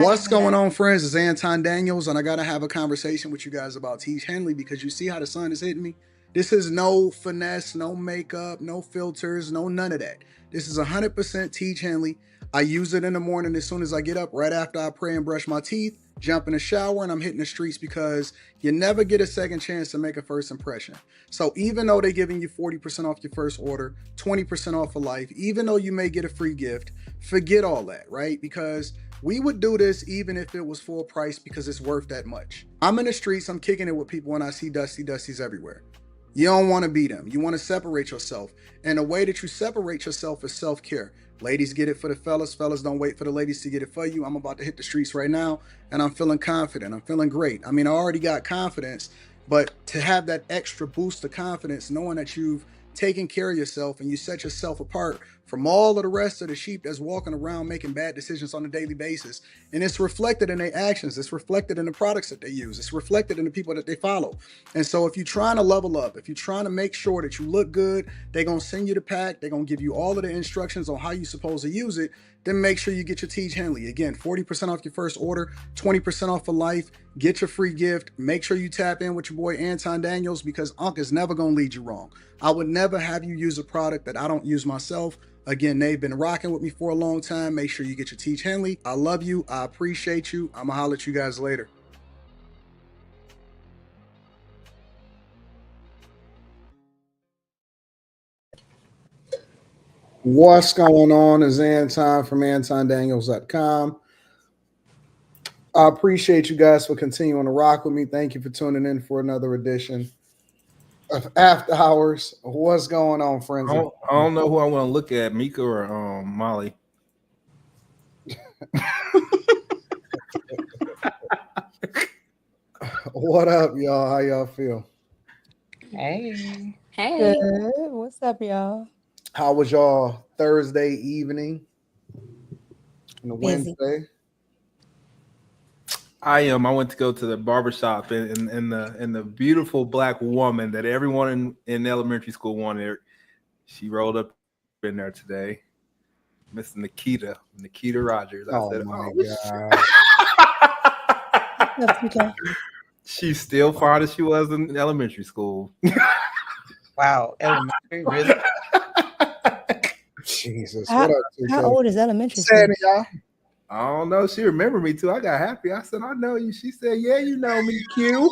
What's going on, friends? It's Anton Daniels, and I got to have a conversation with you guys about Tiege Hanley because you see how the sun is hitting me? This is no finesse, no makeup, no filters, no none of that. This is 100% Tiege Hanley. I use it in the morning as soon as I get up, right after I pray and brush my teeth, jump in the shower, and I'm hitting the streets because you never get a second chance to make a first impression. So even though they're giving you 40% off your first order, 20% off for life, even though you may get a free gift, forget all that, right? Because we would do this even if it was full price because it's worth that much. I'm in the streets, I'm kicking it with people, and I see Dusties everywhere. You don't want to be them. You want to separate yourself. And the way that you separate yourself is self-care. Ladies get it for the fellas. Fellas don't wait for the ladies to get it for you. I'm about to hit the streets right now, and I'm feeling confident. I'm feeling great. I mean, I already got confidence, but to have that extra boost of confidence, knowing that you've taken care of yourself and you set yourself apart from all of the rest of the sheep that's walking around making bad decisions on a daily basis. And it's reflected in their actions. It's reflected in the products that they use. It's reflected in the people that they follow. And so if you're trying to level up, if you're trying to make sure that you look good, they're going to send you the pack. They're going to give you all of the instructions on how you're supposed to use it. Then make sure you get your Tiege Hanley. Again, 40% off your first order, 20% off for life. Get your free gift. Make sure you tap in with your boy Anton Daniels because Unc is never going to lead you wrong. I would never have you use a product that I don't use myself. Again, they've been rocking with me for a long time. Make sure you get your Tiege Hanley. I love you. I appreciate you. I'm going to holler at you guys later. What's going on is Anton from antondaniels.com. I appreciate you guys for continuing to rock with me. Thank you for tuning in for another edition of After Hours. What's going on, friends? I don't know who I want to look at, Mika or Molly. What up, y'all? How y'all feel? Hey. Good. What's up, y'all? How was y'all Thursday evening and a Busy. Wednesday? I went to go to the barbershop and the beautiful black woman that everyone in elementary school wanted. She rolled up in there today. Miss Nikita Rogers. I said, God. She's still fine as she was in elementary school. Wow, elementary, really? Jesus. How old is elementary school? Sandy, y'all. I don't know. She remembered me too. I got happy. I said, I know you. She said, yeah, you know me, Q.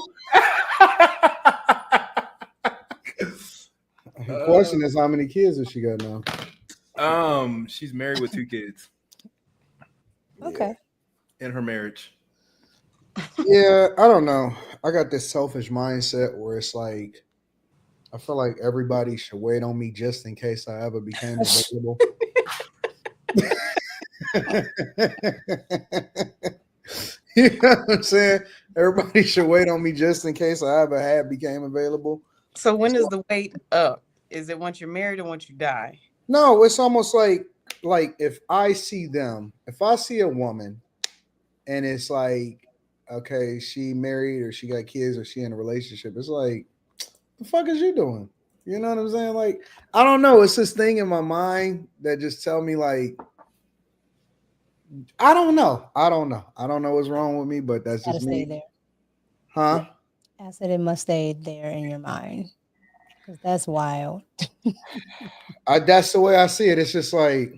The question is, how many kids does she got now? She's married with 2 kids. Okay. In her marriage. Yeah, I don't know. I got this selfish mindset where it's like, I feel like everybody should wait on me just in case I ever became available. You know what I'm saying? Everybody should wait on me just in case I ever became available. So when is the wait up? Is it once you're married or once you die? No, it's almost like if I see a woman and it's like, okay, she married or she got kids or she in a relationship, it's like, the fuck is you doing? You know what I'm saying? Like, I don't know. It's this thing in my mind that just tell me like, I don't know. I don't know what's wrong with me, but that's just me. Stay there. Huh? I said it must stay there in your mind. Because that's wild. That's the way I see it. It's just like,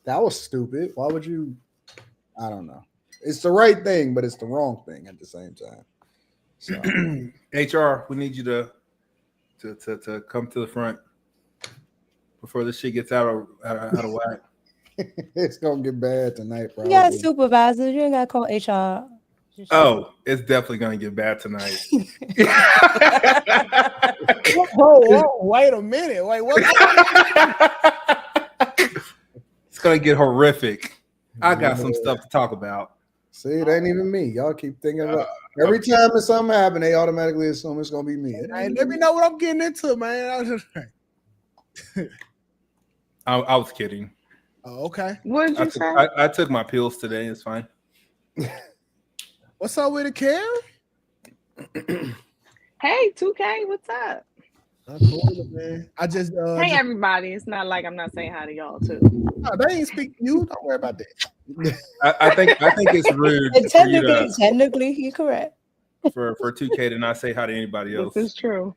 that was stupid. Why would you? I don't know. It's the right thing, but it's the wrong thing at the same time. So, HR, we need you to come to the front before this shit gets out of whack. It's gonna get bad tonight, probably. You got supervisors. You ain't got to call HR. Oh, it's definitely gonna get bad tonight. Whoa, wait a minute. Wait, what? It's gonna get horrific. I got some stuff to talk about. See, it ain't even me. Y'all keep thinking about every time that something happens, they automatically assume it's gonna be me. Let me know what I'm getting into, man. I was kidding. Oh, okay. What did you say? I took my pills today. It's fine. What's up with the Karen? Hey, 2K, what's up? Cool, man. I just Hey, everybody. It's not like I'm not saying hi to y'all, too. no, they ain't speak to you. Don't worry about that. I think it's rude And for you technically, you're correct. for 2K to not say hi to anybody else. This is true.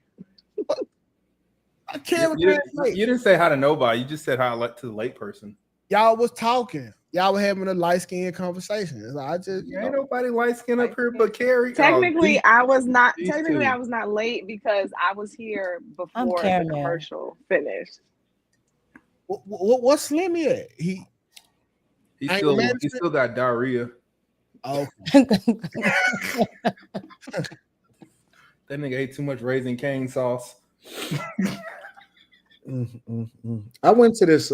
I can't You didn't say hi to nobody. You just said hi to the late person. Y'all was talking. Y'all were having a light skinned conversation. So I just Ain't nobody light skinned up here but Carrie. Technically, I was not. these Technically, two. I was not late because I was here before the caramel. commercial finished. What's Slimmy at? He still got diarrhea. Oh, That nigga ate too much Raising Cane sauce. I went to this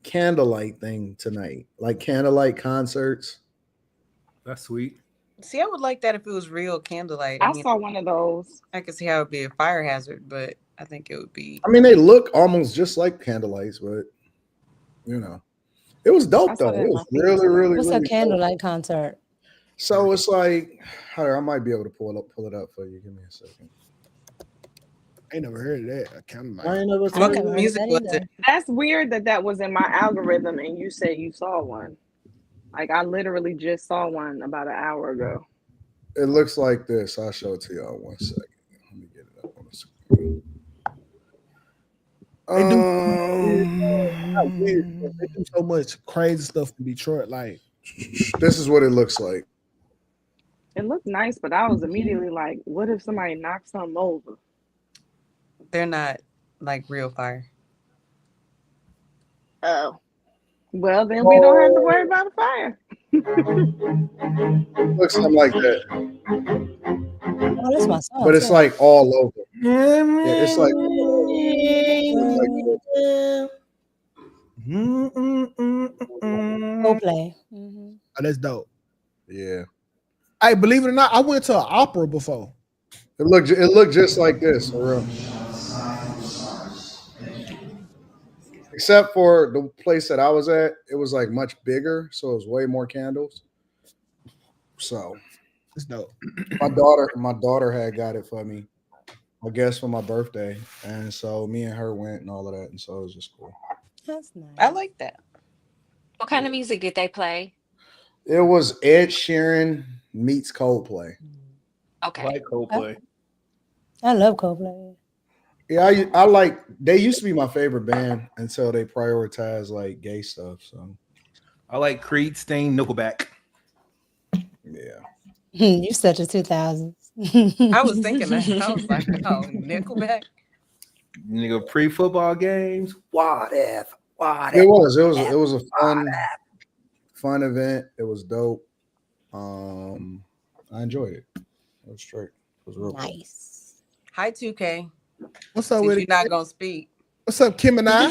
candlelight thing tonight, like candlelight concerts. That's sweet. See, I would like that if it was real candlelight. I saw one of those. I could see how it would be a fire hazard, but I think it would be. I mean, they look almost just like candlelights, but you know, it was dope though. It was really. What's really a candlelight concert? So it's like, I might be able to pull it up for you. Give me a second. I ain't never heard of that. I ain't never What kind of music was it? That's weird that was in my algorithm, and you said you saw one. Like I literally just saw one about an hour ago. It looks like this. I'll show it to y'all 1 second. Let me get it up on the screen. They do so much crazy stuff in Detroit. Like this is what it looks like. It looked nice, but I was immediately like, "What if somebody knocks something over?" They're not like real fire. Oh, well then we don't have to worry about a fire. Looks something like that. Oh, that's my song. But it's too. like all over. Yeah, it's like. Coldplay. oh, that's dope. Yeah. Hey, believe it or not, I went to an opera before. It looked just like this, for real. Except for the place that I was at, it was like much bigger, so it was way more candles. So it's dope. My daughter had got it for me, I guess, for my birthday, and so me and her went and all of that, and so it was just cool. That's nice. I like that. What kind of music did they play? It was Ed Sheeran meets Coldplay. Okay. I like Coldplay. I love Coldplay. Yeah, I like. They used to be my favorite band until they prioritized like gay stuff. So I like Creed, Stain, Nickelback. Yeah. You such a 2000s. I was thinking that. I was like, oh, Nickelback. Nigga, pre-football games. What if? It was a fun event. It was dope. I enjoyed it. It was straight. It was real nice. Hi, 2K. What's up Since with you're it? not gonna speak. What's up, Kim and I?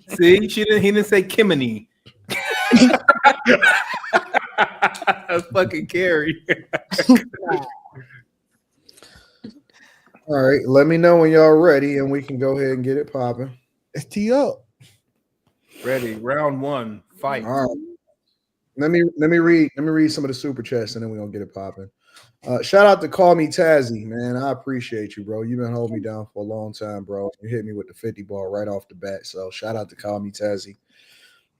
See, he didn't say Kimini. That's fucking Carrie. All right, let me know when y'all ready, and we can go ahead and get it popping. Let's tee up. Ready? Round one. Fight. All right. Let me read some of the super chats, and then we're gonna get it popping. Shout out to Call Me Tazzy, man. I appreciate you, bro. You've been holding me down for a long time, bro. You hit me with the 50 ball right off the bat. So shout out to Call Me Tazzy.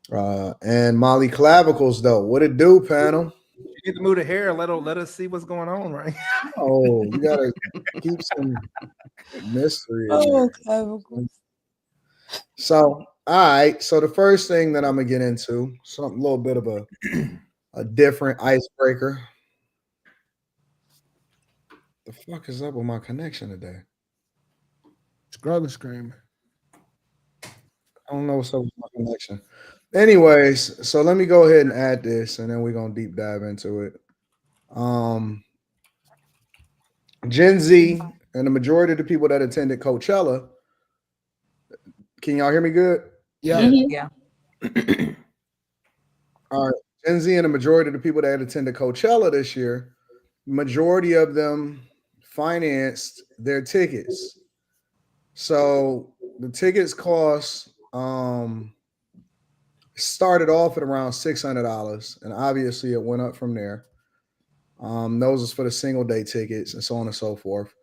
And Molly Clavicles, though. What it do, panel? You need to move the hair. Let us see what's going on, right? Oh, you gotta keep some mystery. So, all right. So the first thing that I'm gonna get into, a little bit of a different icebreaker. The fuck is up with my connection today? Screaming. I don't know what's up with my connection. Anyways, so let me go ahead and add this, and then we're gonna deep dive into it. Gen Z and the majority of the people that attended Coachella. Can y'all hear me good? Yeah. Yeah. All right. Gen Z and the majority of the people that attended Coachella this year, majority of them financed their tickets. So the tickets cost started off at around $600, and obviously it went up from there. Those is for the single day tickets and so on and so forth.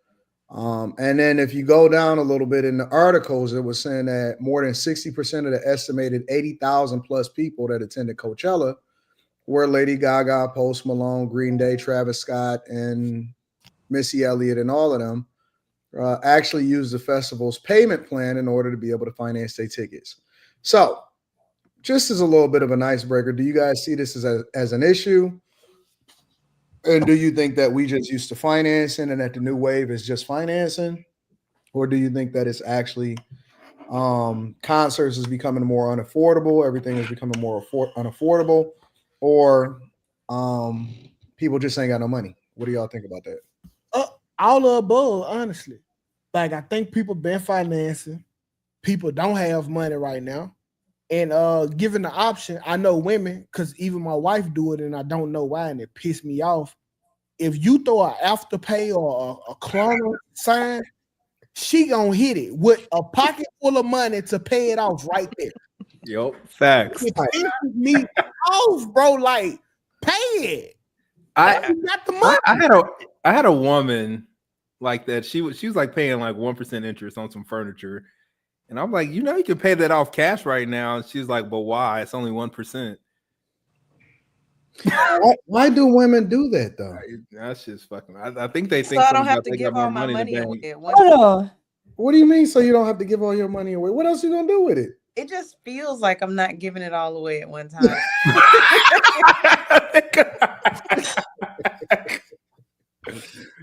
And then if you go down a little bit in the articles, it was saying that more than 60% of the estimated 80,000 plus people that attended Coachella were Lady Gaga, Post Malone, Green Day, Travis Scott, and Missy Elliott, and all of them actually used the festival's payment plan in order to be able to finance their tickets. So, just as a little bit of an icebreaker, do you guys see this as an issue? And do you think that we just used to financing and that the new wave is just financing? Or do you think that it's actually concerts is becoming more unaffordable, everything is becoming more unaffordable, or people just ain't got no money? What do y'all think about that? All of the above, honestly. Like, I think people been financing. People don't have money right now. And given the option, I know women, because even my wife do it, and I don't know why, and it pissed me off. If you throw an afterpay or a Klarna sign, she gonna hit it with a pocket full of money to pay it off right there. Yep, facts. It pisses me off, bro. Like, pay it. I got the money. I had a woman like that. She was like paying like 1% interest on some furniture, and I'm like, you can pay that off cash right now. And she's like, but why? It's only 1%. Why do women do that though? That's just fucking. I think they So think I don't have they to got give more all my money in the away bank. at once. Hold on. What do you mean? So you don't have to give all your money away? What else you gonna do with it? It just feels like I'm not giving it all away at one time.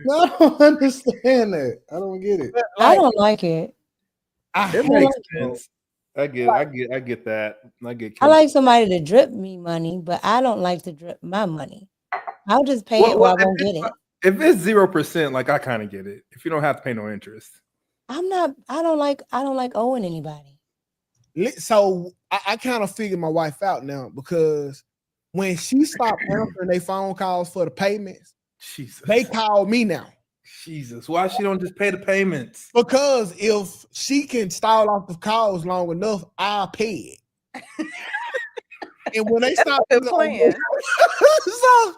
No, I don't understand that. I don't get it. I don't like it. It makes sense. I get that. I like somebody to drip me money, but I don't like to drip my money. I'll just pay it or I won't get it. If it's 0%, like I kind of get it. If you don't have to pay no interest. I don't like owing anybody. So I kind of figured my wife out now, because when she stopped answering their phone calls for the payments, Jesus, they call me now. Jesus, why she don't just pay the payments? Because if she can stall off the calls long enough, I'll pay it. And when they stop playing, so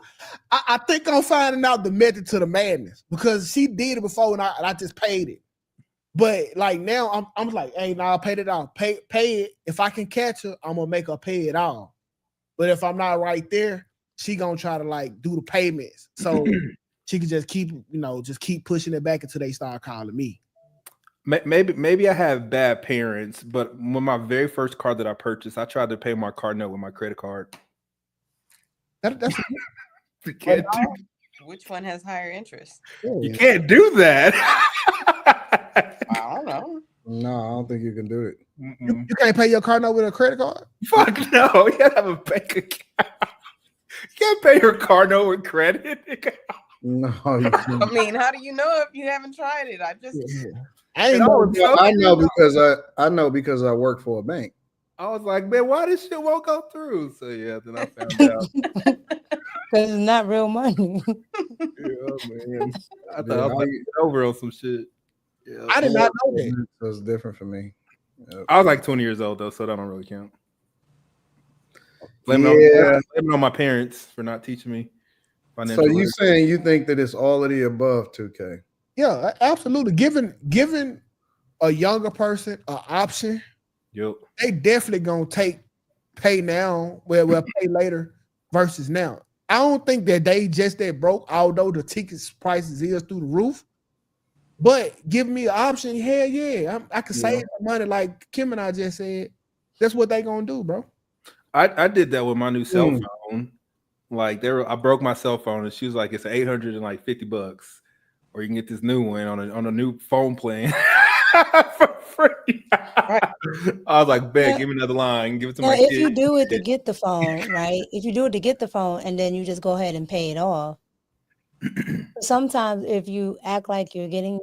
I think I'm finding out the method to the madness, because she did it before and I just paid it. But like now I'm like, hey, now I paid it off. Pay it. If I can catch her, I'm gonna make her pay it all. But if I'm not right there, she gonna try to like do the payments. So she can just keep pushing it back until they start calling me. Maybe I have bad parents, but when my very first car that I purchased, I tried to pay my car note with my credit card. That's which one has higher interest? You can't do that. I don't know. No, I don't think you can do it. You can't pay your car note with a credit card? Fuck no. You gotta have a bank account. You can't pay your car note with credit. No, you can't. I mean, how do you know if you haven't tried it? I know because I work for a bank. I was like, man, why this shit won't go through? So yeah, then I found out. Because it's not real money. Yeah, man. I thought I was like over on some shit. Yeah, I did not know that. So it's different for me. Yep. I was like 20 years old though, so that don't really count. Blame it on my parents for not teaching me. So you saying you think that it's all of the above, 2K? Yeah, absolutely. Given a younger person an option, they definitely gonna pay now, we'll pay later versus now. I don't think that they just that broke, although the tickets prices is through the roof. But give me an option, hell yeah, I can save the money like Kim and I just said. That's what they gonna do, bro. I did that with my new cell phone. Like I broke my cell phone, and she was like, "It's $850, or you can get this new one on a new phone plan for free." I was like, "Bet, give me another line, give it to my kid." If you do it to get the phone, right? If you do it to get the phone, and then you just go ahead and pay it off. Sometimes, if you act like you're getting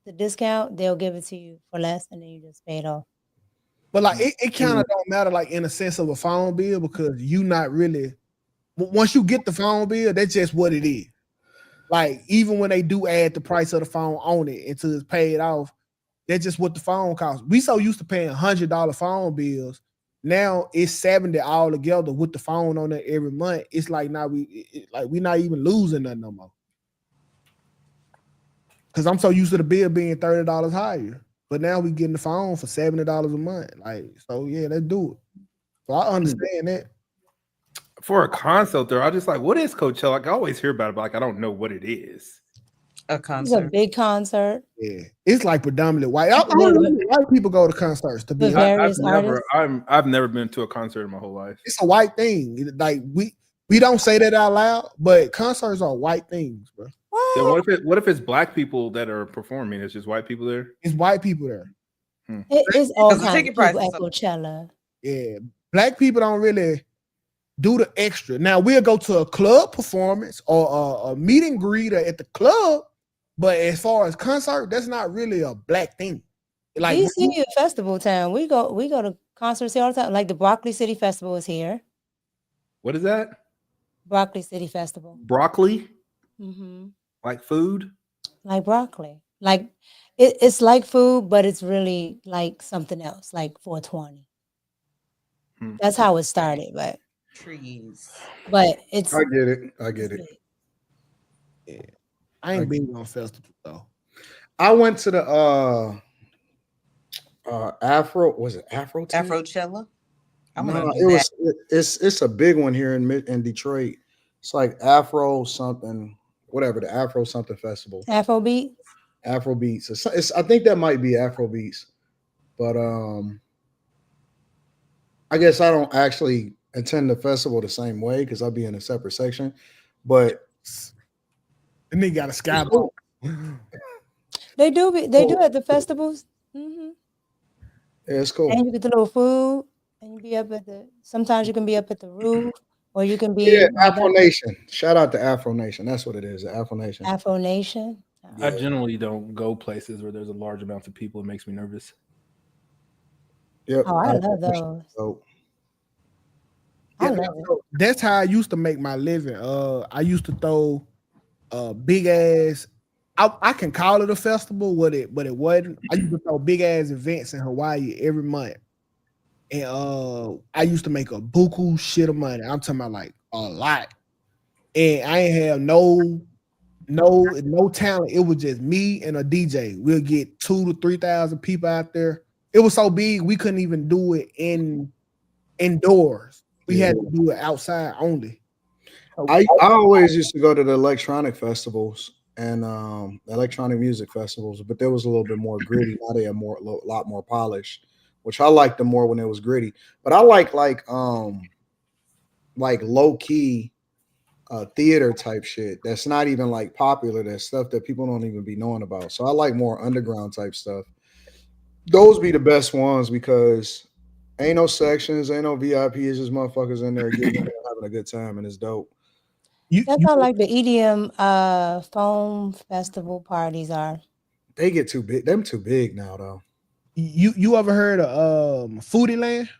the discount, they'll give it to you for less, and then you just pay it off. But like it kind of don't matter, like in a sense of a phone bill, because you not really. Once you get the phone bill, that's just what it is. Like, even when they do add the price of the phone on it until it's paid off, that's just what the phone costs. We so used to paying $100 phone bills. Now it's $70 all together with the phone on it every month. It's like now we're not even losing nothing no more. Because I'm so used to the bill being $30 higher. But now we getting the phone for $70 a month. Like, so yeah, let's do it. So I understand that. For a concert there, I just like, what is Coachella? Like, I always hear about it, but like I don't know what it is. A It's a concert. big concert Yeah. It's like predominantly white. White people go to concerts to be with honest. various artists. I've never been to a concert in my whole life. It's a white thing. Like we don't say that out loud, but concerts are white things, bro. Then what if it's black people that are performing? It's just white people there? It's white people there. It's all Because the kinds of ticket people prices at are- Coachella. Yeah. Black people don't really do the extra. Now we'll go to a club performance or a meet and greet at the club, but as far as concert, that's not really a black thing. Like DC is festival town. We go to concerts here all the time. Like the Broccoli City Festival is here. What is that? Broccoli City Festival. Broccoli? Mm-hmm. Like food? Like broccoli. Like it's like food, but it's really like something else, like 420. That's how it started, but it's I get it. Yeah. I ain't been on festival though. I went to the Afrochella. It's a big one here in Detroit. It's like Afro something, whatever, the Afro something festival. Afrobeat. Afrobeats. It's I think that might be Afrobeats, but I guess I don't actually attend the festival the same way because I'll be in a separate section. But and they got a skybox. They do at the festivals. Mm-hmm. Yeah, it's cool. And you get the little food, and you be up at sometimes you can be up at the roof, or you can be Afro Nation. Shout out to Afro Nation. That's what it is, Afro Nation. Afro Nation. I generally don't go places where there's a large amount of people. It makes me nervous. Yep. Oh, I love those. I love it. That's how I used to make my living. I used to throw big ass. I can call it a festival, but it wasn't. I used to throw big ass events in Hawaii every month, and I used to make a buku shit of money. I'm talking about like a lot, and I ain't have no talent. It was just me and a DJ. We'll get 2,000 to 3,000 people out there. It was so big we couldn't even do it indoors. We had to do it outside only. I always used to go to the electronic festivals and electronic music festivals, but there was a little bit more gritty. Now they are a lot more polished, which I liked them more when it was gritty. But I like low key theater type shit that's not even like popular. That's stuff that people don't even be knowing about. So I like more underground type stuff. Those be the best ones because ain't no sections, ain't no VIP. It's just motherfuckers in there having a good time, and it's dope. That's how like the EDM foam festival parties are. They get too big. Them too big now, though. You ever heard of Foodie Land?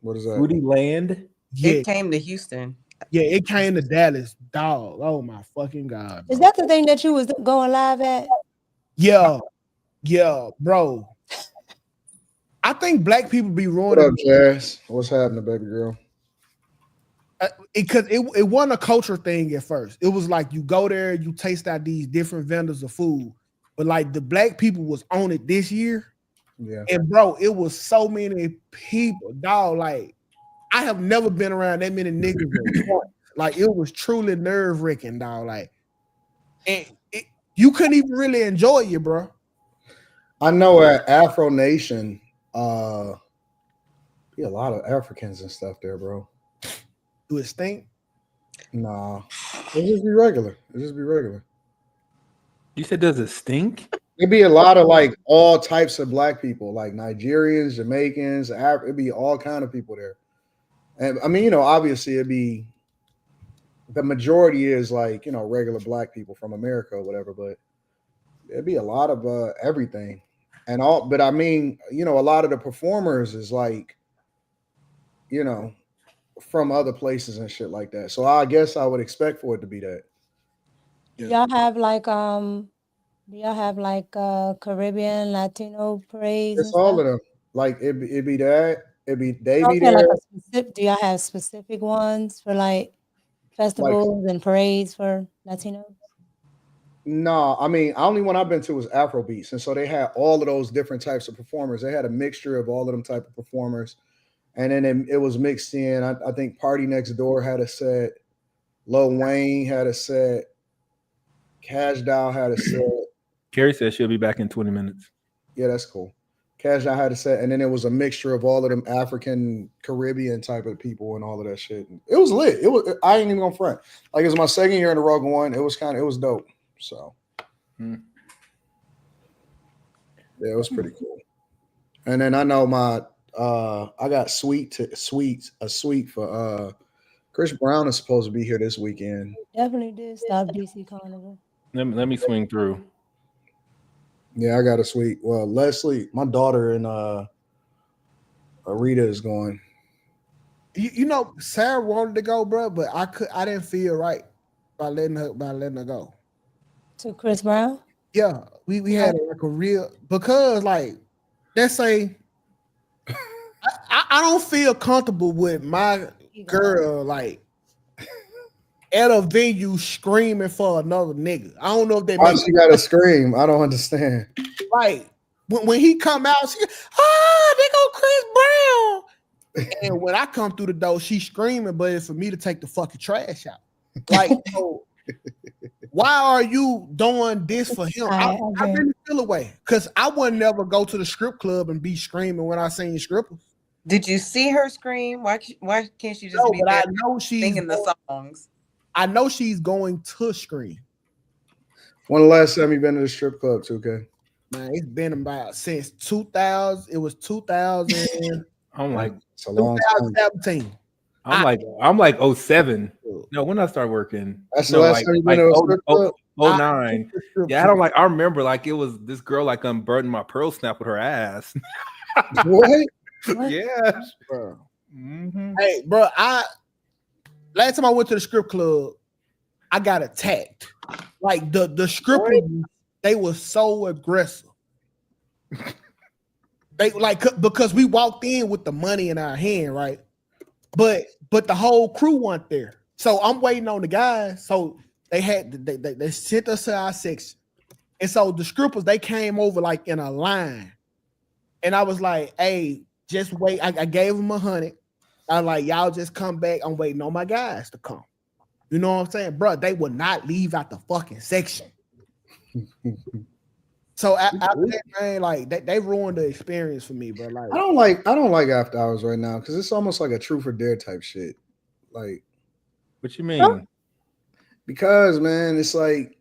What is that? Foodie Land? Yeah. It came to Houston. Yeah, it came to Dallas. Dog. Oh my fucking God. Is that the thing that you was going live at? Yeah, bro. I think black people be ruining. What up, Jazz? What's happening, baby girl? Because it wasn't a culture thing at first. It was like you go there, you taste out these different vendors of food. But like the black people was on it this year. Yeah. And bro, it was so many people, dog. Like I have never been around that many niggas at once. Like it was truly nerve-wracking, dog. Like, and you couldn't even really enjoy it, bro. I know at Afro Nation, be a lot of Africans and stuff there, bro. Do it stink? Nah, it just be regular. You said does it stink? It'd be a lot of like all types of black people, like Nigerians, Jamaicans, it'd be all kind of people there. And I mean, obviously it'd be the majority is like, regular black people from America or whatever, but it'd be a lot of everything. And all, but I mean, a lot of the performers is like, from other places and shit like that. So I guess I would expect for it to be that. Yeah. Y'all have like do y'all have like Caribbean Latino parades? It's all of them. Like it'd be that. It'd be they be there. Like do y'all have specific ones for like festivals and parades for Latinos? No, I mean, only one I've been to was Afrobeats, and so they had all of those different types of performers. They had a mixture of all of them type of performers, and then it was mixed in. I think Party Next Door had a set, Lil Wayne had a set, Cash Doll had a set. Carrie says she'll be back in 20 minutes. Yeah, that's cool. Cash Doll had a set, and then it was a mixture of all of them African, Caribbean type of people and all of that shit. It was lit. I ain't even gonna front. Like, it was my second year in a row going. It was dope. So, yeah, it was pretty cool. And then I know I got a suite for Chris Brown is supposed to be here this weekend. Definitely did stop DC Carnival. Let me swing through. Yeah, I got a suite. Well, Leslie, my daughter, and Arita is going. You know, Sarah wanted to go, bro, but I didn't feel right by letting her go. To Chris Brown? Yeah, we had like a real, because like, let's say I don't feel comfortable with my girl like at a venue screaming for another nigga. I don't know if they why she gotta scream. I don't understand. Like when he come out, she they go Chris Brown. And when I come through the door, she's screaming, but it's for me to take the fucking trash out. Like, so, why are you doing this for him? I really feel away because I would never go to the strip club and be screaming when I sing strippers. Did you see her scream? Why can't she just be there I know she's singing the songs? I know she's going to scream. When the last time you been to the strip club, 2K? Man, it's been about since 2000. It was 2000. I'm like, it's a long 2017. I'm like 07. No, when I started working. That's the last time you been to a strip club? 09. Yeah, I remember like it was this girl like unburdened my pearl snap with her ass. What? Yeah. Bro. Mm-hmm. Hey, bro, last time I went to the strip club, I got attacked. Like the strippers, they were so aggressive. They like because we walked in with the money in our hand, right? But the whole crew weren't there. So I'm waiting on the guys. So they sent us to our section. And so the strippers, they came over like in a line. And I was like, hey, just wait. I gave them 100. I was like, y'all just come back. I'm waiting on my guys to come. You know what I'm saying? Bro, they would not leave out the fucking section. So after that, man, like they ruined the experience for me, bro. Like I don't like after hours right now because it's almost like a truth or dare type shit. Like, what you mean? Huh? Because man, it's like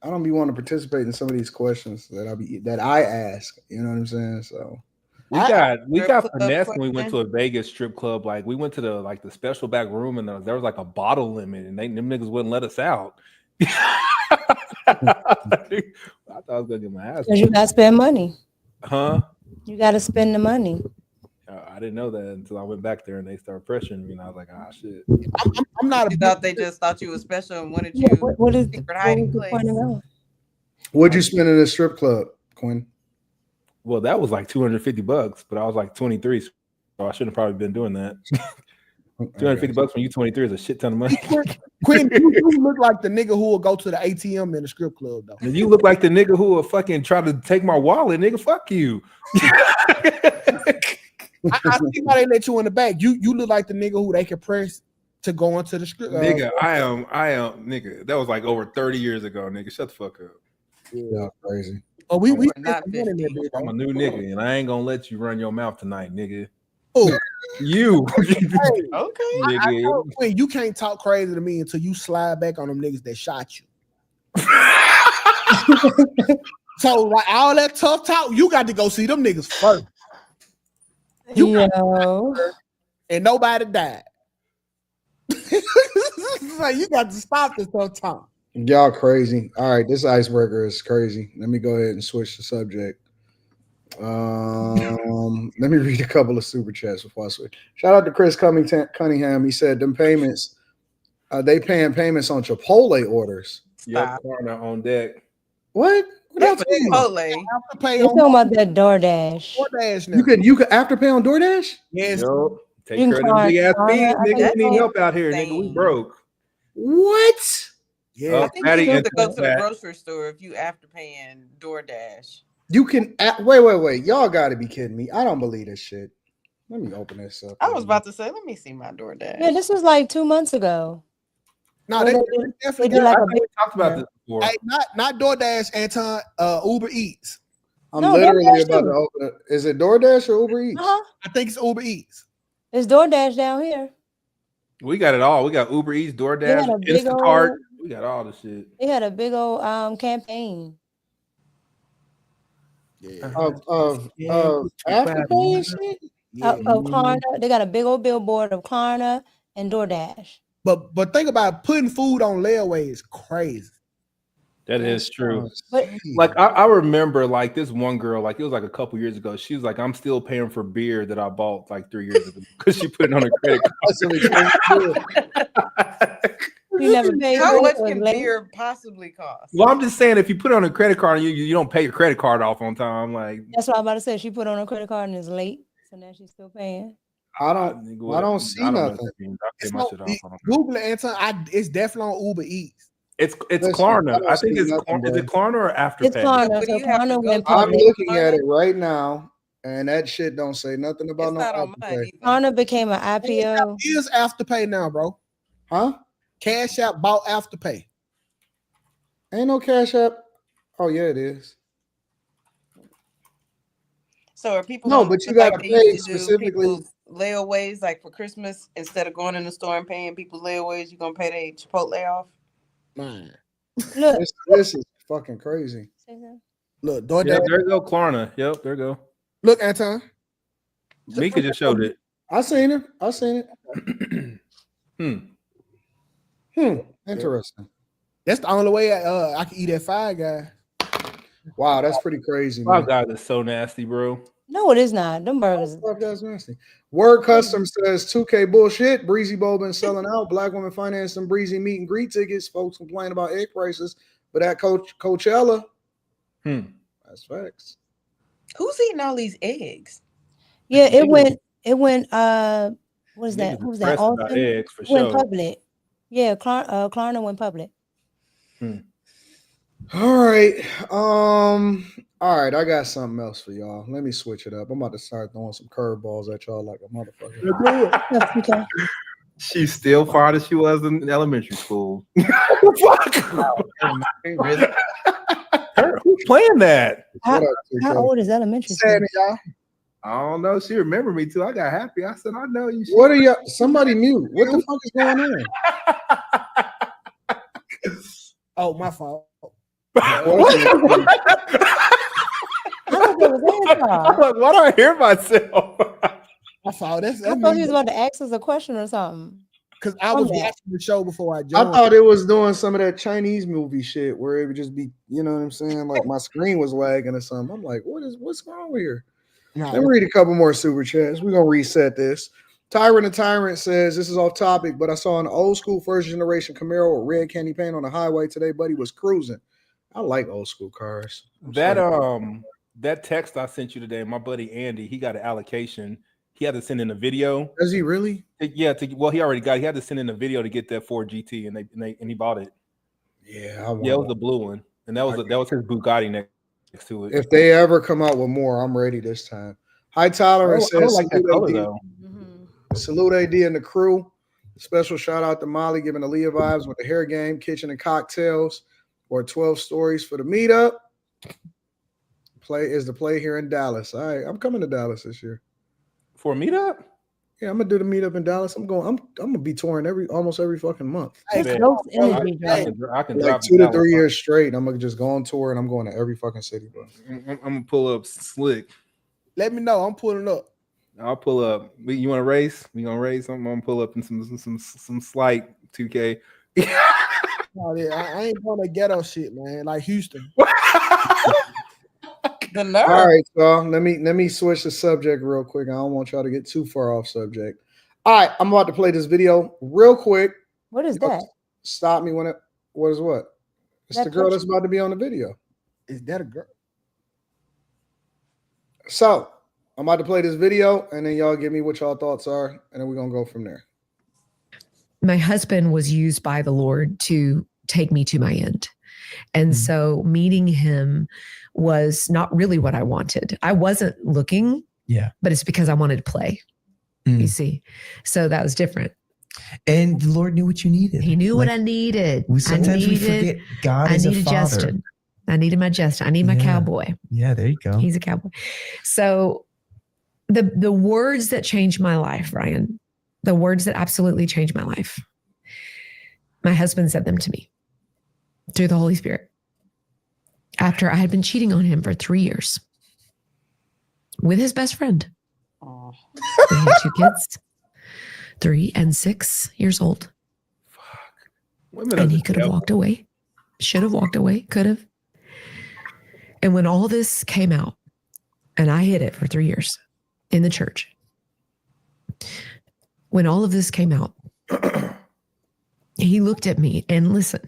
I don't be wanting to participate in some of these questions that I ask. You know what I'm saying? So we got finesse when we went to a Vegas strip club. Like we went to the special back room and there was like a bottle limit and them niggas wouldn't let us out. I thought I was gonna get my ass. Because you gotta spend money. Huh? You gotta spend the money. I didn't know that until I went back there and they started pressuring me and I was like, ah, shit. I'm not. You thought they just thought you was special and wanted you. What is secret hiding place? What'd you spend in a strip club, Quinn? Well, that was like $250, but I was like 23, so I shouldn't have probably been doing that. $250 when you 23 is a shit ton of money. Quinn, you look like the nigga who will go to the ATM in the strip club, though. And you look like the nigga who will fucking try to take my wallet, nigga. Fuck you. I see why they let you in the back. You look like the nigga who they can press to go into the strip. Nigga, I am, nigga. That was like over 30 years ago, nigga. Shut the fuck up. Yeah, crazy. Oh, we not 50. I'm a new nigga, and I ain't gonna let you run your mouth tonight, nigga. Oh, you. Okay. Nigga. Quinn, you can't talk crazy to me until you slide back on them niggas that shot you. So like all that tough talk, you got to go see them niggas first. And nobody died. Like you got to stop this tough talk. Y'all crazy. All right, this icebreaker is crazy. Let me go ahead and switch the subject. Let me read a couple of super chats before I switch. Shout out to Chris Cunningham. He said them payments, they paying payments on Chipotle orders. Yep, partner on deck. What? That's Chipotle. You're talking about that DoorDash. DoorDash now. You could after pay on DoorDash? Yes. Yep. Take care of them big ass fees, nigga. We need help out here, nigga. We broke. What? Yeah, I think you have to go to the grocery store if you after paying DoorDash. You can wait. Y'all gotta be kidding me. I don't believe this shit. Let me open this up. I was about to say, let me see my DoorDash. Yeah, this was like 2 months ago. No, they definitely did like a we talked about this before. Hey, not DoorDash, Anton. Uber Eats. I'm literally about to open it. Is it DoorDash or Uber Eats? I think it's Uber Eats. It's DoorDash down here. We got it all. We got Uber Eats, DoorDash, Instacart. We got all the shit. They had a big old campaign. Yeah. Of Afterpay shit? Of Klarna. They got a big old billboard of Klarna and DoorDash. But think about putting food on layaway is crazy. That is true. But like I remember like this one girl, like it was like a couple years ago. She was like, I'm still paying for beer that I bought like 3 years ago because she put it on her credit card. You never paid. How much can beer possibly cost? Well, I'm just saying if you put it on a credit card and you don't pay your credit card off on time, like that's what I'm about to say. She put on a credit card and it's late, so now she's still paying. I don't see nothing. Google it, Anton. It's definitely on Uber Eats. It's Klarna. I think it's is it Klarna or Afterpay? It's Klarna. So Klarna I'm looking at it right now, and that shit don't say nothing about no Afterpay. Klarna became an IPO. It is Afterpay now, bro. Huh? Cash App bought Afterpay. Ain't no Cash App. Oh yeah, it is. So are people? No, but you got to pay specifically layaways, like for Christmas, instead of going in the store and paying people's layaways, you're gonna pay their Chipotle off. Man, look, this is fucking crazy. Look, yeah, there you go, Klarna. Yep, there you go. Look, Anton. Mika just showed it. I seen it. Interesting. That's the only way I can eat at Five Guys. Wow, that's pretty crazy. Five Guys is so nasty, bro. No, it is not. Them burgers. That's nasty. Word Custom says 2K bullshit. Breezy Bowl been selling out. Black women financing Breezy meet and greet tickets. Folks complain about egg prices, but at Coachella, that's facts. Who's eating all these eggs? Yeah, it went. What is that? Who's that? Eggs for went sure. public. Yeah, Klarna went public. All right. All right, I got something else for y'all. Let me switch it up. I'm about to start throwing some curveballs at y'all like a motherfucker. Okay. She's still far as she was in elementary school. What the fuck? Really? Who's playing that? How old is elementary school? Y'all. I don't know. She remembered me too. I got happy. I said, I know you. What are you? Somebody mute. What the fuck is going on? Oh, my fault. Why do I hear myself? My fault. I thought he was about to ask us a question or something. Because I was watching the show before I I joined. thought it was doing some of that Chinese movie shit where it would just be, you know what I'm saying? Like my screen was lagging or something. I'm like, what's wrong here? Let me read a couple more super chats. We're gonna reset this. Tyrant the Tyrant says, this is off topic, but I saw an old school first generation Camaro with red candy paint on the highway today. Buddy was cruising. I like old school cars. That text I sent you today, my buddy Andy, he got an allocation. He had to send in a video. Does he really? Yeah. He already got. He had to send in a video to get that Ford GT, and he bought it. Yeah, it was the blue one, and that was his Bugatti next to it. If they ever come out with more, I'm ready this time. Hi Tyler, it says, I don't like that color though. Salute AD and the crew. Special shout out to Molly giving the Leah vibes with the hair game, kitchen and cocktails, or 12 stories for the meetup. Play here in Dallas. All right, I'm coming to Dallas this year. For a meetup? Yeah, I'm gonna do the meetup in Dallas. I'm gonna be touring almost every fucking month. I can like 2 to 3 years straight. I'm gonna just go on tour and I'm going to every fucking city, bro. I'm gonna pull up slick. Let me know. I'm pulling up. I'll pull up. You want to race? We gonna race? I'm gonna pull up in some slight 2K. Oh, yeah, I ain't going to ghetto shit, man. Like Houston. The nerve. All right, y'all. Let me switch the subject real quick. I don't want y'all to get too far off subject. All right, I'm about to play this video real quick. What is that? Stop me when it. What is what? It's the girl that's about to be on the video. Is that a girl? So I'm about to play this video, and then y'all give me what y'all thoughts are, and then we're gonna go from there. My husband was used by the Lord to take me to my end. And so meeting him was not really what I wanted. I wasn't looking, but it's because I wanted to play, you see. So that was different. And the Lord knew what you needed. He knew what I needed. Sometimes we forget God is a father. Justin. I needed my Justin. I need my cowboy. Yeah, there you go. He's a cowboy. So the words that changed my life, Ryan, the words that absolutely changed my life, my husband said them to me through the Holy Spirit after I had been cheating on him for 3 years with his best friend. They had 2 kids, 3 and 6 years old. And he could have walked away, should have walked away, could have. And when all this came out, and I hid it for 3 years in the church, when all of this came out, he looked at me and listen,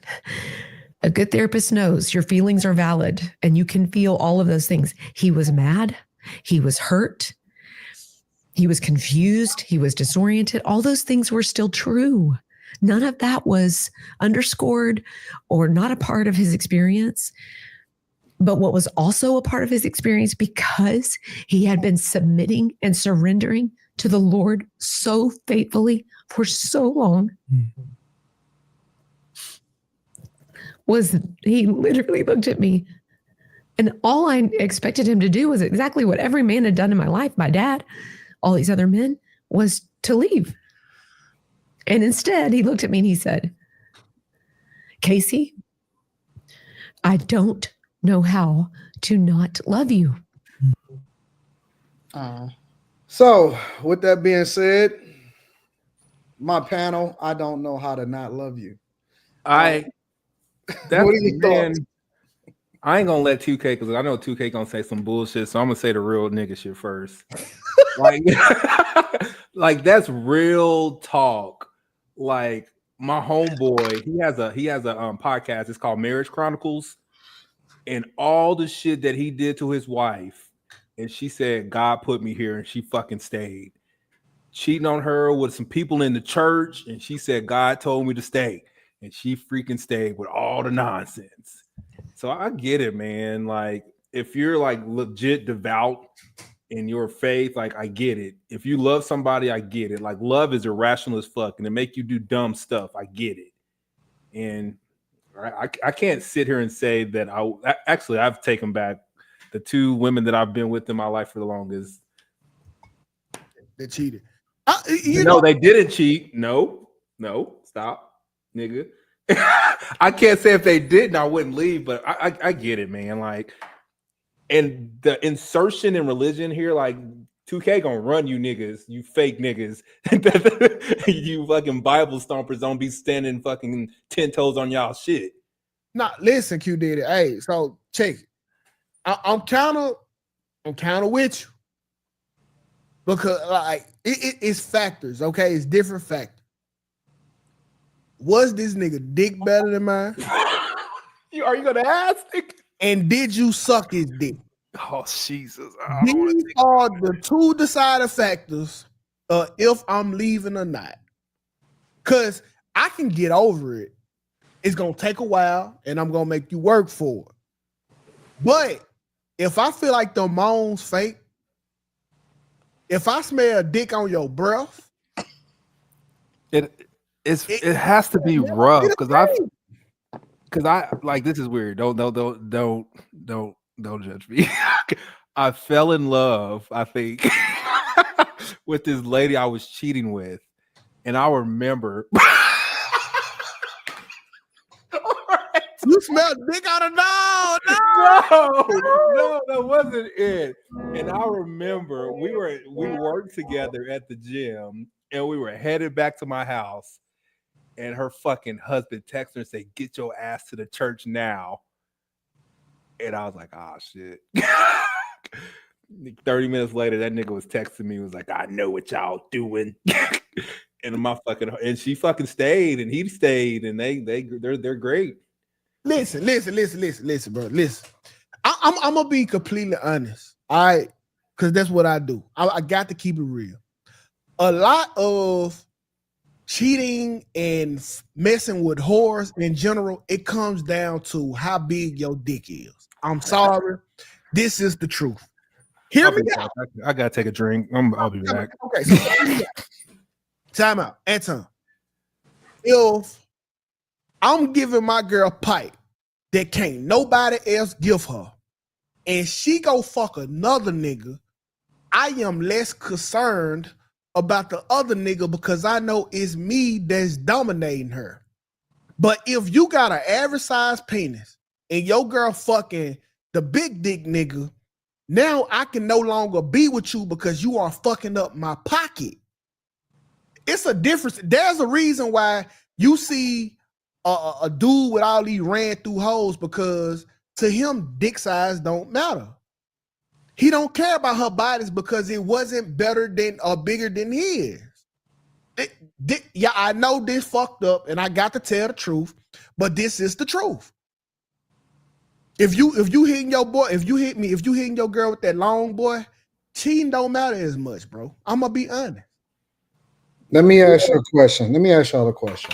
a good therapist knows your feelings are valid and you can feel all of those things. He was mad. He was hurt. He was confused. He was disoriented. All those things were still true. None of that was underscored or not a part of his experience. But what was also a part of his experience, because he had been submitting and surrendering to the Lord so faithfully for so long, was he literally looked at me, and all I expected him to do was exactly what every man had done in my life, my dad, all these other men, was to leave. And instead, he looked at me and he said, Casey, I don't know how to not love you. So, with that being said, my panel, I don't know how to not love you. What are your thoughts? I ain't gonna let 2K, because I know 2K gonna say some bullshit, so I'm gonna say the real nigga shit first. like that's real talk. Like my homeboy, he has a podcast. It's called Marriage Chronicles, and all the shit that he did to his wife, and she said, God put me here, and she fucking stayed. Cheating on her with some people in the church, and she said, God told me to stay, and she freaking stayed with all the nonsense. So I get it, man. Like if you're like legit devout in your faith, like I get it. If you love somebody, I get it. Like love is irrational as fuck, and it make you do dumb stuff. I get it. And I can't sit here and say that I've taken back the 2 women that I've been with in my life for the longest. They cheated. They didn't cheat. No, stop, nigga. I can't say if they didn't, I wouldn't leave, but I get it, man. Like, and the insertion in religion here, like 2K gonna run you niggas, you fake niggas, you fucking Bible stompers don't be standing fucking 10 toes on y'all shit. Nah, listen, Q did it. Hey, so check it. I'm kind of with you because like it's factors. Okay, it's different factors. Was this nigga dick better than mine? Are you gonna ask? And did you suck his dick? Oh Jesus! These are the 2 deciding factors if I'm leaving or not. Cause I can get over it. It's gonna take a while, and I'm gonna make you work for it. But if I feel like the moan's fake, if I smell dick on your breath, it has to be rough because I like this is weird. Don't judge me. I fell in love, I think, with this lady I was cheating with, and I remember. You smell dick out of no, that wasn't it. And I remember we worked together at the gym, and we were headed back to my house, and her fucking husband texted her and said, "Get your ass to the church now." And I was like, "Oh shit." 30 minutes later, that nigga was texting me, was like, "I know what y'all doing." And she fucking stayed, and he stayed, and they're great. Listen, bro. Listen. I'm gonna be completely honest. All right, because that's what I do. I got to keep it real. A lot of cheating and messing with whores in general, it comes down to how big your dick is. I'm sorry. This is the truth. Hear me out. I gotta take a drink. I'll be back. Okay, so time out. Anton, if I'm giving my girl pipe that can't nobody else give her, and she go fuck another nigga, I am less concerned about the other nigga because I know it's me that's dominating her. But if you got an average size penis and your girl fucking the big dick nigga, now I can no longer be with you because you are fucking up my pocket. It's a difference. There's a reason why you see a dude with all these ran through hoes, because to him, dick size don't matter. He don't care about her bodies because it wasn't better than or bigger than his. Yeah, I know this fucked up, and I got to tell the truth, but this is the truth. If you hitting your boy, if you hitting your girl with that long boy, cheating don't matter as much, bro. I'm gonna be honest. Let me ask you a question. Let me ask y'all a question.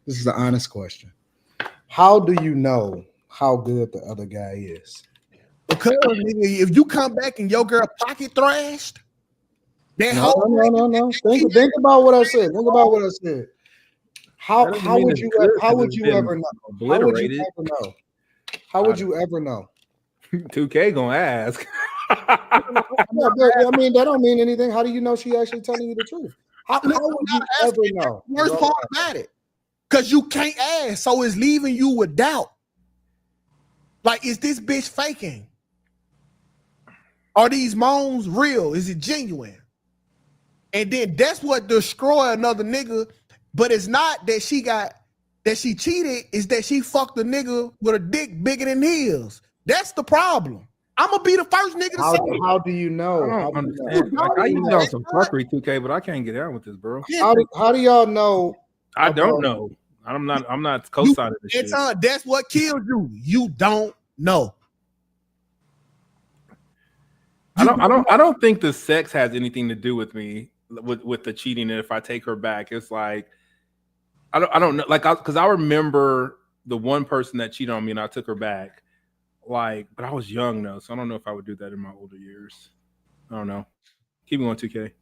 This is an honest question. How do you know how good the other guy is? Because nigga, if you come back and your girl pocket thrashed, that no. Think about what I said. Think about what I said. How would you ever know? How would you ever know? How would you ever know? 2K gonna ask. I mean, that don't mean anything. How do you know she actually telling you the truth? How would you ever know? Worst part about it, because you can't ask, so it's leaving you with doubt. Like, is this bitch faking? Are these moans real? Is it genuine? And then that's what destroy another nigga. But it's not that she cheated, is that she fucked a nigga with a dick bigger than his. That's the problem. I'm gonna be the first nigga to say it. How do you know? I don't understand. Like, I used on some fuckery 2K, but I can't get out with this, bro. How do y'all know? I don't know. I'm not co-signing this shit. That's what killed you. You don't know. I don't think the sex has anything to do with me with the cheating. And if I take her back, it's like I don't know, like, because I remember the one person that cheated on me and I took her back, like, but I was young though, so I don't know if I would do that in my older years. I don't know. Keep going, 2K.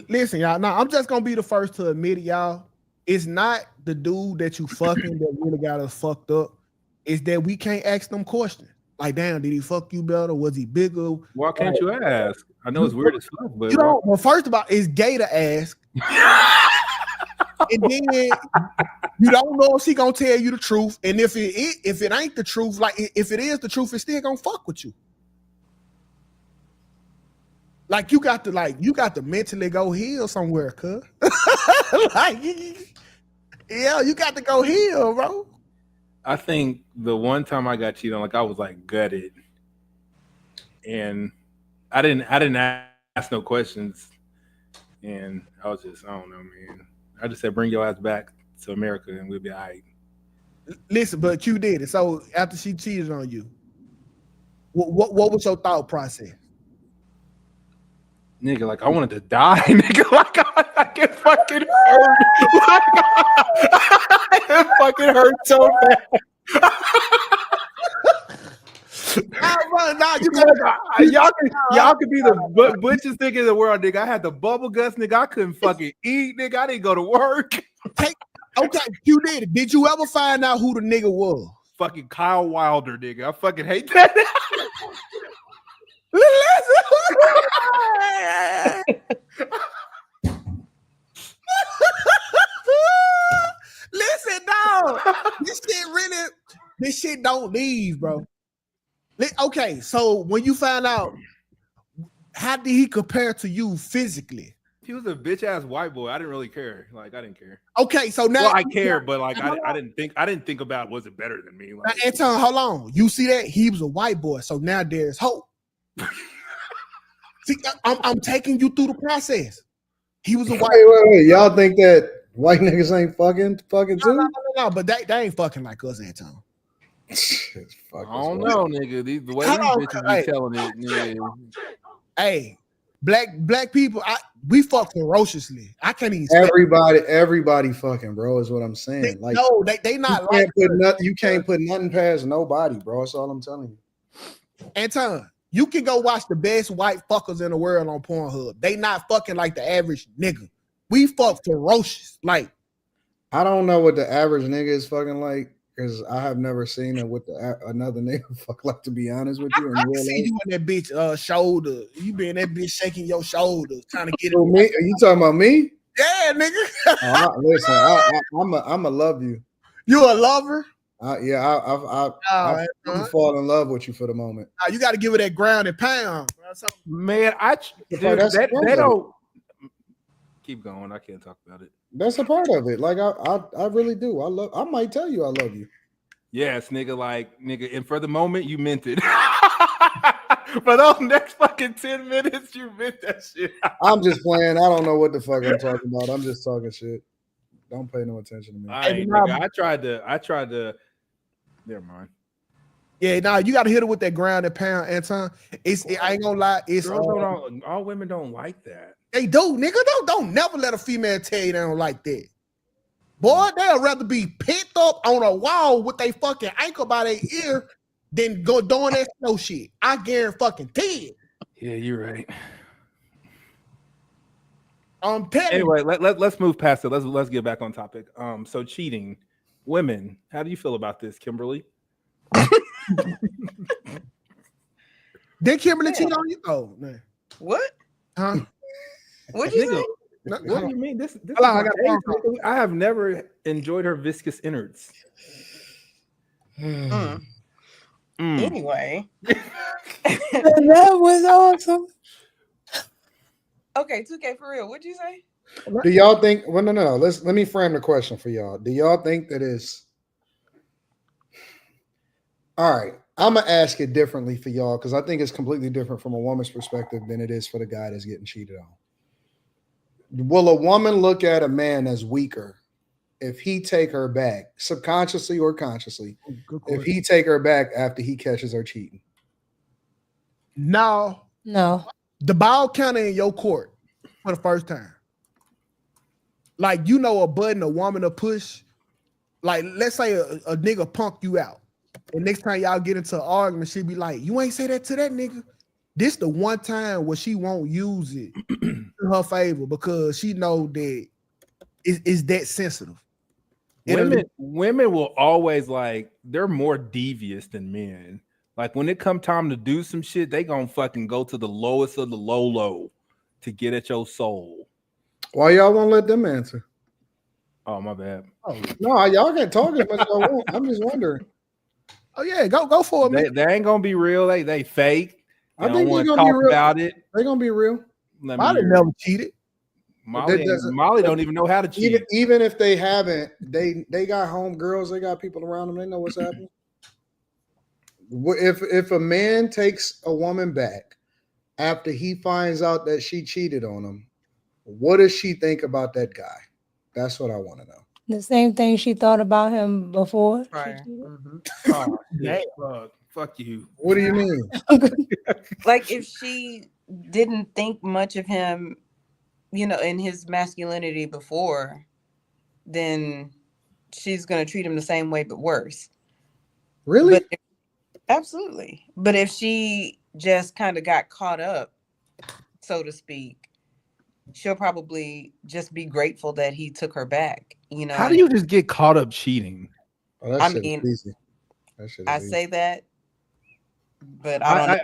Listen, y'all. Now I'm just gonna be the first to admit it, y'all. It's not the dude that you fucking that really got us fucked up. It's that we can't ask them questions. Like, damn, did he fuck you better? Was he bigger? Why can't you ask? I know it's weird as fuck, but well, first of all, it's gay to ask. And then you don't know if she gonna tell you the truth. And if it ain't the truth, like if it is the truth, it's still gonna fuck with you. Like you got to mentally go heal somewhere, cuz. Like, yeah, you got to go heal, bro. I think the one time I got cheated on, like, I was like gutted, and I didn't ask no questions, and I was just, I don't know, man. I just said, bring your ass back to America and we'll be all right. Listen, but you did it. So after she cheated on you, what was your thought process? Nigga, like, I wanted to die, nigga. Like, I get fucking hurt. It fucking hurt so bad. Y'all could be the butchest nigga in the world, nigga. I had the bubble guts, nigga. I couldn't fucking eat, nigga. I didn't go to work. Okay, you did it. Did you ever find out who the nigga was? Fucking Kyle Wilder, nigga. I fucking hate that. Listen, dog. This shit don't leave, bro. Okay, so when you find out, how did he compare to you physically? He was a bitch ass white boy. I didn't really care. Like, I didn't care. Okay, so now I cared, but like I didn't think about, was it better than me? Like, now, Anton, hold on. You see that? He was a white boy, so now there's hope. See, I'm taking you through the process. He was a white. Wait. Y'all think that white niggas ain't fucking too? No, but they ain't fucking like us, Anton. I don't know, nigga. The way these bitches be telling it, nigga. Hey, black people, we fuck ferociously. I can't even. Everybody fucking, bro, is what I'm saying. Like, no, they not like you can't put nothing past nobody, bro. That's all I'm telling you. Anton, you can go watch the best white fuckers in the world on Pornhub. They not fucking like the average nigga. We fuck ferocious. Like, I don't know what the average nigga is fucking like, because I have never seen it with another nigga fuck like, to be honest with you. I see you in that bitch shoulder. You be in that bitch shaking your shoulders, trying to get it. Me? Are you talking about me? Yeah, nigga. Listen, I'm a love you. You a lover? Yeah, I'm falling in love with you for the moment. You got to give it that ground and pound. Man, they don't keep going. I can't talk about it. That's a part of it. Like I really do. I might tell you I love you. Yes, nigga, and for the moment you meant it. For those next fucking 10 minutes, you meant that shit. I'm just playing. I don't know what the fuck I'm talking about. I'm just talking shit. Don't pay no attention to me. I tried to. Never mind. Yeah, now you got to hit it with that ground and pound, Anton. I ain't gonna lie. It's all women don't like that. They do, nigga. Don't never let a female tell you they don't like that. Boy, they'll rather be picked up on a wall with their fucking ankle by their ear than go doing that snow shit. I guarantee fucking it. Yeah, you're right. I'm telling anyway, let's move past it. Let's get back on topic. So cheating, women. How do you feel about this, Kimberly? Did Kimberly cheat on you? Oh man. What? Huh? What you say? What do you mean? This I have never enjoyed her viscous innards. Anyway. That was awesome. Okay, 2K for real. What'd you say? Do y'all think? Well, no. Let me frame the question for y'all. Do y'all think that is? All right, I'm gonna ask it differently for y'all because I think it's completely different from a woman's perspective than it is for the guy that's getting cheated on. Will a woman look at a man as weaker if he take her back, subconsciously or consciously, if he take her back after he catches her cheating? No. The ball counted in your court for the first time. Like, you know, a button a woman to push. Like, let's say a nigga punk you out. And next time y'all get into an argument, she'll be like, you ain't say that to that nigga. This the one time where she won't use it in her favor because she know that it's that sensitive. Women will always they're more devious than men. Like when it come time to do some shit, they gonna fucking go to the lowest of the low to get at your soul. Why y'all won't let them answer? Oh, my bad. Oh, no, y'all can talk as much as y'all want. I'm just wondering. Oh yeah, go for it. They ain't gonna be real. They fake. I think they're gonna be real about it. They're gonna be real. Molly never cheated. Molly don't even know how to cheat. Even if they haven't, they got home girls. They got people around them. They know what's happening. If a man takes a woman back after he finds out that she cheated on him, what does she think about that guy? That's what I want to know. The same thing she thought about him before. Right. Oh, yeah. Fuck you. What do you mean? Like if she didn't think much of him, in his masculinity before, then she's gonna treat him the same way but worse. Really? Absolutely. But if she just kind of got caught up, so to speak, she'll probably just be grateful that he took her back. How do you just get caught up cheating? Oh, I mean, I say that, but I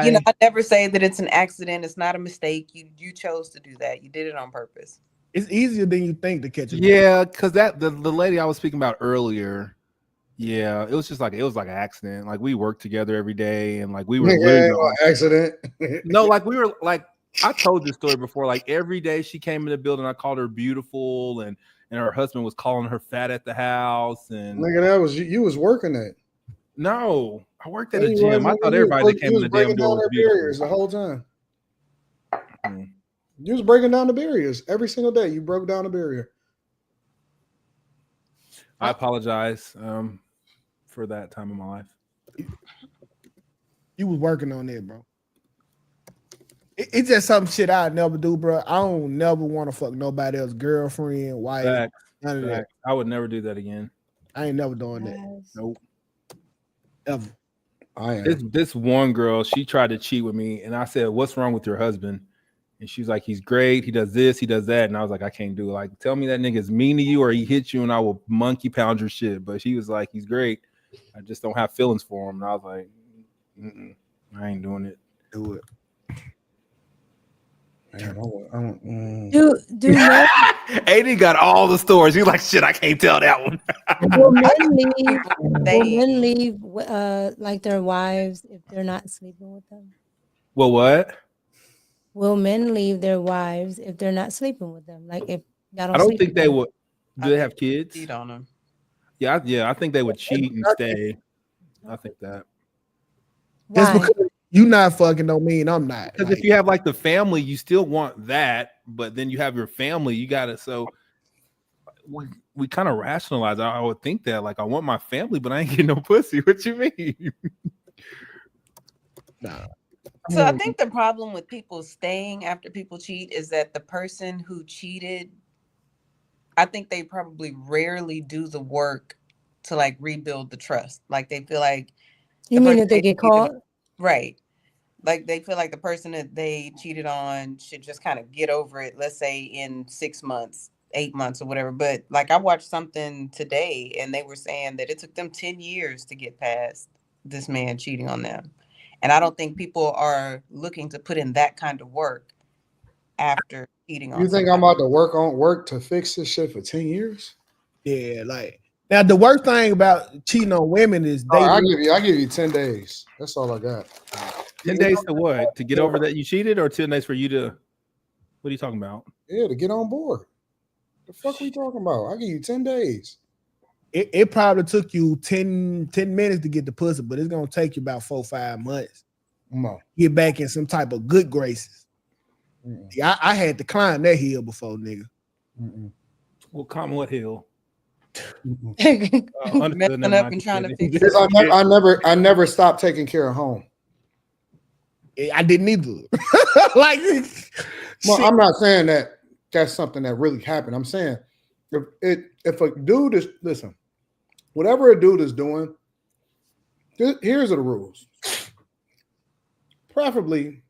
don't know. I never say that it's an accident. It's not a mistake. You chose to do that. You did it on purpose. It's easier than you think to catch it. Yeah, because the lady I was speaking about earlier. Yeah, it was an accident. Like we worked together every day, and like we were accident. No, like we were like I told this story before. Like every day she came in the building, I called her beautiful, and her husband was calling her fat at the house. And nigga, that was you was working at. No, I worked at a gym. I thought everybody that came in the damn door was barriers the whole time. You was breaking down the barriers every single day. You broke down the barrier. I apologize for that time in my life. You was working on that, bro. It's just some shit I never do, bro. I don't never want to fuck nobody else's girlfriend, wife, none of that. I would never do that again. I ain't never doing that. Nope. Ever. I am. This one girl, she tried to cheat with me, and I said, "What's wrong with your husband?" And she's like, "He's great. He does this, he does that." And I was like, "I can't do it. Like, tell me that nigga's mean to you or he hits you, and I will monkey pound your shit." But she was like, "He's great. I just don't have feelings for him." And I was like, "I ain't doing it." Do it. Man, Do men, AD got all the stories. He's like, "Shit, I can't tell that one." will men leave like their wives if they're not sleeping with them? Well, what? Will men leave their wives if they're not sleeping with them? Like if y'all don't I don't sleep think they together? would. Do they have kids? Cheat on them. Yeah, I think they would cheat and stay. I think that. Just because you not fucking don't mean I'm not. Because if you have like the family, you still want that, but then you have your family, you gotta. So we kind of rationalize. I would think that like I want my family, but I ain't getting no pussy. What you mean? Nah. So I think the problem with people staying after people cheat is that the person who cheated, I think they probably rarely do the work to like rebuild the trust. Like they feel like You mean if they get caught? Right. Like they feel like the person that they cheated on should just kind of get over it, let's say in 6 months, 8 months or whatever. But like I watched something today and they were saying that it took them 10 years to get past this man cheating on them. And I don't think people are looking to put in that kind of work after cheating on You think I'm about to work to fix this shit for 10 years? Yeah, like now the worst thing about cheating on women is they I give you 10 days. That's all I got. 10 days to what? To get over that you cheated, or 10 days for you to? What are you talking about? Yeah, to get on board. The fuck we talking about? I give you 10 days. It probably took you 10 minutes to get the pussy, but it's gonna take you about 4-5 months. Get back in some type of good graces. Yeah, I had to climb that hill before, nigga. Well, climb what hill? messing up and trying to fix it. I never stopped taking care of home. I didn't either. Like, well, I'm not saying that that's something that really happened. I'm saying if a dude is listen, whatever a dude is doing, here's the rules. Preferably,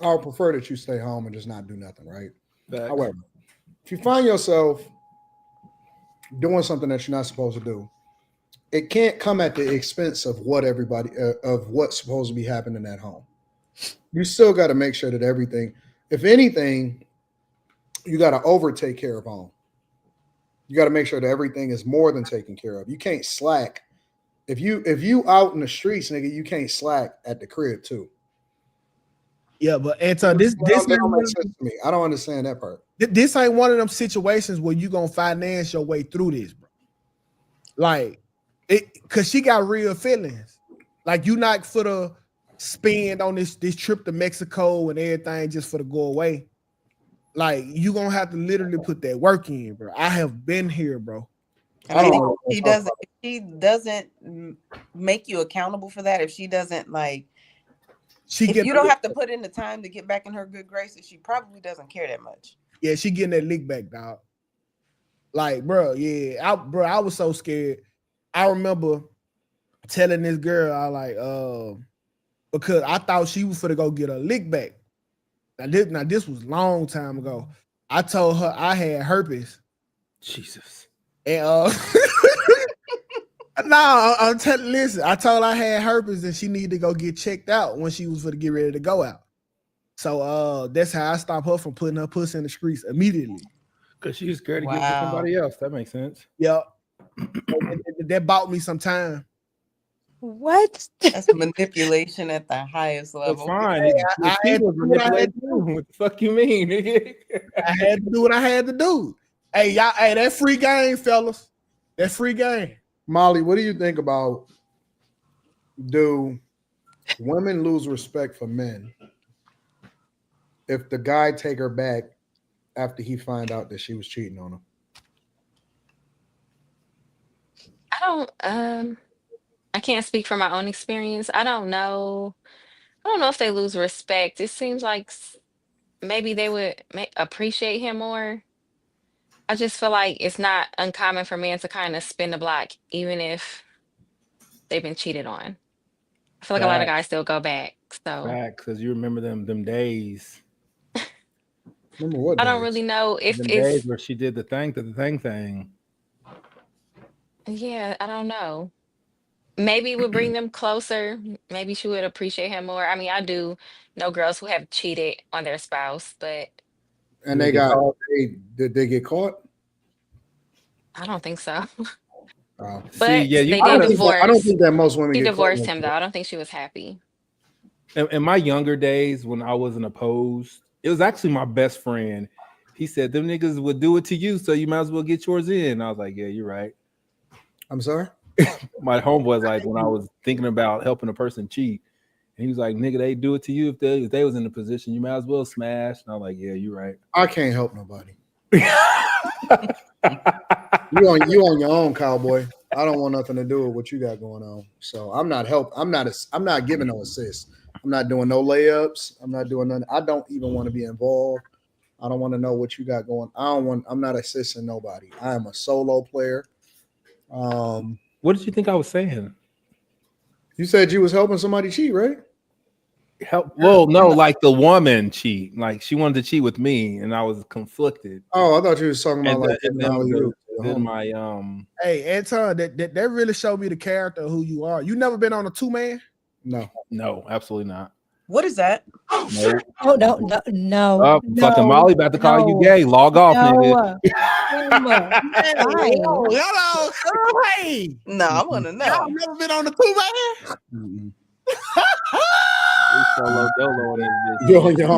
I would prefer that you stay home and just not do nothing, right? However, if you find yourself doing something that you're not supposed to do, it can't come at the expense of what's supposed to be happening at home. You still got to make sure that everything, if anything, you got to overtake care of home. You got to make sure that everything is more than taken care of. You can't slack. If you out in the streets, nigga, you can't slack at the crib too. Yeah, but Anton, this don't make sense to me. I don't understand that part. This ain't one of them situations where you gonna finance your way through this, bro. Like because she got real feelings. Like you not for the spend on this trip to Mexico and everything just for to go away. Like you gonna have to literally put that work in, bro. I have been here, bro. And I think if she doesn't make you accountable for that, if she doesn't like, if you don't have to put in the time to get back in her good graces, she probably doesn't care that much. Yeah, she getting that lick back, dog. Like, bro, yeah, I was so scared. I remember telling this girl, I like, because I thought she was finna go get a lick back. Now this was a long time ago. I told her I had herpes. Jesus. And I'm telling. Listen, I told her I had herpes and she needed to go get checked out when she was going to get ready to go out. So that's how I stopped her from putting her pussy in the streets immediately. Because she was scared to give it to somebody else. That makes sense. Yeah, that bought me some time. What? That's manipulation at the highest level. Fine. I had to do what I had to do. What the fuck you mean, nigga? I had to do what I had to do. Hey, y'all, hey, that free game, fellas. That free game. Molly, what do you think about do women lose respect for men if the guy take her back after he find out that she was cheating on him? I can't speak from my own experience. I don't know I don't know if they lose respect. It seems like maybe they would appreciate him more. I just feel like it's not uncommon for men to kind of spin the block, even if they've been cheated on. I feel like a lot of guys still go back. So because you remember them days. Remember what? I don't really know if them it's days where she did the thing. yeah, I don't know. Maybe it would bring them closer. Maybe she would appreciate him more. I mean, I do know girls who have cheated on their spouse, but And did they get caught? I don't think so. Oh. But See, yeah, they I did don't divorce. think that most women She get divorced caught. him though. I don't think she was happy. In my younger days, when I wasn't opposed, it was actually my best friend. He said, them niggas would do it to you, so you might as well get yours in. I was like, yeah, you're right. I'm sorry? My homeboy, like, when I was thinking about helping a person cheat, and he was like, nigga, they do it to you. If they was in the position, you might as well smash. And I was like, yeah, you're right. I can't help nobody. You on your own, cowboy. I don't want nothing to do with what you got going on. So I'm not giving no assist. I'm not doing no layups. I'm not doing nothing. I don't even want to be involved. I don't want to know what you got going. I'm not assisting nobody. I am a solo player. What did you think I was saying? You said you was helping somebody cheat, right? Well, no, like the woman cheat. Like she wanted to cheat with me, and I was conflicted. Oh, I thought you was talking about Hey, Anton, that really showed me the character of who you are. You never been on a 2-man? No, absolutely not. What is that? No. Oh, no. Fucking Molly about to call you gay. Log off, nigga. Hey. No, I want to know. Y'all never been on a 2-man?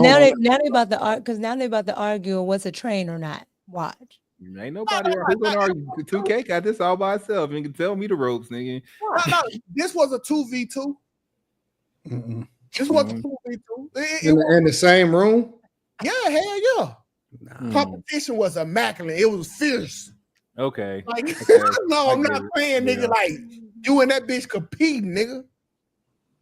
Now they about to argue because now they about to argue what's a train or not. Watch. Ain't nobody who's gonna argue. 2K got this all by itself. You can tell me the ropes, nigga. No, this was a 2v2. This was a 2v2. In the same room? Yeah, hell yeah. Competition was immaculate. It was fierce. Okay. Like, no, I'm not playing, nigga. Like, you and that bitch competing, nigga.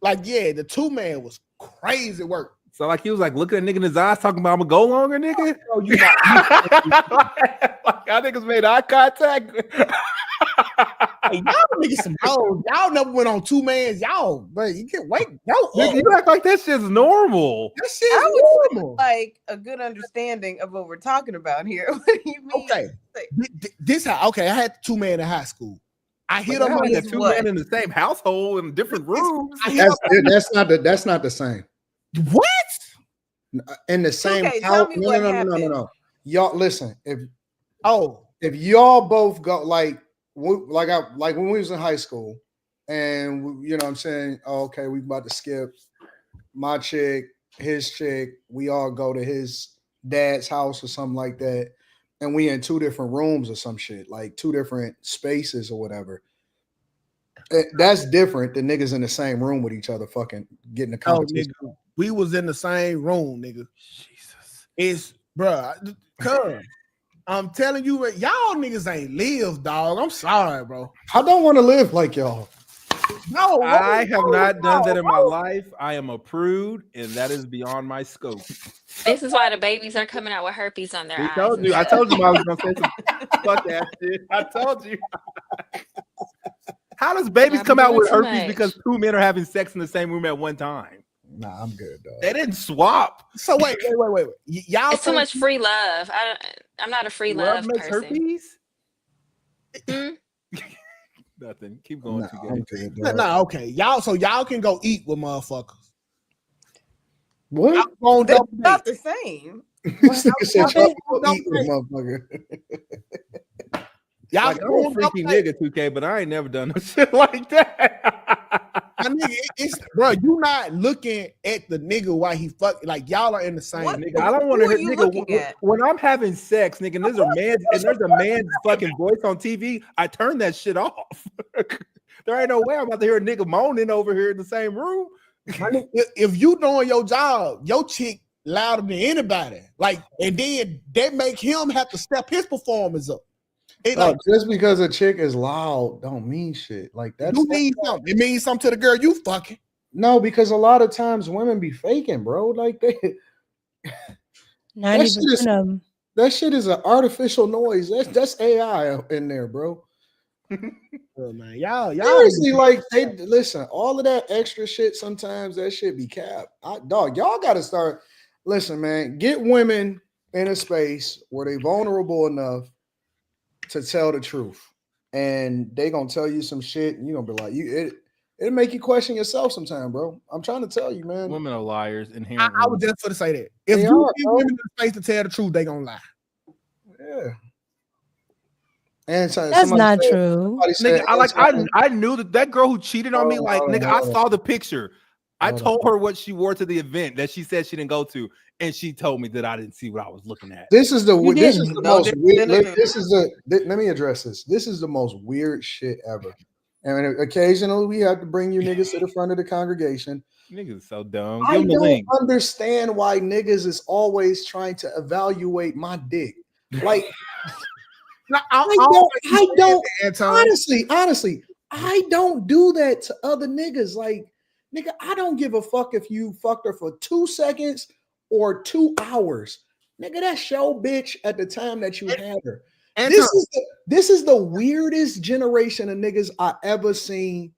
Like, yeah, the 2-man was crazy work. So, like, he was like looking at nigga in his eyes, talking about I'm gonna go longer, nigga. Oh, you like, y'all niggas made eye contact. Hey, y'all niggas some hoes. Y'all never went on 2-mans. Y'all, but you can't wait. No, nigga, you act like that shit's normal. That shit's normal. Like a good understanding of what we're talking about here. What do you mean? Okay, this how? Okay, I had 2-man in high school. I hit them on the 2-man in the same household in different rooms. That's not the same. What? In the same okay, house? No. Y'all listen. If y'all both go like when we was in high school, and you know what I'm saying, okay, we about to skip my chick, his chick. We all go to his dad's house or something like that, and we in 2 different rooms or some shit, like 2 different spaces or whatever. That's different than niggas in the same room with each other, fucking getting a competition. Oh, we was in the same room, nigga. Jesus, it's bruh. Cuz I'm telling you, y'all niggas ain't live, dog. I'm sorry, bro. I don't want to live like y'all. No, I have not done that in my life. I am a prude, and that is beyond my scope. This is why the babies are coming out with herpes on their eyes. I told you I was gonna say some fuck ass shit. I told you. How does babies come out with herpes because 2 men are having sex in the same room at one time? Nah, I'm good, dog. They didn't swap. So wait. Y'all, it's too much free love. I'm not a free love makes person. Herpes? Nothing. Keep going. Nah, okay. Y'all can go eat with motherfuckers. What? That's not the same. Y'all like, I'm a freaky nigga, 2K, but I ain't never done no shit like that. My nigga, it's bro, you not looking at the nigga while he fuck, like y'all are in the same nigga. I don't want to hear nigga when I'm having sex, nigga, and there's a man's fucking voice on TV, I turn that shit off. There ain't no way I'm about to hear a nigga moaning over here in the same room. If you doing your job, your chick louder than anybody, like, and then that make him have to step his performance up. Just because a chick is loud don't mean shit. Like that's you mean something. It means something to the girl you fucking. No, because a lot of times women be faking, bro. Like they 90% of them. That shit is an artificial noise. That's AI in there, bro. Oh, man, y'all Seriously, like they listen, all of that extra shit. Sometimes that shit be capped. Dog, y'all got to start. Listen, man, get women in a space where they vulnerable enough to tell the truth, and they gonna tell you some shit, and you gonna be like, it'll make you question yourself sometime, bro. I'm trying to tell you, man. Women are liars inherently. I was just going to say that. If you give women the space to tell the truth, they gonna lie. Yeah. And that's not true. Nigga, I knew that girl who cheated on me. Like, nigga, I saw the picture. I told her what she wore to the event that she said she didn't go to, and she told me that I didn't see what I was looking at. This is the most weird. Let me address this. This is the most weird shit ever. And occasionally we have to bring you niggas to the front of the congregation. Niggas so dumb. I don't understand why niggas is always trying to evaluate my dick. Like, I don't honestly, I don't do that to other niggas. Like, nigga, I don't give a fuck if you fucked her for 2 seconds or 2 hours. Nigga, that's your bitch at the time that you had her. This is the weirdest generation of niggas I ever seen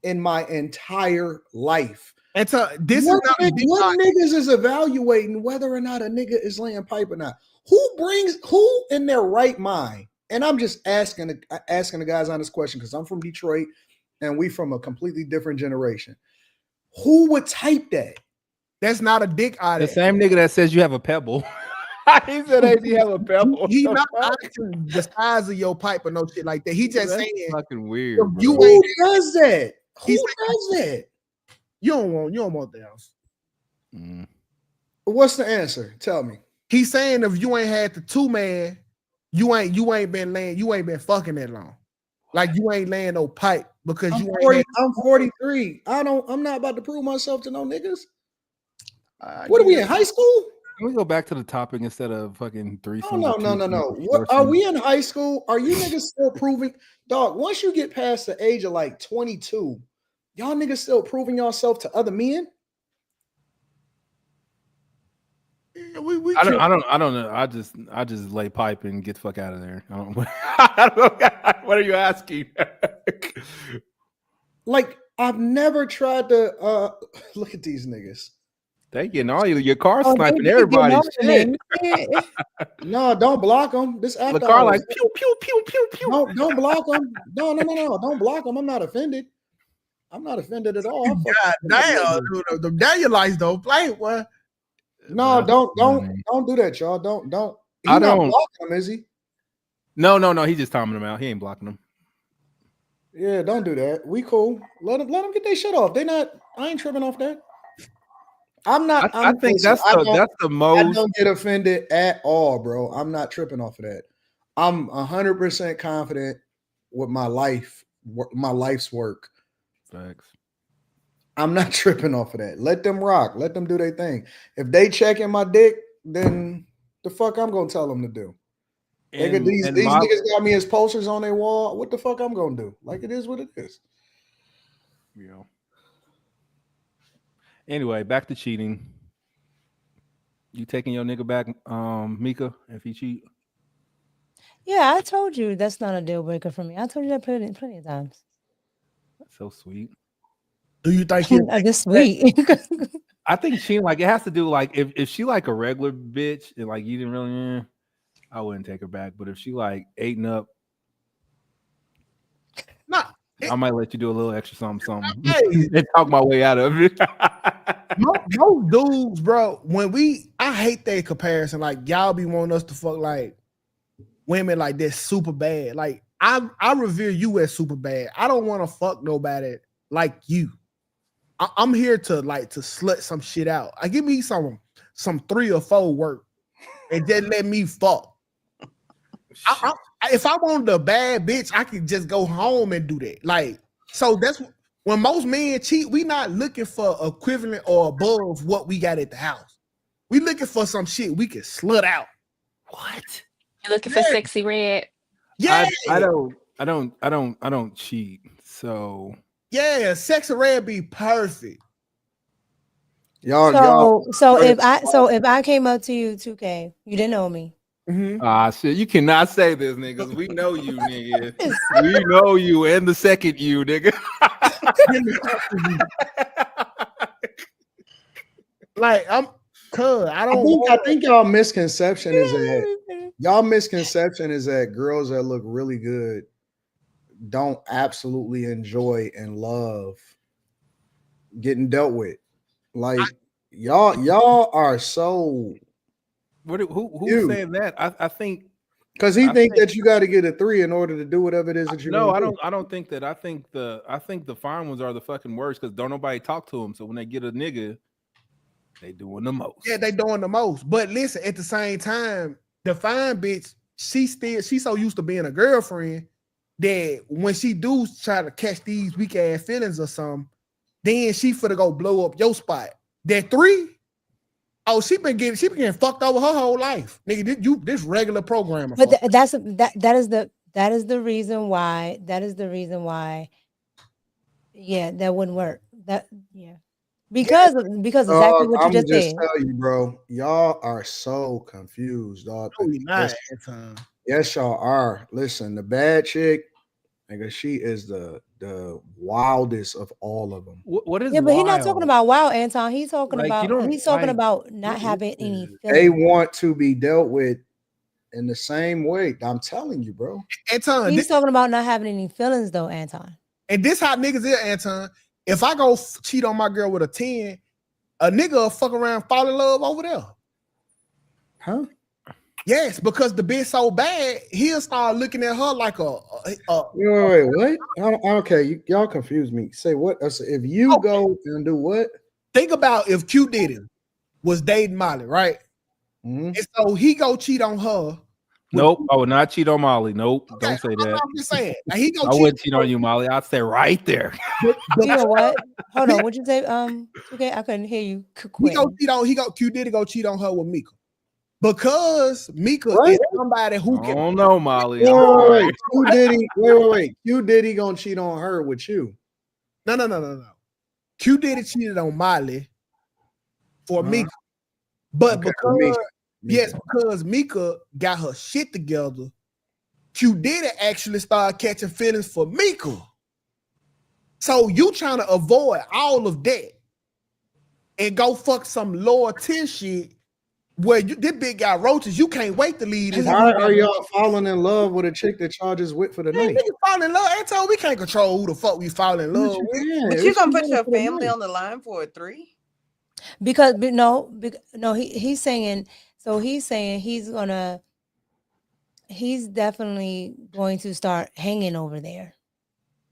in my entire life. And what niggas is evaluating whether or not a nigga is laying pipe or not? Who in their right mind? And I'm just asking the guys on this question because I'm from Detroit and we from a completely different generation. Who would type that? That's not a dick out. The same nigga that says you have a pebble. He said that you have a pebble. He not asking the size of your pipe or no shit like that. He just saying fucking weird. Who does that? Who does that? You don't want that else. What's the answer? Tell me. He's saying if you ain't had the 2-man, you ain't been fucking that long. Like you ain't laying no pipe because I'm 43. I'm not about to prove myself to no niggas. What are we in high school? Can we go back to the topic instead of fucking threesomes? No. What are we in high school? Are you niggas still proving? Dog, once you get past the age of like 22, y'all niggas still proving yourself to other men? I don't know. I just lay pipe and get the fuck out of there. I don't know. What are you asking? Like, I've never tried to look at these niggas. They getting all your car sniping everybody's shit. No, don't block them. This after the car like pew pew pew pew pew. Don't block them. No. Don't block them. I'm not offended. I'm not offended at all. God damn, the Danielites don't play. What? No, don't do that, y'all. Don't. He's not blocking them, is he? No. He's just timing them out. He ain't blocking them. Yeah, don't do that. We cool. Let them get their shit off. I ain't tripping off that. I'm not. I think that's the most. I don't get offended at all, bro. I'm not tripping off of that. I'm 100% confident with my life's work. Thanks. I'm not tripping off of that. Let them rock. Let them do their thing. If they checking my dick, then the fuck I'm gonna tell them to do. These niggas got me as posters on their wall. What the fuck I'm gonna do? Like, it is what it is. Yeah. Anyway, back to cheating. You taking your nigga back, Mika, if he cheat? Yeah, I told you that's not a deal breaker for me. I told you that plenty of times. That's so sweet. Do you think that's sweet? I think cheating, like, it has to do like if she like a regular bitch and like you didn't really, I wouldn't take her back. But if she like eating up, I might let you do a little extra something, and talk my way out of it. Most dudes, bro, I hate that comparison. Like, y'all be wanting us to fuck like women like this super bad. Like, I revere you as super bad. I don't want to fuck nobody like you. I'm here to slut some shit out. Give me some 3 or 4 work and just let me fuck. If I wanted a bad bitch, I could just go home and do that. Like, so that's when most men cheat. We not looking for equivalent or above what we got at the house. We looking for some shit we can slut out. What? You looking for sexy red? Yeah. I don't cheat. So Yeah, Sexy Red be perfect. So if I came up to you, 2K, you didn't know me. Shit, you cannot say this, niggas. We know you, nigga. We know you and the second you, nigga. Like I think y'all misconception is that girls that look really good don't absolutely enjoy and love getting dealt with. Like y'all are so. Who's saying that? I think because he think that you got to get a 3 in order to do whatever it is that you. No, I don't think that. I think the fine ones are the fucking worst because don't nobody talk to them. So when they get a nigga, they doing the most. Yeah, they doing the most. But listen, at the same time, the fine bitch, she's so used to being a girlfriend that when she do try to catch these weak ass feelings or something, then she finna go blow up your spot. That 3, she been getting fucked over her whole life, nigga. This regular programmer. But that is the reason why. Yeah, that wouldn't work. Because exactly what you just said. Tell you, bro, y'all are so confused, dog. Yes, y'all are. Listen, the bad chick, nigga, she is the wildest of all of them. What is? Yeah, but he's not talking about wild, Anton. He's talking like, about not having any feelings. They want to be dealt with in the same way. I'm telling you, bro. Anton, he's talking about not having any feelings, though, Anton. And this how niggas is, Anton. If I go cheat on my girl with a 10, a nigga will fuck around, fall in love over there. Huh? Yes, because the bitch so bad, he'll start looking at her like a wait, what? Okay, y'all confuse me. Say what? If you go and do what? Think about if Q Diddy was dating Molly, right? And so he go cheat on her. Nope, I would not cheat on Molly. Nope, don't say that. I'm just saying. I wouldn't cheat on you, Molly. I'd say right there. You know what? Hold on. What'd you say? Okay, I couldn't hear you. Q Diddy go cheat on her with Mika. Because Mika is somebody who can. Oh no, Molly. Wait. Q Diddy gonna cheat on her with you? No. Q Diddy cheated on Molly for Mika, but because Mika got her shit together, Q Diddy actually started catching feelings for Mika. So you trying to avoid all of that and go fuck some lower tier shit. Where this big guy roaches, you can't wait to leave this. Why are y'all falling in love with a chick that y'all just with for the night? Niggas fall in love. Anton, we can't control who the fuck we fall in love with. But you gonna put your family on the line for a 3? Because he's saying he's definitely going to start hanging over there.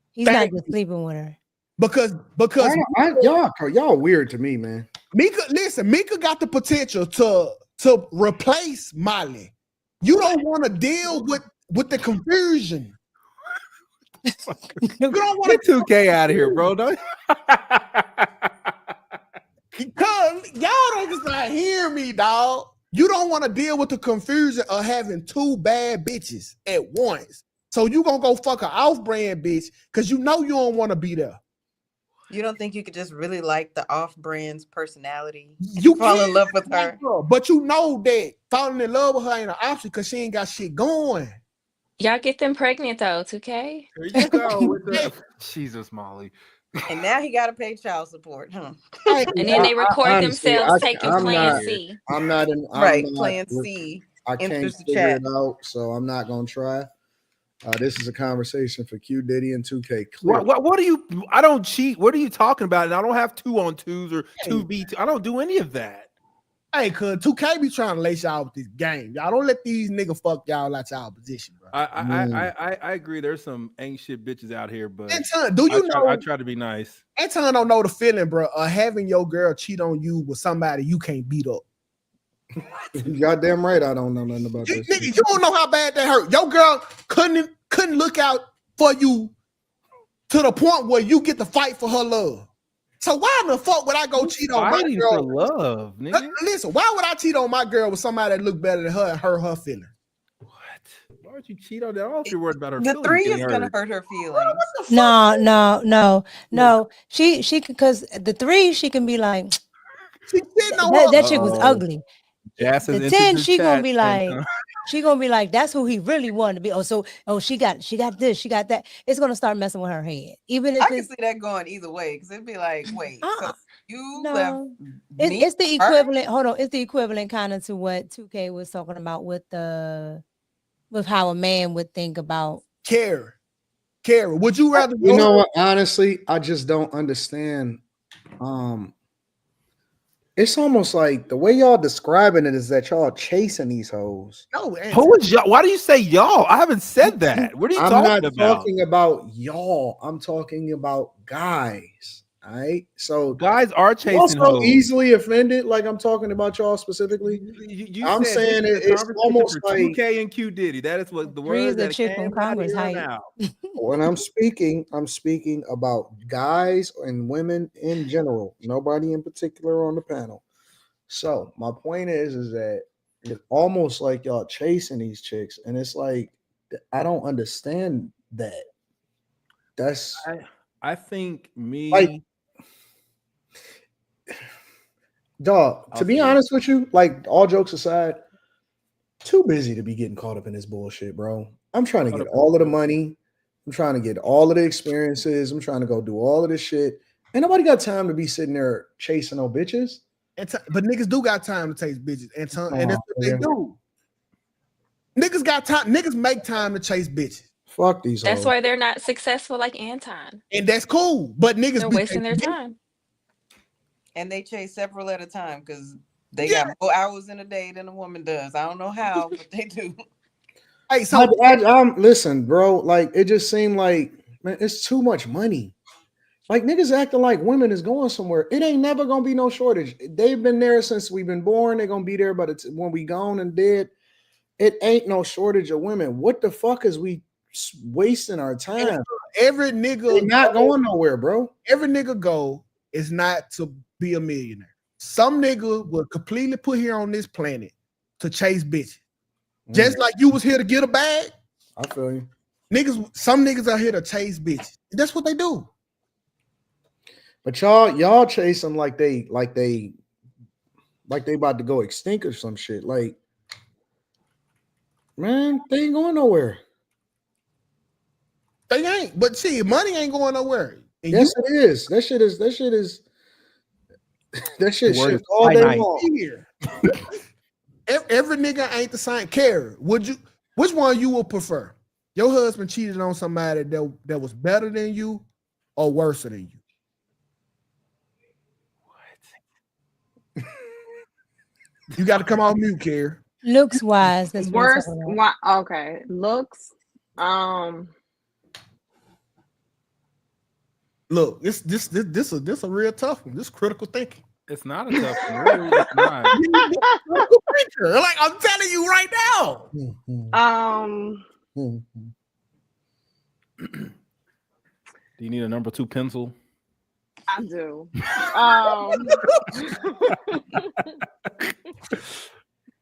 He's not just sleeping with her. Because y'all weird to me, man. Mika got the potential to replace Molly. You don't want to deal with the confusion. You don't want to 2K out of here, bro. Don't. Because y'all don't just not hear me, dog. You don't want to deal with the confusion of having 2 bad bitches at once. So you gonna go fuck an off-brand bitch because you know you don't want to be there. You don't think you could just really like the off-brand's personality? You fall in love with her, but you know that falling in love with her ain't an option because she ain't got shit going. Y'all get them pregnant though, 2K. There you go with the Jesus, Molly. And now he got to pay child support, huh? And then they record themselves taking Plan C. I'm not Plan C. I can't figure it out, so I'm not gonna try. This is a conversation for Q Diddy and 2K. What are you? I don't cheat. What are you talking about? And I don't have 2-on-2s or 2v2. I don't do any of that. Hey, cuz 2K be trying to lace y'all with this game. Y'all don't let these niggas fuck y'all out y'all position, bro. I agree. There's some ain't shit bitches out here, but Anton, do you know? I try to be nice. Anton don't know the feeling, bro, of having your girl cheat on you with somebody you can't beat up. Goddamn right, I don't know nothing about this. Nigga, you don't know how bad that hurt. Your girl couldn't look out for you to the point where you get to fight for her love. So why in the fuck would I go cheat on my girl? For love, nigga. Listen, why would I cheat on my girl with somebody that look better than her and hurt her feeling? What? Why are would you cheat on that? I don't know if you're worried about her The feelings 3 getting is gonna hurt. hurt her feelings. No. She because the 3 she can be like that shit was ugly. The 10 she gonna be like that's who he really wanted to be. She got this, she got that. It's gonna start messing with her head. Even if I can see that going either way because it'd be like, wait, so you left me? It's the equivalent. Hold on, it's the equivalent kind of to what 2K was talking about with how a man would think about care. Would you rather? You know what? Honestly, I just don't understand. It's almost like the way y'all describing it is that y'all chasing these hoes. No, who is y'all? Why do you say y'all? I haven't said that. What are you talking about? I'm not talking about y'all. I'm talking about guys. All right. So guys are chasing also hoes. easily offended. Like I'm talking about y'all specifically. I'm saying it's almost like 2K and Q Diddy. That is what the word that chick from Congress now. When I'm speaking about guys and women in general, nobody in particular on the panel. So my point is that it's almost like y'all chasing these chicks, and it's like I don't understand that. That's I think like, dog. To be honest with you, like all jokes aside, too busy to be getting caught up in this bullshit, bro. I'm trying to get all of the money. I'm trying to get all of the experiences. I'm trying to go do all of this shit. Ain't nobody got time to be sitting there chasing no bitches. But niggas do got time to chase bitches, and that's what they do. Niggas got time. Niggas make time to chase bitches. Fuck these. That's why they're not successful like Anton. And that's cool. But niggas they're wasting their time. And they chase several at a time because they got more hours in a day than a woman does. I don't know how, but they do. Hey, so listen, bro. Like it just seemed like, man, it's too much money. Like niggas acting like women is going somewhere. It ain't never gonna be no shortage. They've been there since we've been born. They're gonna be there, but when we gone and dead, it ain't no shortage of women. What the fuck is we wasting our time? Every nigga they're not going nowhere, bro. Every nigga goal is not to be a millionaire. Some nigga will completely put here on this planet to chase bitches. Just like you was here to get a bag. I feel you. Some niggas are here to chase bitches. That's what they do. But y'all chase them like they about to go extinct or some shit. Like, man, they ain't going nowhere. They ain't. But see, money ain't going nowhere. And yes, it is. That shit shit all day long. Here. Every nigga ain't the same. Care. Which one you would prefer? Your husband cheated on somebody that was better than you or worse than you? What? You got to come off mute, Care. Looks wise. That's worse. Okay. Looks. Look, this a real tough one. This critical thinking. It's not a tough one. Really, it's not. Like I'm telling you right now. Do you need a number 2 pencil? I do.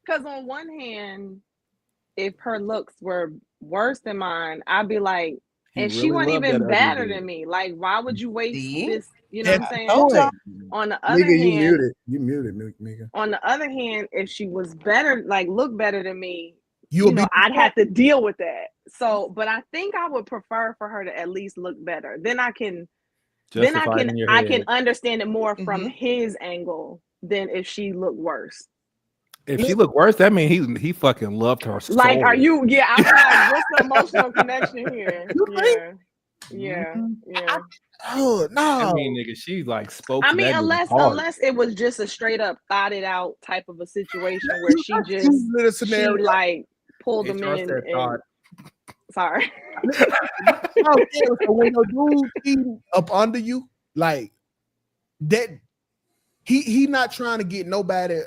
Because on one hand, if her looks were worse than mine, I'd be like, and she wasn't even better than me. Like, why would you waste this? You know what I'm saying? On the other hand, you muted, Mika. On the other hand, if she was better, like look better than me, I'd have to deal with that. So, but I think I would prefer for her to at least look better. Then I can understand it more from his angle than if she looked worse. If she looked worse, that means he fucking loved her. Like, are you? Yeah, I'm like, what's the emotional connection here? Yeah. Oh no! I mean, nigga, she like spoke. I mean, unless it was just a straight up thought it out type of a situation where she like pulled them in. Sorry. When your dude eating up under you, like that, he not trying to get nobody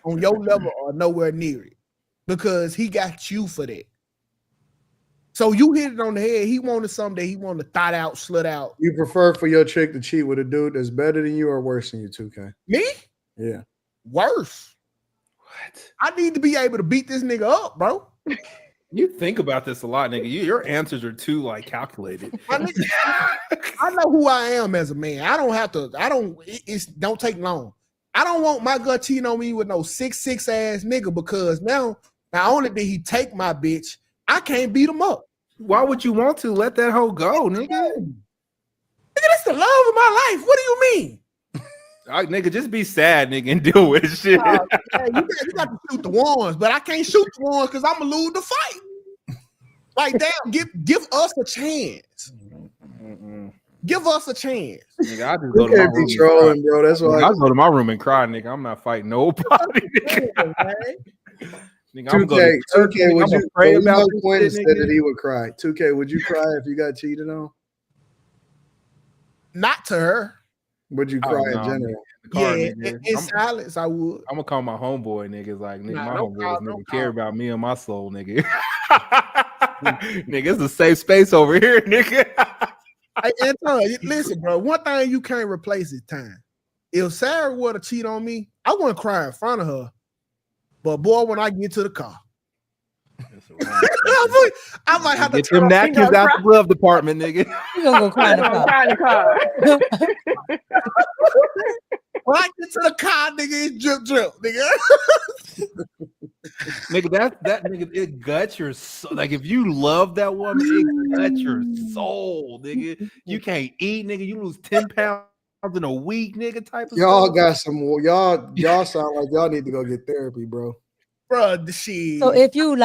on your level or nowhere near it because he got you for that. So you hit it on the head. He wanted something that he wanted to thought out, slit out. You prefer for your chick to cheat with a dude that's better than you or worse than you, 2K? Me? Yeah. Worse. What? I need to be able to beat this nigga up, bro. You think about this a lot, nigga. Your answers are too like calculated. I know who I am as a man. I don't have to. It's don't take long. I don't want my girl cheating on me with no 6'6" ass nigga because now not only did he take my bitch, I can't beat him up. Why would you want to let that hoe go, nigga? Nigga, that's the love of my life. What do you mean? Nigga, just be sad, nigga, and deal with shit. Yeah, you got to shoot the ones, but I can't shoot the ones because I'm gonna lose the fight. Like, damn, give us a chance. Give us a chance. Nigga, I just go to my room trolling, bro. That's why I go to my room and cry, nigga. I'm not fighting nobody. Nigga. Nigga, I'm going to 2K, would you pray about Quinn said that he would cry. 2K, would you cry if you got cheated on? Not to her. Would you cry in general? In silence, I would. I'm gonna call my homeboy, niggas. Like, nigga, my homeboys never care about me and my soul, nigga. Nigga, it's a safe space over here, nigga. Hey, Anton, listen, bro. One thing you can't replace is time. If Sarah were to cheat on me, I wouldn't cry in front of her. But boy, when I get to the car, I might have to get them napkins out the glove department, nigga. You gonna go cry in the car. When I get to the car, nigga, it's drip, nigga. Nigga, that nigga, it guts your soul. Like, if you love that woman, it guts your soul, nigga. You can't eat, nigga. You lose 10 pounds in a week, nigga. Type of y'all stuff. Got some more. Y'all sound like y'all need to go get therapy, bro. Bro, the shit. So if you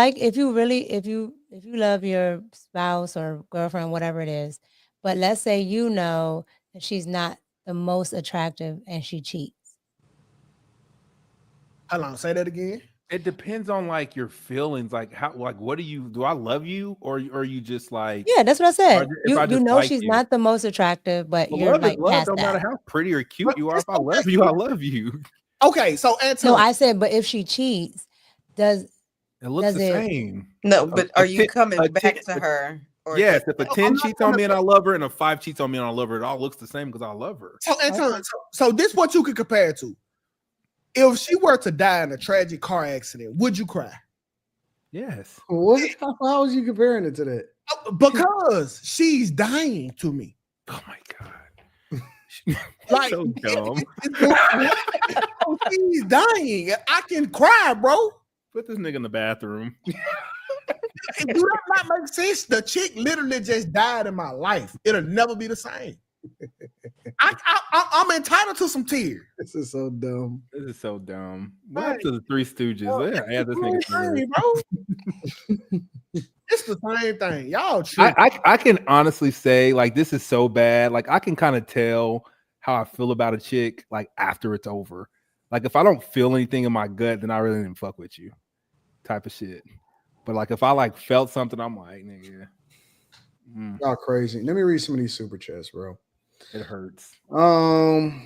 love your spouse or girlfriend, whatever it is, but let's say you know that she's not the most attractive and she cheats. Hold on, say that again. It depends on like your feelings, like how, like what do I love you, or are you just like? Yeah, that's what I said. You know like she's not the most attractive, but you're love like love. past No matter that. how pretty or cute you are, if I love you, I love you. Okay, so Anton. No, I said, but if she cheats, it looks the same? No, but are you coming back to her? Or yes, if a 10 cheats on me and I love her, and a 5 cheats on me and I love her, it all looks the same because I love her. So Anton, so this is what you could compare it to. If she were to die in a tragic car accident, would you cry? Yes. What? How was you comparing it to that? Because she's dying to me. Oh my god. Like, so dumb. She's dying. I can cry, bro. Put this nigga in the bathroom. Do that not make sense? The chick literally just died in my life. It'll never be the same. I'm entitled to some tears. This is so dumb. This is so dumb. What happened to the Three Stooges? Add this nigga, bro. It's the same thing. Y'all I can honestly say, like, this is so bad. Like, I can kind of tell how I feel about a chick, like, after it's over. Like, if I don't feel anything in my gut, then I really didn't fuck with you. Type of shit. But like, if I like felt something, I'm like, nigga. Y'all crazy. Let me read some of these super chats, bro. It hurts. The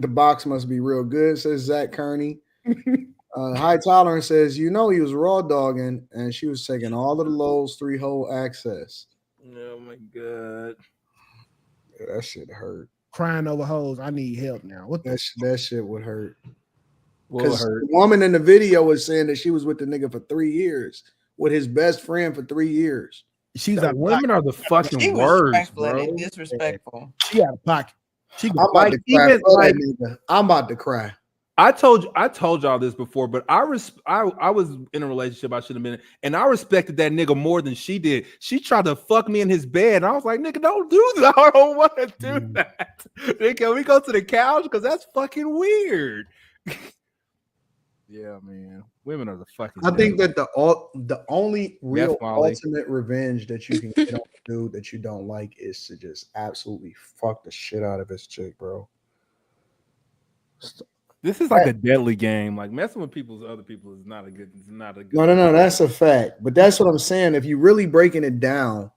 box must be real good, says Zach Kearney. High Tolerance says, you know, he was raw dogging and she was taking all of the Lowe's 3-hole access. Oh my god. Yeah, that shit hurt. Crying over hoes. I need help now. What that shit would hurt. Because the woman in the video was saying that she was with the nigga for 3 years, with his best friend for 3 years. She's like, women are the fucking worst, bro. Disrespectful. She out of pocket. I'm about to cry. I told y'all this before, but I was in a relationship I shouldn't have been in, and I respected that nigga more than she did. She tried to fuck me in his bed, and I was like, nigga, don't do that. I don't want to do that. Can we go to the couch? Because that's fucking weird. Yeah, man. Women are the fucking. I think that the only real ultimate revenge that you can get on a dude that you don't like is to just absolutely fuck the shit out of his chick, bro. This is like a deadly game. Like, messing with other people is not a good. No. That's a fact. But that's what I'm saying. If you really breaking it down,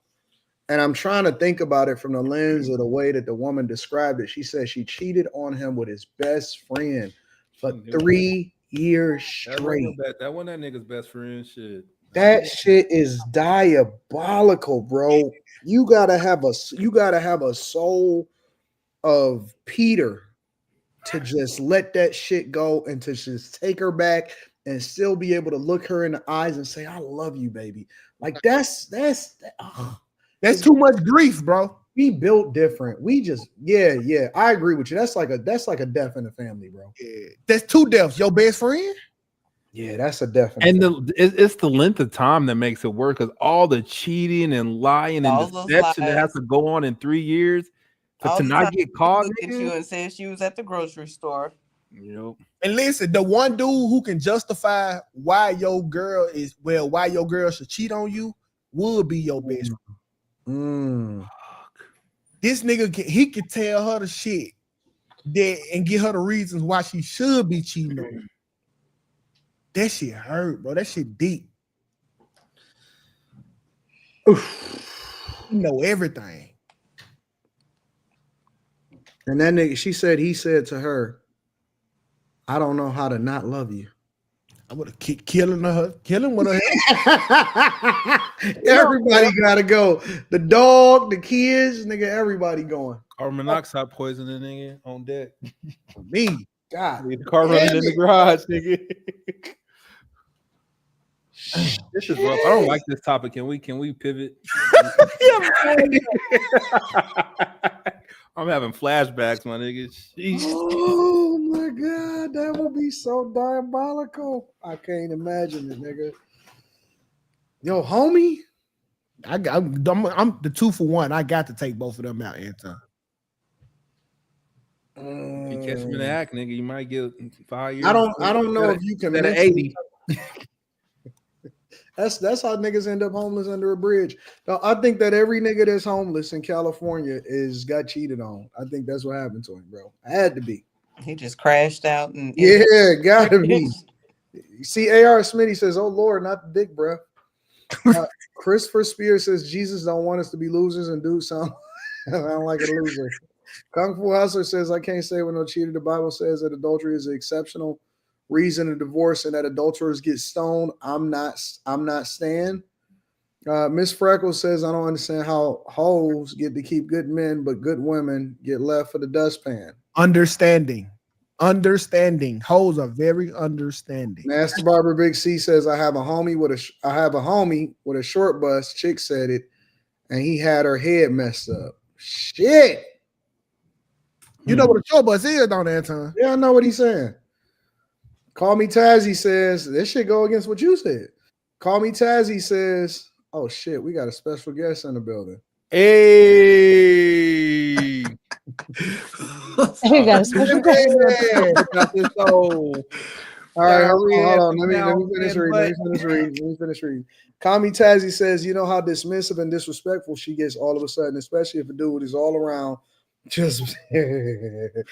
and I'm trying to think about it from the lens of the way that the woman described it. She said she cheated on him with his best friend for 3 years straight. That wasn't that nigga's best friend. Shit. That shit is diabolical, bro. You gotta have a soul of Peter to just let that shit go and to just take her back and still be able to look her in the eyes and say, I love you, baby. Like that's too much grief, bro. We built different. We just, yeah. I agree with you. That's like a death in the family, bro. Yeah, that's 2 deaths. Your best friend? Yeah, that's a death. And it's the length of time that makes it work, because all the cheating and lying and deception that has to go on in 3 years to not get caught. Look at you and said she was at the grocery store. Yep. And listen, the one dude who can justify why your girl should cheat on you would be your best friend. This nigga he could tell her the shit and give her the reasons why she should be cheating on you. That shit hurt, bro. That shit deep. Oof. You know everything. And that nigga, he said to her, I don't know how to not love you. I'm gonna keep killing with her. Everybody gotta go. The dog, the kids, nigga, everybody going. Carbon monoxide poisoning, nigga, on deck. For me. God. The car running in the garage, nigga. This is rough. I don't like this topic. Can we pivot? I'm having flashbacks, my nigga. Jeez. Oh my God, that would be so diabolical. I can't imagine it, nigga. Yo, homie. I'm the 2 for 1. I got to take both of them out, Anton. If you catch me in the act, nigga, you might get 5 years. I don't know if you can 80. That's how niggas end up homeless under a bridge. Now, I think that every nigga that's homeless in California got cheated on. I think that's what happened to him, bro. I had to be. He just crashed out and gotta be. See, A.R. Smitty says, "Oh Lord, not the dick, bro." Christopher Spears says, "Jesus don't want us to be losers and do something." I don't like a loser. Kung Fu Hustler says, "I can't say when no cheater. The Bible says that adultery is an exceptional reason to divorce and that adulterers get stoned. I'm not staying." Miss Freckles says, "I don't understand how hoes get to keep good men, but good women get left for the dustpan." Understanding. Hoes are very understanding. Master Barber Big C says, I have a homie with a short bus. Chick said it, and he had her head messed up. Shit. You know what a short bus is, don't you, Anton? Yeah, I know what he's saying. Call Me Tazzy says, this shit go against what you said. Call Me Tazzy says, oh shit, we got a special guest in the building. Hey. You got a special guest. All right, hold on. Let me finish reading. Call Me Tazzy says, you know how dismissive and disrespectful she gets all of a sudden, especially if a dude is all around. Just better.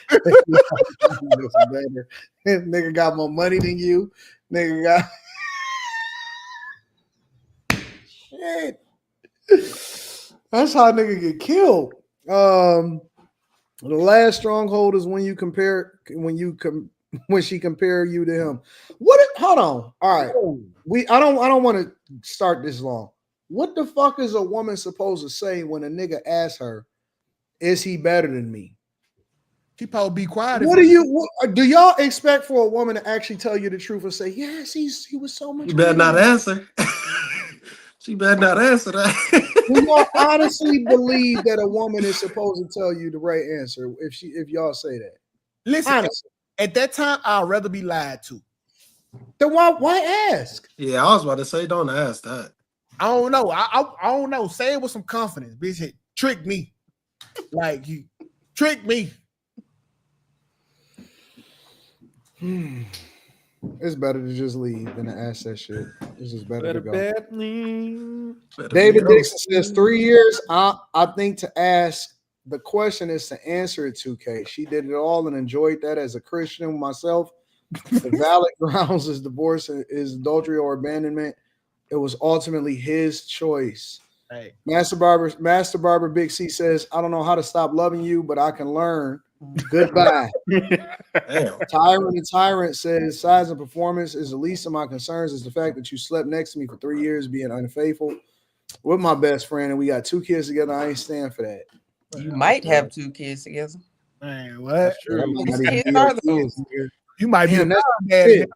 Nigga got more money than you. Nigga got shit. That's how nigga get killed. The last stronghold is when she compare you to him. Hold on. All right. I don't want to start this long. What the fuck is a woman supposed to say when a nigga asks her, is he better than me? She probably be quiet. What do y'all expect for a woman to actually tell you the truth and say, yes, he was so much? You better not answer. She better not answer that. Do y'all honestly believe that a woman is supposed to tell you the right answer if y'all say that? Listen, honestly, at that time, I'd rather be lied to. Then why ask? Yeah, I was about to say, don't ask that. I don't know. I don't know. Say it with some confidence. Bitch, trick me. Like you trick me. It's better to just leave than to ask that shit. It's just better to go. David Dixon says 3 years. I think to ask the question is to answer it 2K. She did it all and enjoyed that as a Christian myself. The valid grounds is divorce, is adultery or abandonment. It was ultimately his choice. Hey. Master Barber Big C says, I don't know how to stop loving you, but I can learn. Goodbye. Tyrant says, size and performance is the least of my concerns. Is the fact that you slept next to me for 3 years being unfaithful with my best friend and we got 2 kids together. I ain't stand for that. You might have 2 kids together. Man, what? You might be You might be a daddy.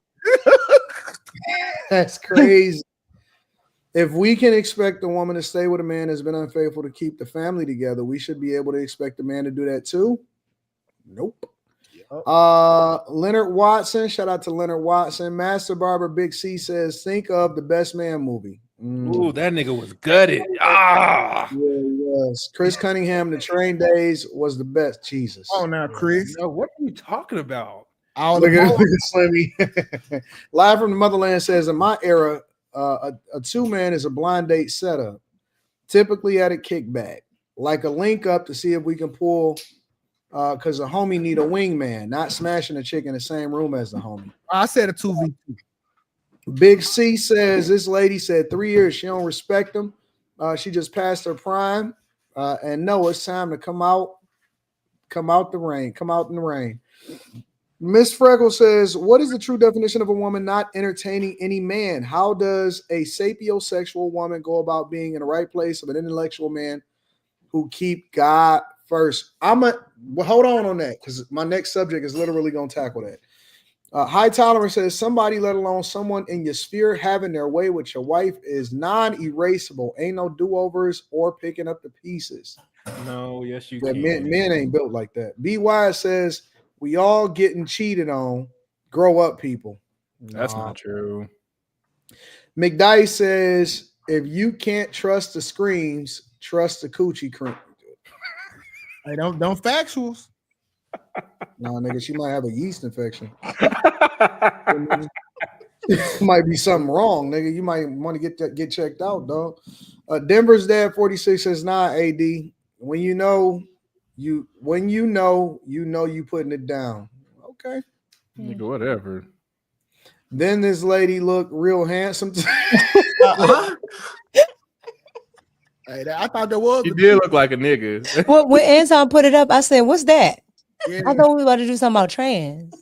That's crazy. If we can expect a woman to stay with a man that's been unfaithful to keep the family together, we should be able to expect a man to do that too. Nope. Leonard Watson, shout out to Leonard Watson. Master Barber Big C says, think of the Best Man movie. Ooh, that nigga was gutted. Ah, yes. Chris Cunningham, The Train Days was the best. Jesus. Oh, now, Chris. no, what are you talking about? Look at Slimmy. Live from the Motherland says, in my era, a two-man is a blind date setup, typically at a kickback, like a link up to see if we can pull, because a homie need a wingman, not smashing a chick in the same room as the homie. I said a 2v2. Big C says, this lady said 3 years, she don't respect him. She just passed her prime, and no, it's time to come out in the rain. Miss Freckle says, what is the true definition of a woman not entertaining any man? How does a sapiosexual woman go about being in the right place of an intellectual man who keep God first? Hold on that, because my next subject is literally going to tackle that. High Tolerance says, somebody, let alone someone in your sphere, having their way with your wife is non-erasable. Ain't no do-overs or picking up the pieces. No, yes, you can. can. Men ain't built like that. BY says, we all getting cheated on. Grow up, people. That's not true. McDice says, if you can't trust the screams, trust the coochie cream. Hey, don't factuals. Nah, nigga, she might have a yeast infection. Might be something wrong, nigga. You might want to get checked out, dog. Denver's Dad 46 says, nah, AD. When you know you putting it down. Okay. Nigga, whatever. Then this lady looked real handsome. What? Hey, I thought there was. He did look like a nigga. Well, when Anton put it up, I said, what's that? Yeah. I thought we were about to do something about trans.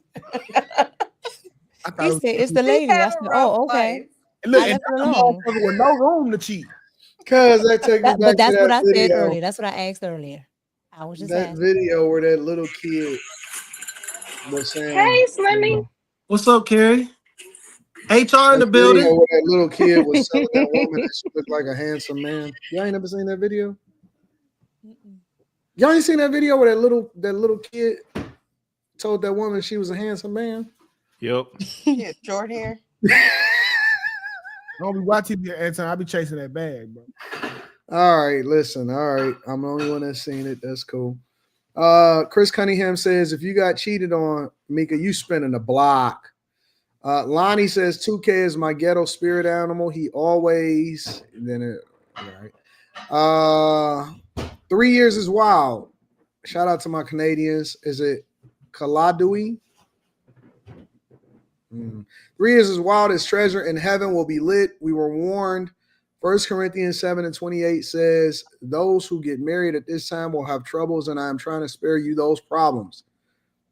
He said, it's the lady. I said, oh, okay. Look, and with no room to cheat. Cause that take me back but that's to what that I video. said earlier. That's what I asked earlier. I was just that asking. Video where that little kid was saying, "Hey, Slimmy, what's up, Carrie? HR in the building." Where that little kid was telling that woman that she looked like a handsome man. Y'all ain't never seen that video? Y'all ain't seen that video where that little kid told that woman she was a handsome man? Yep. Yeah, short hair. Don't be watching me every time. I be chasing that bag, bro. All right, listen. All right, I'm the only one that's seen it. That's cool. Chris Cunningham says, if you got cheated on, Mika, you spinning a block. Lonnie says 2K is my ghetto spirit animal. He always. All right. 3 years is wild. Shout out to my Canadians. Is it Kaladui? 3 years is wild as treasure in heaven will be lit. We were warned. 1 Corinthians 7:28 says, those who get married at this time will have troubles, and I am trying to spare you those problems.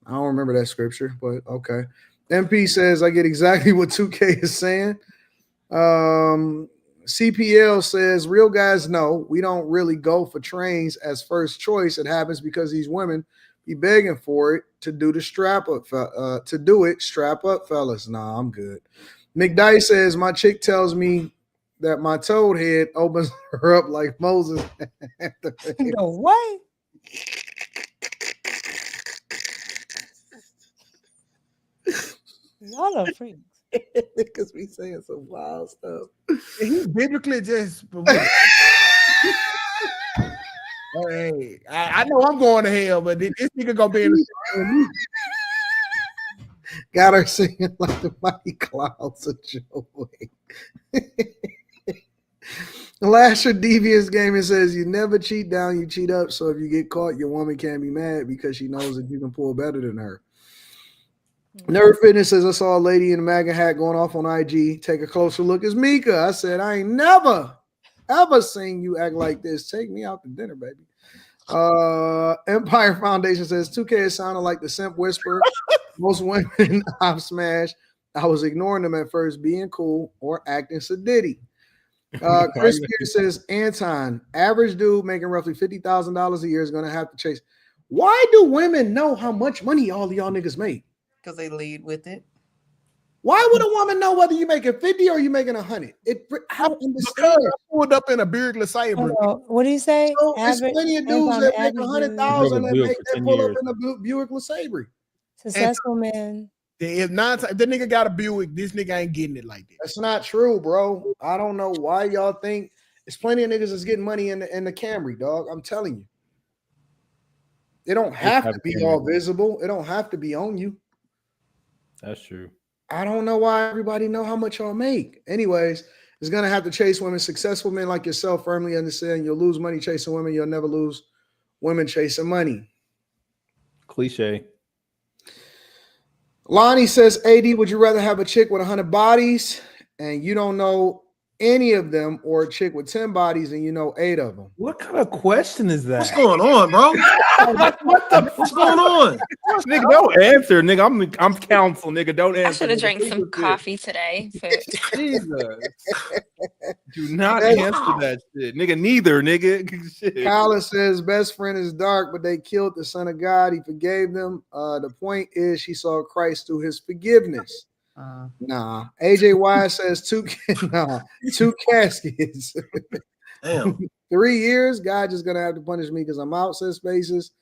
I don't remember that scripture, but okay. MP says, I get exactly what 2K is saying. CPL says, real guys know we don't really go for trains as first choice. It happens because these women be begging for it to do the strap up, strap up, fellas. Nah, I'm good. McDice says, my chick tells me that my toad head opens her up like Moses. No way. Y'all are freaks. Because we saying some wild stuff. He biblically just. Hey, I know I'm going to hell, but this nigga gonna be in the. Got her singing like the mighty clouds of joy. Lasher Devious Gaming says, you never cheat down, you cheat up. So if you get caught, your woman can't be mad because she knows that you can pull better than her. Nerd Fitness says, I saw a lady in a MAGA hat going off on IG. Take a closer look. It's Mika. I said, I ain't never, ever seen you act like this. Take me out to dinner, baby. Empire Foundation says, 2K sounded like the simp whisperer. Most women I've smashed, I was ignoring them at first, being cool or acting sadiddy. Chris Pierce says, Anton, average dude making roughly $50,000 a year is going to have to chase. Why do women know how much money all of y'all niggas make? Because they lead with it. Why would a woman know whether you're making 50 or you're making 100? I don't understand. Because I pulled up in a beardless Sabre. What do you say? So it's plenty of dudes that make 100,000 that pull up in a Buick LeSabre. Successful man. If the nigga got a Buick, this nigga ain't getting it like that. That's not true, bro. I don't know why y'all think it's plenty of niggas that's getting money in the Camry, dog. I'm telling you. It don't have to be all visible. It don't have to be on you. That's true. I don't know why everybody know how much y'all make. Anyways, it's gonna have to chase women. Successful men like yourself firmly understand you'll lose money chasing women. You'll never lose women chasing money. Cliche. Lonnie says, AD, would you rather have a chick with 100 bodies and you don't know any of them, or a chick with 10 bodies and you know 8 of them? What kind of question is that? What's going on, bro? What's going on? Nigga, don't answer, nigga. I'm counsel, nigga. Don't answer. I should have drank some coffee today. But... Jesus. Do not answer that shit. Nigga, neither, nigga. Shit. Kyla says, best friend is dark, but they killed the Son of God. He forgave them. The point is she saw Christ through his forgiveness. Nah. AJY says two caskets. Damn. 3 years. God just gonna have to punish me because I'm out, says Spaces.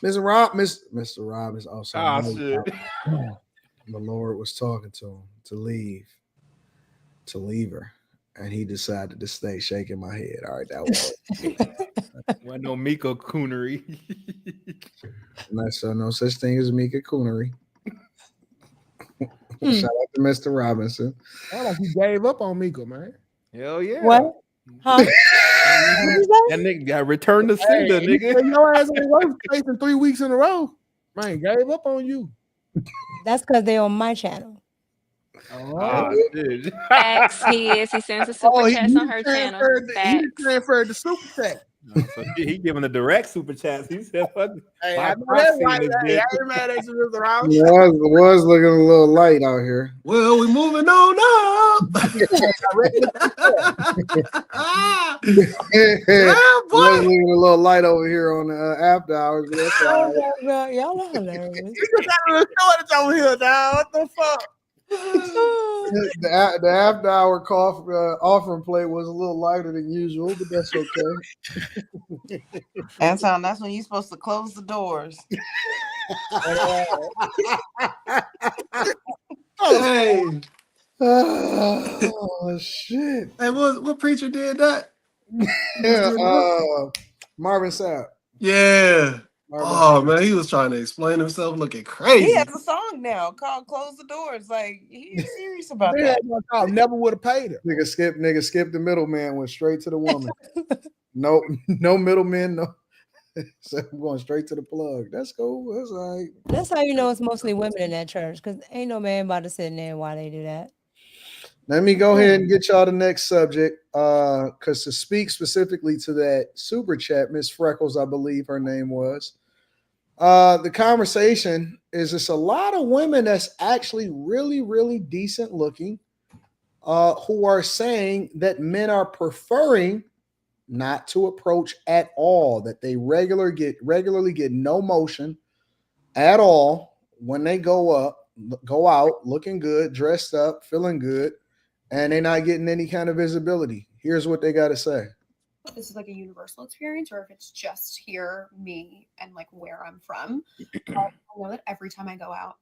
Mr. Rob is also shit. The Lord was talking to him to leave her, and he decided to stay, shaking my head. All right, that was Wasn't no Mika coonery. no such thing as Mika coonery. Shout out to Mr. Robinson. Sound like he gave up on Miko, man. Hell yeah. What? Huh? That nigga got returned to sender, nigga. Your ass ain't worth chasing 3 weeks in a row. Man, gave up on you. That's because they're on my channel. Dude. Facts, he is. He sends a super chats on her channel. He transferred the super chat. So he giving the direct super chats. He said, "Fuck." Hey, I know that's right. I ain't mad at you, Mr. Robinson. Yeah, was looking a little light out here. Well, we moving on up. Was looking a little light over here on the after hours. But that's all right. Y'all are hilarious. You just got a little shortage over here, dog. What the fuck? The after hour cough offering plate was a little lighter than usual, but that's okay. Anton, that's when you're supposed to close the doors. Hey. Oh shit. Hey, what preacher did that? Marvin Sapp. Yeah. Man, he was trying to explain himself looking crazy. He has a song now called "Close the Doors." Like he's serious about that. Never would have paid it. Nigga skip the middleman, went straight to the woman. No middleman, no. So I'm going straight to the plug. That's cool. That's all right. That's how you know it's mostly women in that church, because ain't no man about to sit in there while they do that. Let me go ahead and get y'all the next subject. Because to speak specifically to that super chat, Miss Freckles, I believe her name was. The conversation is it's a lot of women that's actually really, really decent looking, who are saying that men are preferring not to approach at all, that they regularly get no motion at all when they go out looking good, dressed up, feeling good, and they're not getting any kind of visibility. Here's what they got to say. If this is like a universal experience or if it's just here, me, and like where I'm from. I know that every time I go out,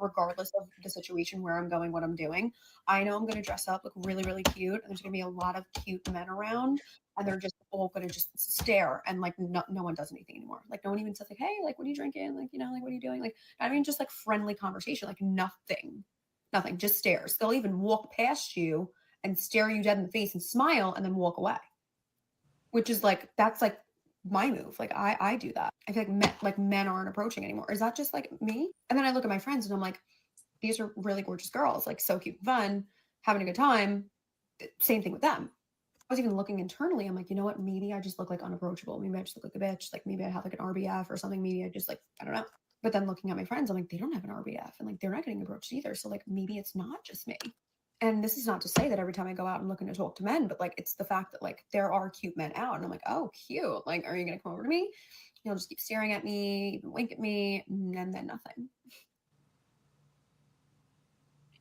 regardless of the situation, where I'm going, what I'm doing, I know I'm going to dress up, look really, really cute. And there's going to be a lot of cute men around, and they're just all going to just stare. And like, no one does anything anymore. Like, no one even says like, hey, like, what are you drinking? Like, like, what are you doing? Like, not even just like friendly conversation, like nothing, just stares. They'll even walk past you and stare you dead in the face and smile and then walk away. Which is like, that's like my move. Like I do that. I feel like men aren't approaching anymore. Is that just like me? And then I look at my friends and I'm like, these are really gorgeous girls, like so cute, fun, having a good time. Same thing with them. I was even looking internally. I'm like, you know what? Maybe I just look like unapproachable. Maybe I just look like a bitch. Like maybe I have like an RBF or something. Maybe I just like, I don't know. But then looking at my friends, I'm like, they don't have an RBF and like, they're not getting approached either. So like, maybe it's not just me. And this is not to say that every time I go out and looking to talk to men, but like, it's the fact that like, there are cute men out and I'm like, oh, cute. Like, are you going to come over to me? You'll just keep staring at me, even wink at me, and then nothing.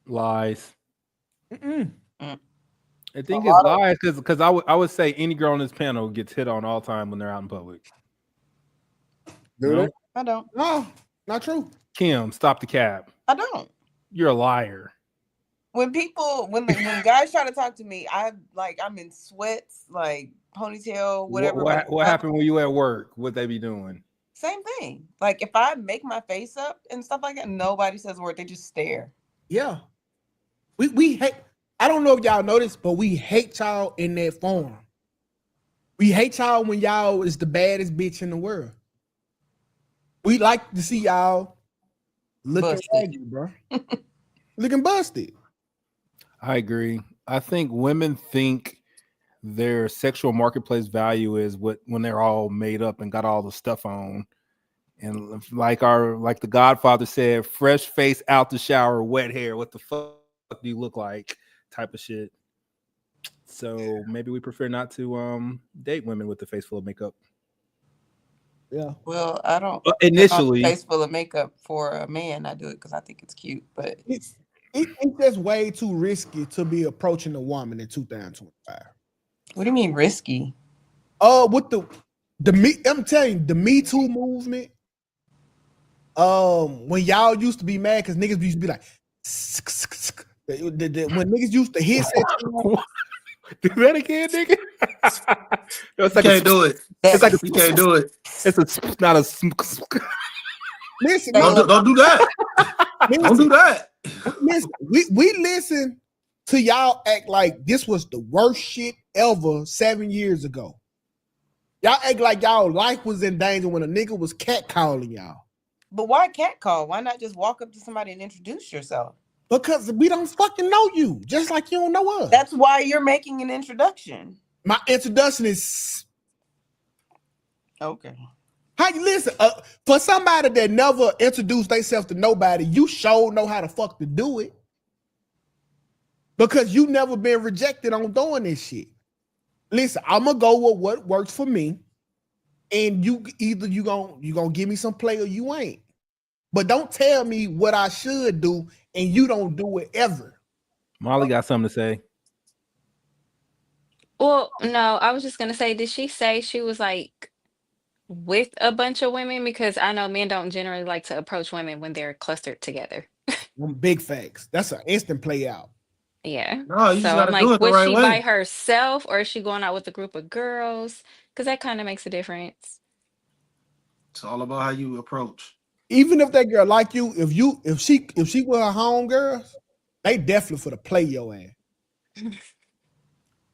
Lies. Mm. I think it's lies because I would say any girl on this panel gets hit on all the time when they're out in public. No? I don't. No, not true. Kim, stop the cab. I don't. You're a liar. When guys try to talk to me, I'm in sweats, like ponytail, whatever. What happened when you at work? What they be doing? Same thing. Like if I make my face up and stuff like that, nobody says a word. They just stare. Yeah. We hate. I don't know if y'all noticed, but we hate y'all in that form. We hate y'all when y'all is the baddest bitch in the world. We like to see y'all looking busted, bro. Looking busted. I agree. I think women think their sexual marketplace value is when they're all made up and got all the stuff on. And like the Godfather said, fresh face out the shower, wet hair. What the fuck do you look like? Type of shit. So maybe we prefer not to date women with the face full of makeup. Yeah. Well, I don't initially face full of makeup for a man. I do it because I think it's cute, but it's just way too risky to be approaching a woman in 2025. What do you mean risky? With I'm telling you, the Me Too movement. When y'all used to be mad because niggas used to be like, when niggas used to hiss at you. Do that again, nigga. It's like can't do it. It's like you can't do it. It's not a. Listen, don't do that. Don't do that. Listen, we listen to y'all act like this was the worst shit ever 7 years ago. Y'all act like y'all life was in danger when a nigga was catcalling y'all. But why catcall? Why not just walk up to somebody and introduce yourself? Because we don't fucking know you, just like you don't know us. That's why you're making an introduction. My introduction is okay. How you listen? For somebody that never introduced themselves to nobody, you sure know how the fuck to do it. Because you never been rejected on doing this shit. Listen, I'm gonna go with what works for me, and you gonna give me some play or you ain't. But don't tell me what I should do and you don't do it ever. Molly got something to say. Well, no, I was just gonna say, did she say she was like with a bunch of women? Because I know men don't generally like to approach women when they're clustered together. Big facts. That's an instant play out. Yeah. No, you just gotta I'm do like, it the was right she way. by herself or is she going out with a group of girls? Because that kind of makes a difference. It's all about how you approach. Even if that girl like you, if she with her home girls, they definitely for to play your ass.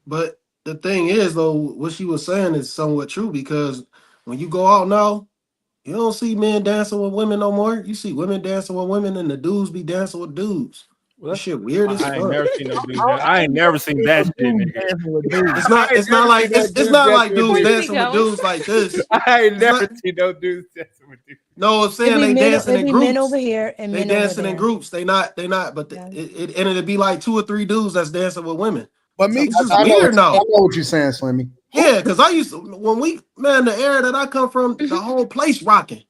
But the thing is, though, what she was saying is somewhat true because when you go out now, you don't see men dancing with women no more. You see women dancing with women, and the dudes be dancing with dudes. Well, that shit weird as fuck. I ain't never seen no dudes. I ain't never seen that shit, nigga. It's not like dudes dancing with dudes like this. I ain't never seen no dudes dancing with dudes. No, I'm saying they dancing in groups. Men over here and they men dancing over in there. groups. They not. But it'd be like 2 or 3 dudes that's dancing with women. But me, it's just weird now. I know what you're saying, Slimmy. Yeah, because I used to the area that I come from, the whole place rocking.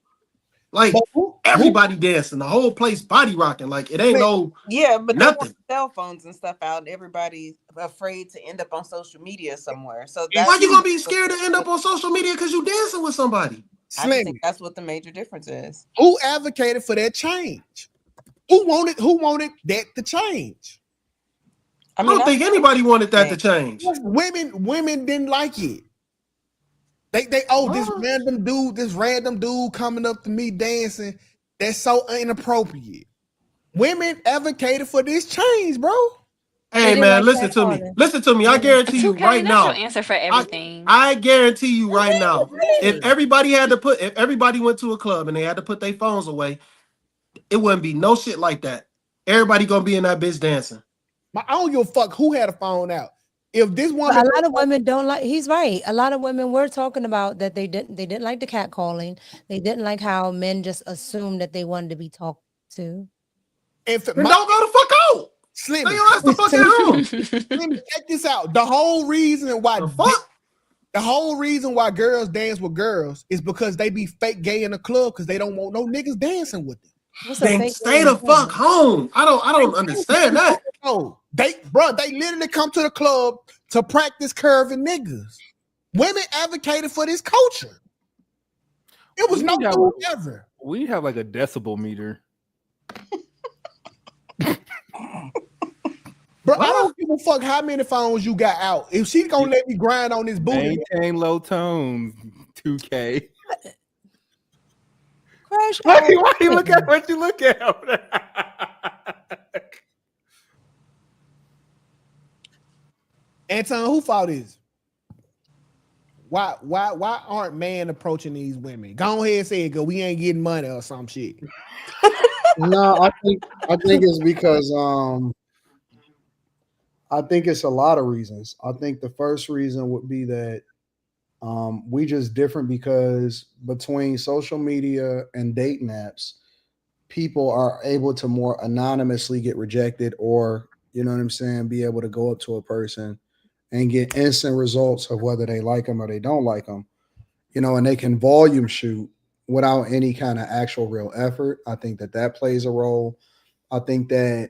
Like everybody dancing, the whole place body rocking. Like it ain't but nothing. they want cell phones and stuff out. Everybody's afraid to end up on social media somewhere. So why you gonna be scared to end up on social media because you dancing with somebody? I think that's what the major difference is. Who advocated for that change? Who wanted that to change? I don't think anybody wanted that to change. Women didn't like it. This random dude coming up to me dancing. That's so inappropriate. Women advocated for this change, bro. Hey man, listen to me. I guarantee you right now. Your answer for everything. I guarantee you right now. If everybody went to a club and they had to put their phones away, it wouldn't be no shit like that. Everybody gonna be in that bitch dancing. I don't give a fuck who had a phone out. If this woman, a lot of women don't like. He's right. A lot of women were talking about that they didn't like the catcalling. They didn't like how men just assumed that they wanted to be talked to. Don't go the fuck out. Slim, stay your ass the fuck at home. Slim, check this out. The whole reason why girls dance with girls is because they be fake gay in the club because they don't want no niggas dancing with them. Then stay the fuck home. I don't understand that. No, they literally come to the club to practice curving niggas. Women advocated for this culture. It was no dude ever. We have like a decibel meter. Bro, I don't give a fuck how many phones you got out. If she gonna let me grind on this booty, maintain low tones. 2K. Crash. Why you look at what you look at? Anton, who fault is? Why aren't men approaching these women? Go ahead and say it, cause we ain't getting money or some shit. No, I think it's because I think it's a lot of reasons. I think the first reason would be that we just different because between social media and dating apps, people are able to more anonymously get rejected, or you know what I'm saying, be able to go up to a person and get instant results of whether they like them or they don't like them, you know, and they can volume shoot without any kind of actual real effort. I think that plays a role. I think that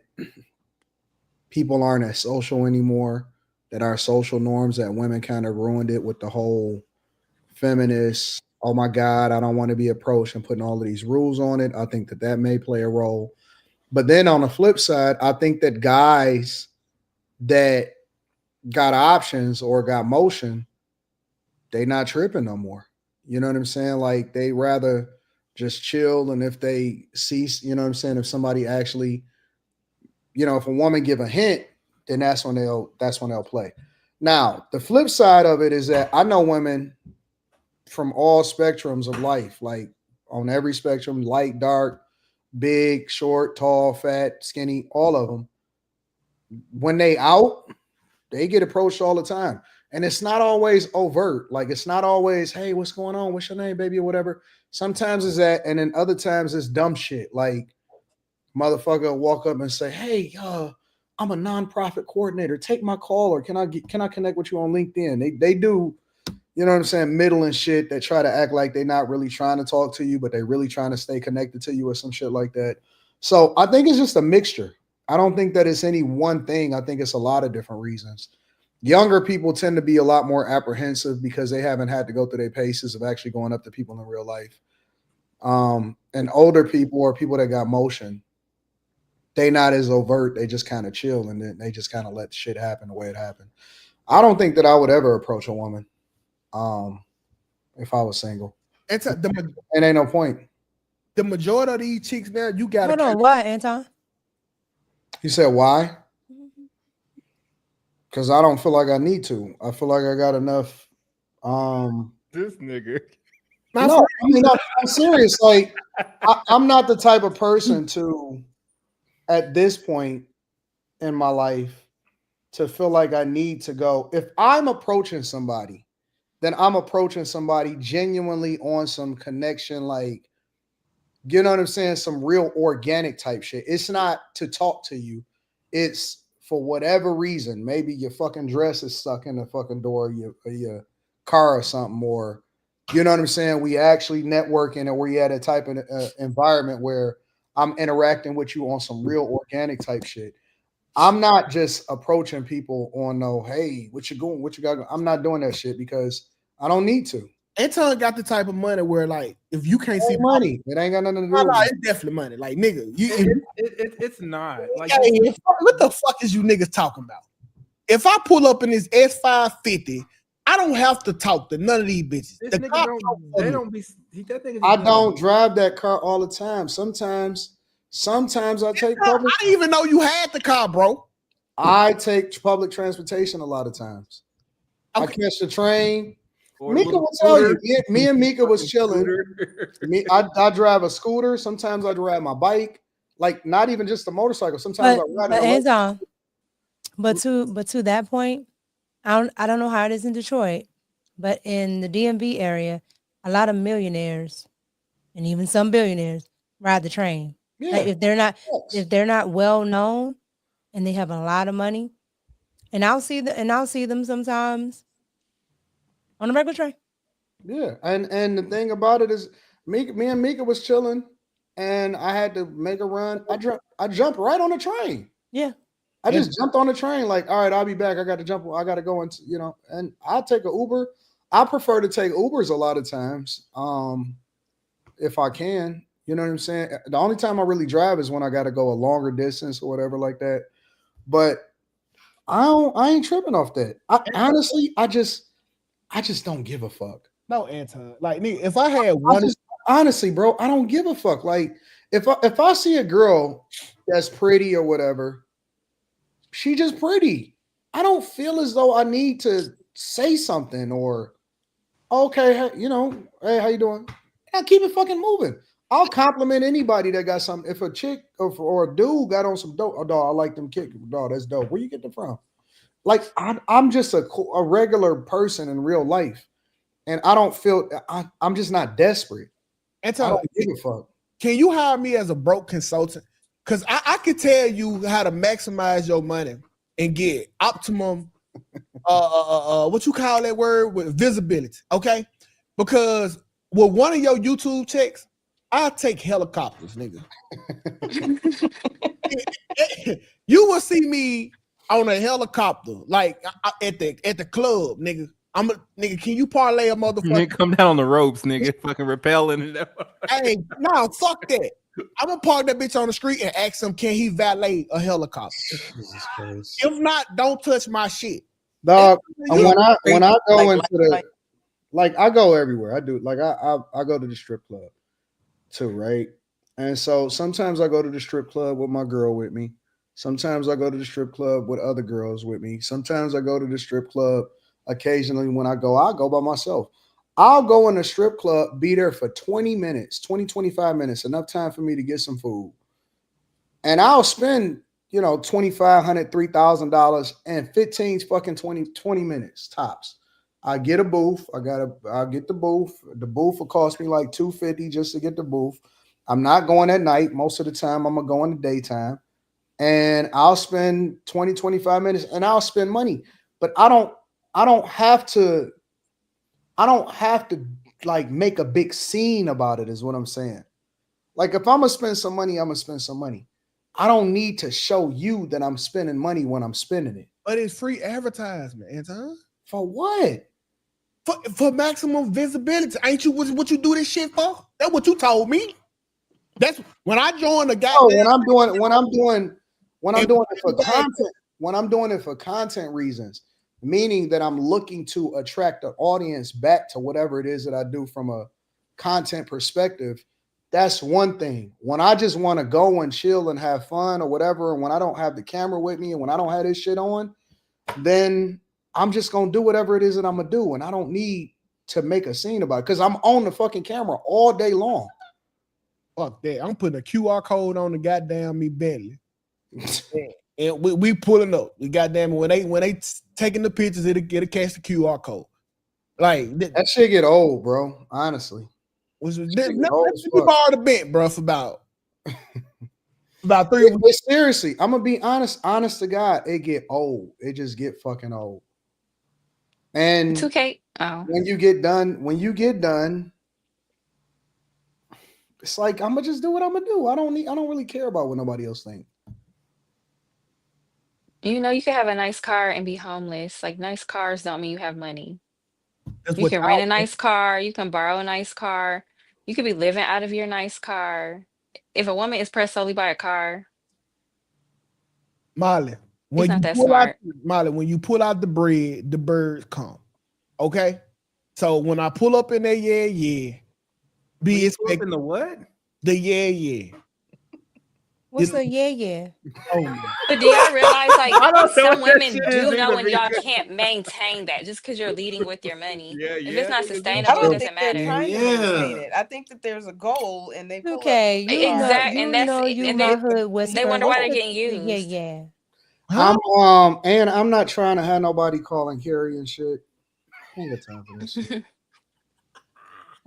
people aren't as social anymore, that our social norms, that women kind of ruined it with the whole feminist, oh my God, I don't want to be approached, and putting all of these rules on it. I think that may play a role. But then on the flip side, I think that guys that got options or got motion, they not tripping no more. You know what I'm saying? Like they rather just chill. And if they see, you know what I'm saying, if somebody actually, you know, if a woman give a hint, then that's when they'll play. Now, the flip side of it is that I know women from all spectrums of life, like on every spectrum, light, dark, big, short, tall, fat, skinny, all of them. When they out, they get approached all the time. And it's not always overt. Like it's not always, hey, what's going on? What's your name, baby, or whatever. Sometimes it's that, and then other times it's dumb shit. Like motherfucker will walk up and say, hey, I'm a nonprofit coordinator. Take my call, or can I connect with you on LinkedIn? They do, you know what I'm saying, middling shit that try to act like they're not really trying to talk to you, but they're really trying to stay connected to you or some shit like that. So I think it's just a mixture. I don't think that it's any one thing. I think it's a lot of different reasons. Younger people tend to be a lot more apprehensive because they haven't had to go through their paces of actually going up to people in real life. And older people, or people that got motion, they not as overt. They just kind of chill, and then they just kind of let shit happen the way it happened. I don't think that I would ever approach a woman if I was single. It ain't no point. The majority of these chicks now, you got. Hold on, why, Anton? You said why? Because I don't feel like I need to. I feel like I got enough. This nigga. No, I mean, I'm serious. Like, I'm not the type of person to, at this point in my life, to feel like I need to go. If I'm approaching somebody, then I'm approaching somebody genuinely on some connection, like, you know what I'm saying? Some real organic type shit. It's not to talk to you. It's for whatever reason. Maybe your fucking dress is stuck in the fucking door of your car or something, or you know what I'm saying? We actually networking, and we at a type of environment where I'm interacting with you on some real organic type shit. I'm not just approaching people on no, hey, what you going? What you got? I'm not doing that shit because I don't need to. Anton got the type of money where, like, if you can't see money, it ain't got nothing to do with it. It's definitely money. Like, nigga, it's not. Like, what the fuck is you niggas talking about? If I pull up in this S550, I don't have to talk to none of these bitches. I don't drive that car all the time. Sometimes I take public. I didn't even know you had the car, bro. I take public transportation a lot of times. Okay. I catch the train. Mika will tell you. Me and Mika was chilling. I drive a scooter. Sometimes I drive my bike. Like, not even just a motorcycle. Sometimes I ride. But to that point, I don't know how it is in Detroit, but in the DMV area, a lot of millionaires and even some billionaires ride the train. Yeah. Like if they're not well known and they have a lot of money, and I'll see them sometimes on a regular train. Yeah, and the thing about it is, me and Mika was chilling, and I had to make a run. I jumped right on the train. Yeah. I just jumped on the train, like, all right, I'll be back. I got to jump. I got to go into, and I'll take an Uber. I prefer to take Ubers a lot of times, if I can. You know what I'm saying? The only time I really drive is when I got to go a longer distance or whatever like that. But I ain't tripping off that. Honestly, I just don't give a fuck. No, Anton. Like, if I had one, honestly, bro, I don't give a fuck. Like, if I see a girl that's pretty or whatever, she just pretty. I don't feel as though I need to say something or, okay, hey, how you doing? I keep it fucking moving. I'll compliment anybody that got something. If a chick or a dude got on some dope, oh, dog, I like them kick. Dog, that's dope. Where you get them from? Like, I'm just a regular person in real life, and I don't feel I'm just not desperate. Anton, I don't give a fuck. Can you hire me as a broke consultant? Because I could tell you how to maximize your money and get optimum, what you call that word, with visibility, okay? Because with one of your YouTube checks, I'll take helicopters, nigga. You will see me on a helicopter, like at the club, nigga. Nigga, can you parlay a motherfucker? Nigga, come down on the ropes, nigga. Fucking rappelling. Hey, no, fuck that. I'm gonna park that bitch on the street and ask him, can he valet a helicopter? Jesus Christ. If not, don't touch my shit. Dog, when I go into the like I go everywhere. I do, like I go to the strip club too, right? And so sometimes I go to the strip club with my girl with me. Sometimes I go to the strip club with other girls with me. Sometimes I go to the strip club occasionally when I go by myself. I'll go in the strip club, be there for 20 minutes, 25 minutes, enough time for me to get some food. And I'll spend, $2,500, $3,000 and 15 fucking 20 minutes tops. I get a booth. I'll get the booth. The booth will cost me like $250 just to get the booth. I'm not going at night. Most of the time I'm gonna go in the daytime. And I'll spend 20, 25 minutes and I'll spend money. But I don't have to like make a big scene about it, is what I'm saying. Like, if I'm gonna spend some money, I'm gonna spend some money. I don't need to show you that I'm spending money when I'm spending it. But it's free advertisement, Anton. For what? For maximum visibility. Ain't you what you do this shit for? That's what you told me. That's when I joined the guy. When I'm doing it for content, when I'm doing it for content reasons, meaning that I'm looking to attract an audience back to whatever it is that I do from a content perspective, that's one thing. When I just want to go and chill and have fun or whatever, and when I don't have the camera with me and when I don't have this shit on, then I'm just going to do whatever it is that I'm going to do. And I don't need to make a scene about it because I'm on the fucking camera all day long. Fuck that. I'm putting a QR code on the goddamn me Bentley. And we pulling up. We goddamn when they taking the pictures, it'll catch the QR code. Like that shit get old, bro. Honestly, we borrowed a bent, bro, for about 3 weeks. But seriously, I'm gonna be honest to God, it get old. It just get fucking old. And 2K. Oh, when you get done, it's like I'm gonna just do what I'm gonna do. I don't really care about what nobody else thinks. you can have a nice car and be homeless. Like, nice cars don't mean you have money. You can rent a nice car. You can borrow a nice car. You could be living out of your nice car. If a woman is pressed solely by a car, Molly, when you pull out the bread, the birds come. Okay, so when I pull up in there, be expecting the what? The What's the yeah? Oh, but do y'all realize, like, some women do know when y'all can't maintain that just because you're leading with your money. If it's not sustainable, it doesn't matter. I think that there's a goal and they pull okay, up. Exactly, and they wonder why they're getting used. Yeah. I'm not trying to have nobody calling Carrie and shit. I ain't got time for this shit.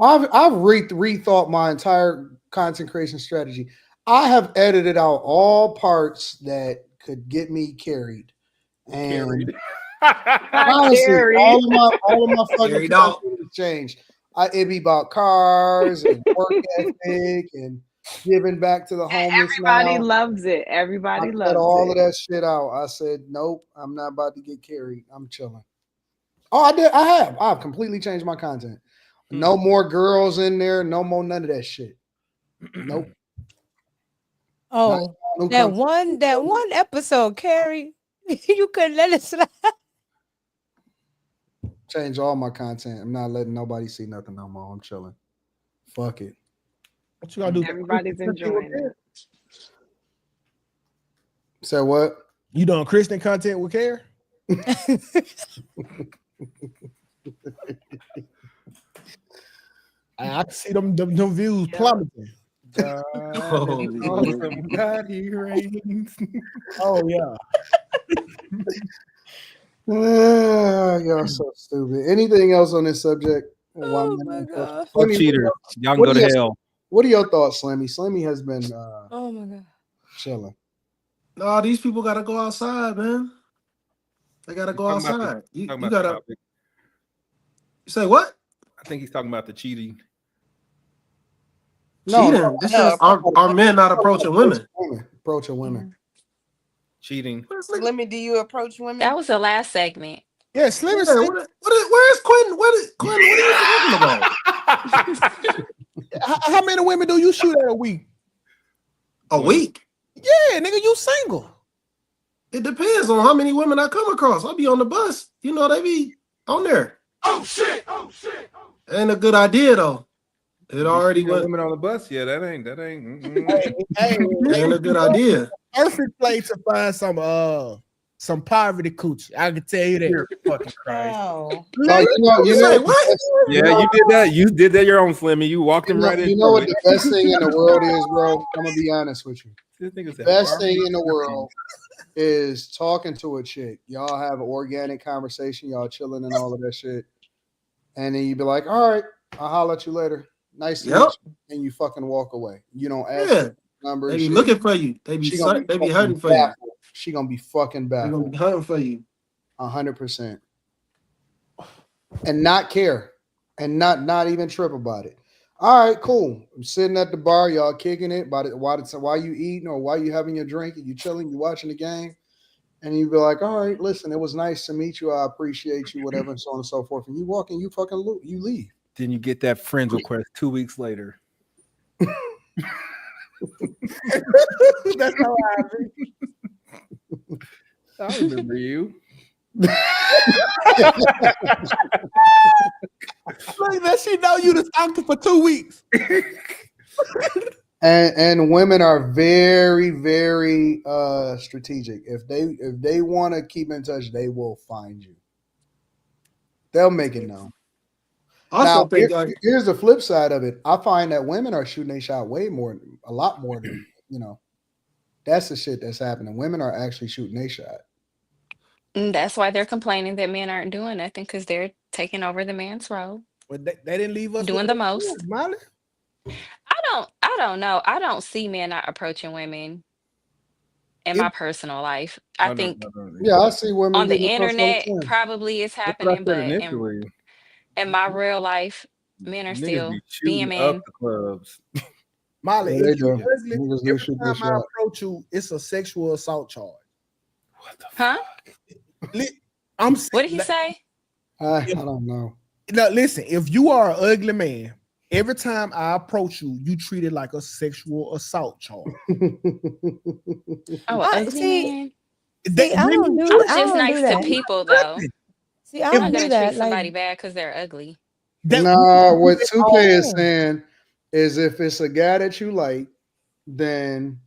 I've rethought my entire content creation strategy. I have edited out all parts that could get me carried. And honestly, all of my fucking content has changed. It'd be about cars and work ethic and giving back to the homeless Everybody now. loves it. Everybody I cut loves all it. of that shit out. I said, nope, I'm not about to get carried. I'm chilling. Oh, I did. I've completely changed my content. No more girls in there. No more none of that shit. Nope. Oh, that one episode, Carrie, you couldn't let it slide. Change all my content. I'm not letting nobody see nothing no more. I'm chilling. Fuck it. What you gotta do? Everybody's enjoying it. Say what? You doing Christian content with Care? I can see them views plummeting. God, awesome. God, he reigns. Oh yeah. Y'all so stupid. Anything else on this subject? Oh my god. All cheaters. Y'all can go to hell. What are your thoughts, Slimmy? Slimmy has been oh my god. chilling. No, these people gotta go outside, man. They gotta go outside. You gotta. You say what? I think he's talking about the cheating. Cheating. This is are men not approaching women? Approaching women. Cheating. Slimmy, do you approach women? That was the last segment. Yeah, Slimmy. Where's Quentin? Quentin, what are you talking about? How many women do you shoot at a week? A week? Yeah, nigga, you single. It depends on how many women I come across. I'll be on the bus. You know, they be on there. Oh shit! Oh shit! Ain't a good idea though. It already went. Women on the bus. Yeah, that ain't. Ain't a good idea. Perfect place to find some poverty coochie. I can tell you that. You're fucking Christ. Oh. You say what? Yeah, you did that. You did that your own, Slimmy. You walked him right in. You know what the best thing in the world is, bro? I'm gonna be honest with you. The best thing in the world is talking to a chick. Y'all have an organic conversation. Y'all chilling and all of that shit. And then you be like, all right, I'll holler at you later. Nice to meet you. And you fucking walk away. You don't ask numbers. They be looking for you. They be hunting for you. She gonna be fucking back. They gonna be hunting for you. 100%. And not care. And not even trip about it. All right, cool. I'm sitting at the bar, y'all kicking it. While you eating or while you having your drink and you chilling, you watching the game. And you be like, all right, listen, it was nice to meet you. I appreciate you, whatever, and so on and so forth. And you walk and you fucking you leave. Then you get that friends request 2 weeks later. That's how I be. I remember you. Look, that she know you to talk to for 2 weeks. And women are very, very strategic. If they want to keep in touch, they will find you. They'll make it known. Now, here's the flip side of it. I find that women are shooting their shot a lot more than, that's the shit that's happening. Women are actually shooting their shot. And that's why they're complaining that men aren't doing nothing, because they're taking over the man's role. Well, they didn't leave us doing the most. Molly? I don't know. I don't see men not approaching women in my personal life. I think I see women on the internet probably it's happening, but in my real life, men are still being men. Up the clubs. Molly, every time I approach you, it's a sexual assault charge. What the fuck? What did he say? I don't know. Now, listen, if you are an ugly man, every time I approach you, you treat it like a sexual assault charge. Ugly man. I'm just nice to people, though. See, I I'm don't not do gonna that. treat somebody bad because they're ugly. No, what 2K is saying is if it's a guy that you like, then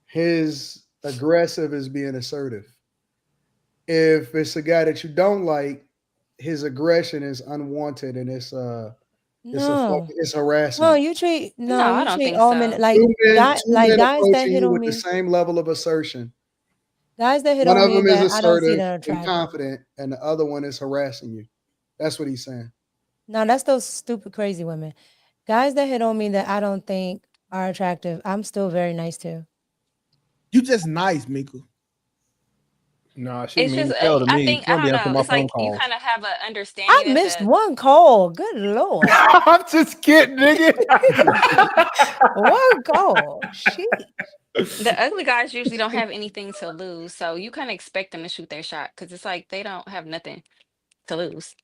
his aggressive is being assertive. If it's a guy that you don't like, his aggression is unwanted and it's harassment. No, you treat I don't think all so. men like guys that hit on with me the same level of assertion. Guys that hit One on of me them is that I don't see assertive that and attractive. confident, and the other one is harassing you. That's what he's saying. No, that's those stupid, crazy women. Guys that hit on me that I don't think are attractive, I'm still very nice to. You just nice, Mika. No, she It's mean just, to tell to I me. think, She I don't be don't answering know. my It's phone like you calls. kind of have an I understanding that missed one call. Good Lord. I'm just kidding, nigga. One call. Shit. the ugly guys usually don't have anything to lose. So you kind of expect them to shoot their shot because it's like they don't have nothing to lose.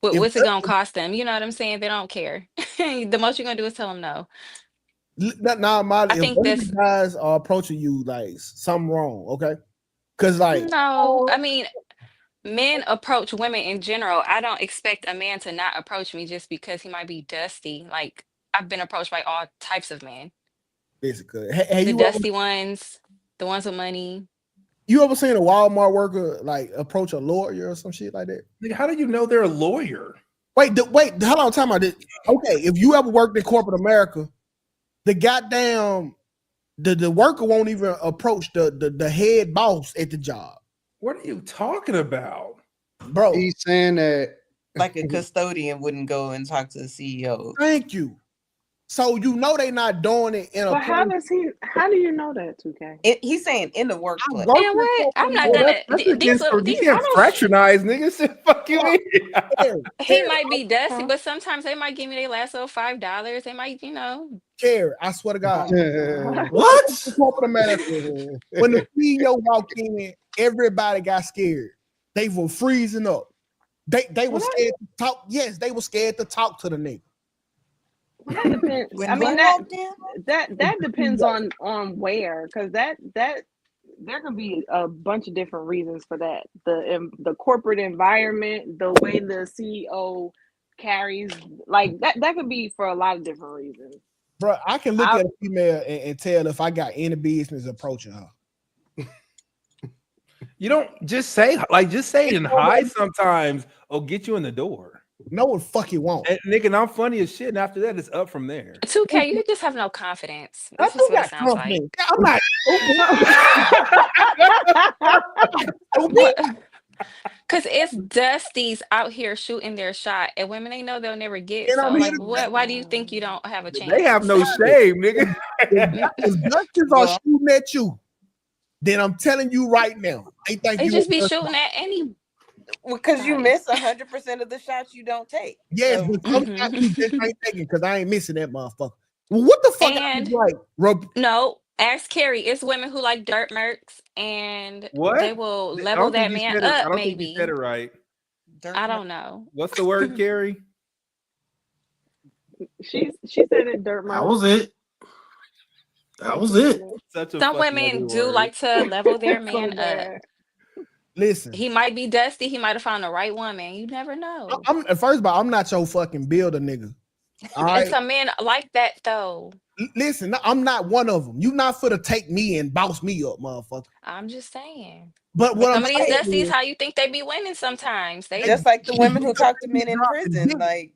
If What's it going to cost them? You know what I'm saying? They don't care. The most you're going to do is tell them no. Molly, I if think one of that's, the guys are approaching you like something wrong, okay? Because like, no, I mean, men approach women in general. I don't expect a man to not approach me just because he might be dusty. Like, I've been approached by all types of men. basically, The dusty ones, the ones with money. you ever seen a Walmart worker like approach a lawyer or some shit like that? Nigga, how do you know they're a lawyer? Wait, hold on, time about this. Okay, if you ever worked in corporate America, the goddamn the worker won't even approach the head boss at the job. What are you talking about? Bro, He's saying that like a custodian wouldn't go and talk to the CEO. Thank you. So you know they not doing it in a. But how do you know that, 2K? He's saying in the workplace. And what? I'm not gonna. You can't fraternize, niggas. Fuck you mean? He might be dusty, but sometimes they might give me their last little $5. They might, Carrie, I swear to God. What? Corporate America. When the CEO walked in, everybody got scared. They were freezing up. They were scared to talk. Yes, they were scared to talk to the nigga. Well, that depends. I mean that depends on where, because that there can be a bunch of different reasons for that. The corporate environment, the way the CEO carries, like that could be for a lot of different reasons. Bro, I can look at a female and tell if I got any business approaching her. You don't just say and hi sometimes or get you in the door. No, it fuck it won't. And nigga, I'm funny as shit, and after that, it's up from there. 2K, you just have no confidence. I This is what got it sounds like. I'm not. Because it's dusties out here shooting their shot, and women they know they'll never get. And So, I'm like, why do you think you don't have a chance? They have no shame, nigga. If Dutchess are shooting at you, then I'm telling you right now, they think They you just be shooting at any. Because you miss 100% of the shots you don't take. Yes, but sometimes you just ain't taking because I ain't missing that motherfucker. Well, what the fuck? And like, no, ask Carrie. It's women who like dirt mercs, and What? they will level that man up. I don't maybe think you said it right. I don't know. What's the word, Carrie? She said it, dirt merc. That was it. That was it. Some women do like to level their man up. Listen, he might be dusty. He might have found the right woman. You never know. First of all, I'm not your fucking builder, nigga. All right? And some men like that though. Listen, I'm not one of them. You not for to take me and boss me up, motherfucker. I'm just saying. But what some I'm of these saying dusties, is, how you think they be winning sometimes? They just like the women who talk to men in prison. Like,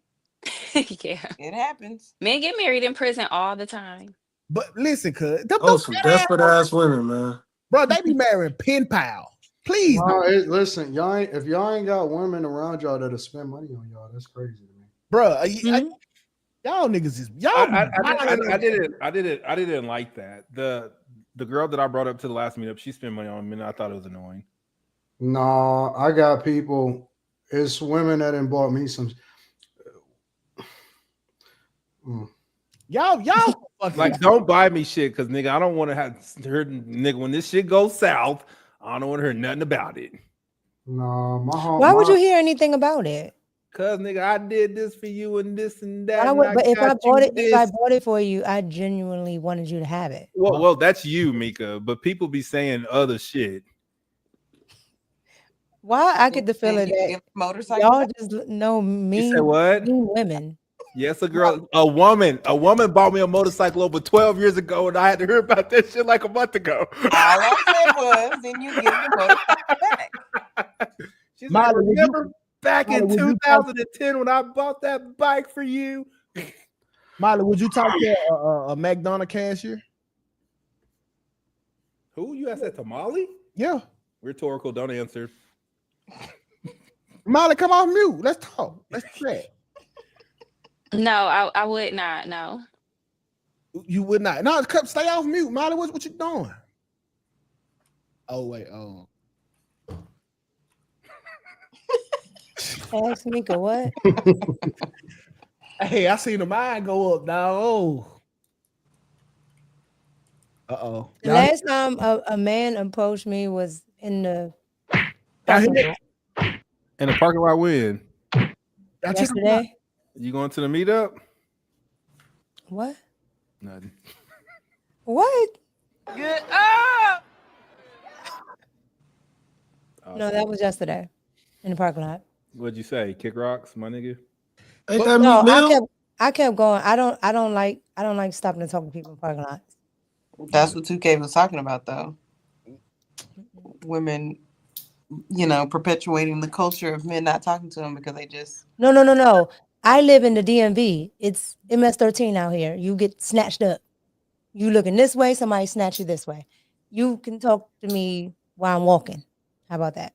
yeah, it happens. Men get married in prison all the time. But listen, cuz some desperate ass women, man. Bro, they be marrying pen pals. Please, listen, if y'all ain't got women around y'all that'll spend money on y'all, that's crazy to me, bro. Y'all niggas is y'all. I didn't like that. The girl that I brought up to the last meetup, she spent money on me, and I thought it was annoying. No, I got people. It's women that done bought me some. Y'all like don't buy me shit because nigga, I don't want to have heard nigga when this shit goes south. I don't want to hear nothing about it. No, why would you hear anything about it? Cause nigga, I did this for you and this and that. But if I bought it for you, I genuinely wanted you to have it. Well, that's you, Mika. But people be saying other shit. Why I get the feeling that y'all just know mean women. Yes, a woman bought me a motorcycle over 12 years ago, and I had to hear about that shit like a month ago. All I said was, then you give the motorcycle back. She's like, remember back in 2010 when I bought that bike for you? Molly, would you talk to a McDonald's cashier? Who you asked that to Molly? Yeah. Rhetorical, don't answer. Molly, come off mute. Let's talk. Let's chat. No, I would not. No. You would not. No, stay off mute, Molly. What you doing? Oh wait. Oh. Ask Mika what? Hey, I seen the mine go up now. Oh. Uh-oh. The last time a man approached me was in the parking lot. In the parking lot when? Yesterday. You going to the meetup? What? Nothing. What? Get up! No, that was yesterday in the parking lot. What'd you say? Kick rocks, my nigga? Ain't that No, Meek Mill? I kept going. I don't like stopping and talking to people in parking lots. That's what 2K was talking about, though. Women, perpetuating the culture of men not talking to them because they just... No. I live in the DMV. It's MS-13 out here. You get snatched up. You looking this way, somebody snatch you this way. You can talk to me while I'm walking. How about that?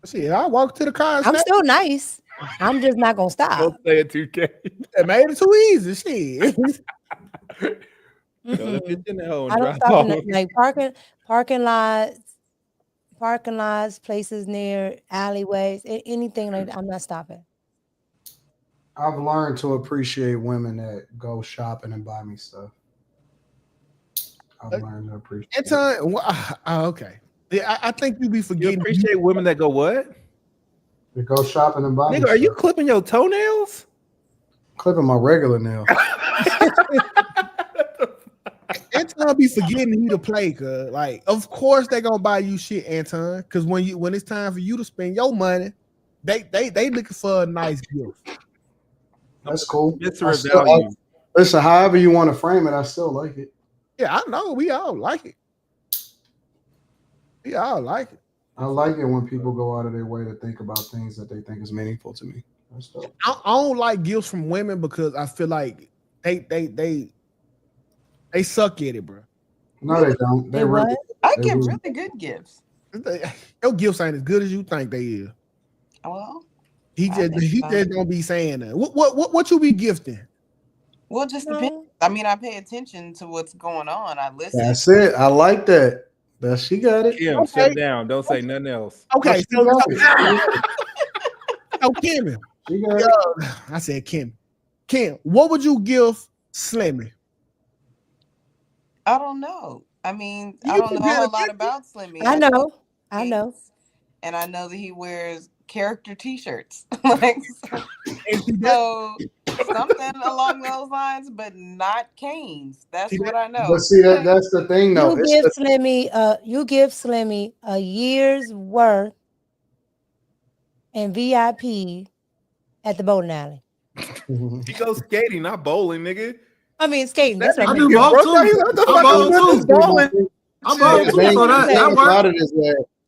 See, I walk to the car. I'm still nice. I'm just not gonna stop. Don't say it 2K. That made it too easy. Shit. I don't stop in like parking lots, places near alleyways, anything like that. I'm not stopping. I've learned to appreciate women that go shopping and buy me stuff. I've learned to appreciate. Okay. Yeah, I think you be forgetting. You appreciate women that go what? That go shopping and buy me Nigga, stuff. are you clipping your toenails? Clipping my regular nails. Anton be forgetting who to play, cause like, of course they gonna buy you shit, Anton. Cause when it's time for you to spend your money, they looking for a nice gift. That's cool. Value. Listen, however you want to frame it, I still like it. Yeah, I know. We all like it. We all like it. I like it when people go out of their way to think about things that they think is meaningful to me. That's dope. I don't like gifts from women because I feel like they suck at it, bro. No, they don't. They really. I give really good gifts. Your gifts ain't as good as you think they is. Well, he just don't be saying that. What you be gifting? Well, just depends. I mean, I pay attention to what's going on. I listen. That's it. I like that. She got it. Kim, shut down. Don't say nothing else. Okay, so Kim. I said Kim. Kim, what would you give Slimmy? I don't know. I mean, I don't know a whole lot about Slimmy. I know. And I know that he wears character T-shirts. So something along those lines, but not canes. That's what I know. But see, that's the thing, though. You give Slimmy a year's worth and VIP at the bowling alley. He goes skating, not bowling, nigga. I mean, skating. That's what I do both too. I'm both too. So that works.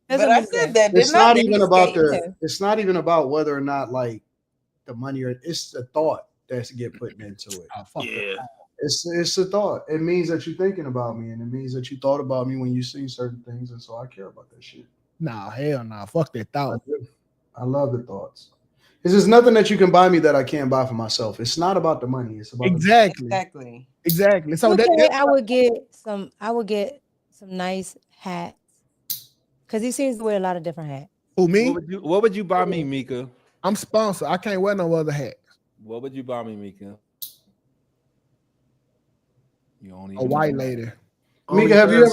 But I said that. It's not even about it's not even about whether or not like the money or it's the thought that's get put into it. Yeah. It's a thought. It means that you're thinking about me, and it means that you thought about me when you see certain things, and so I care about that shit. Nah, hell nah. Fuck that thought. I love the thoughts. There's nothing that you can buy me that I can't buy for myself. It's not about the money. It's about exactly. So I would get some nice hats because he seems to wear a lot of different hats. Who, me? What would you buy me, Mika? I'm sponsored. I can't wear no other hat. What would you buy me, Mika? A white lady. Mika, have you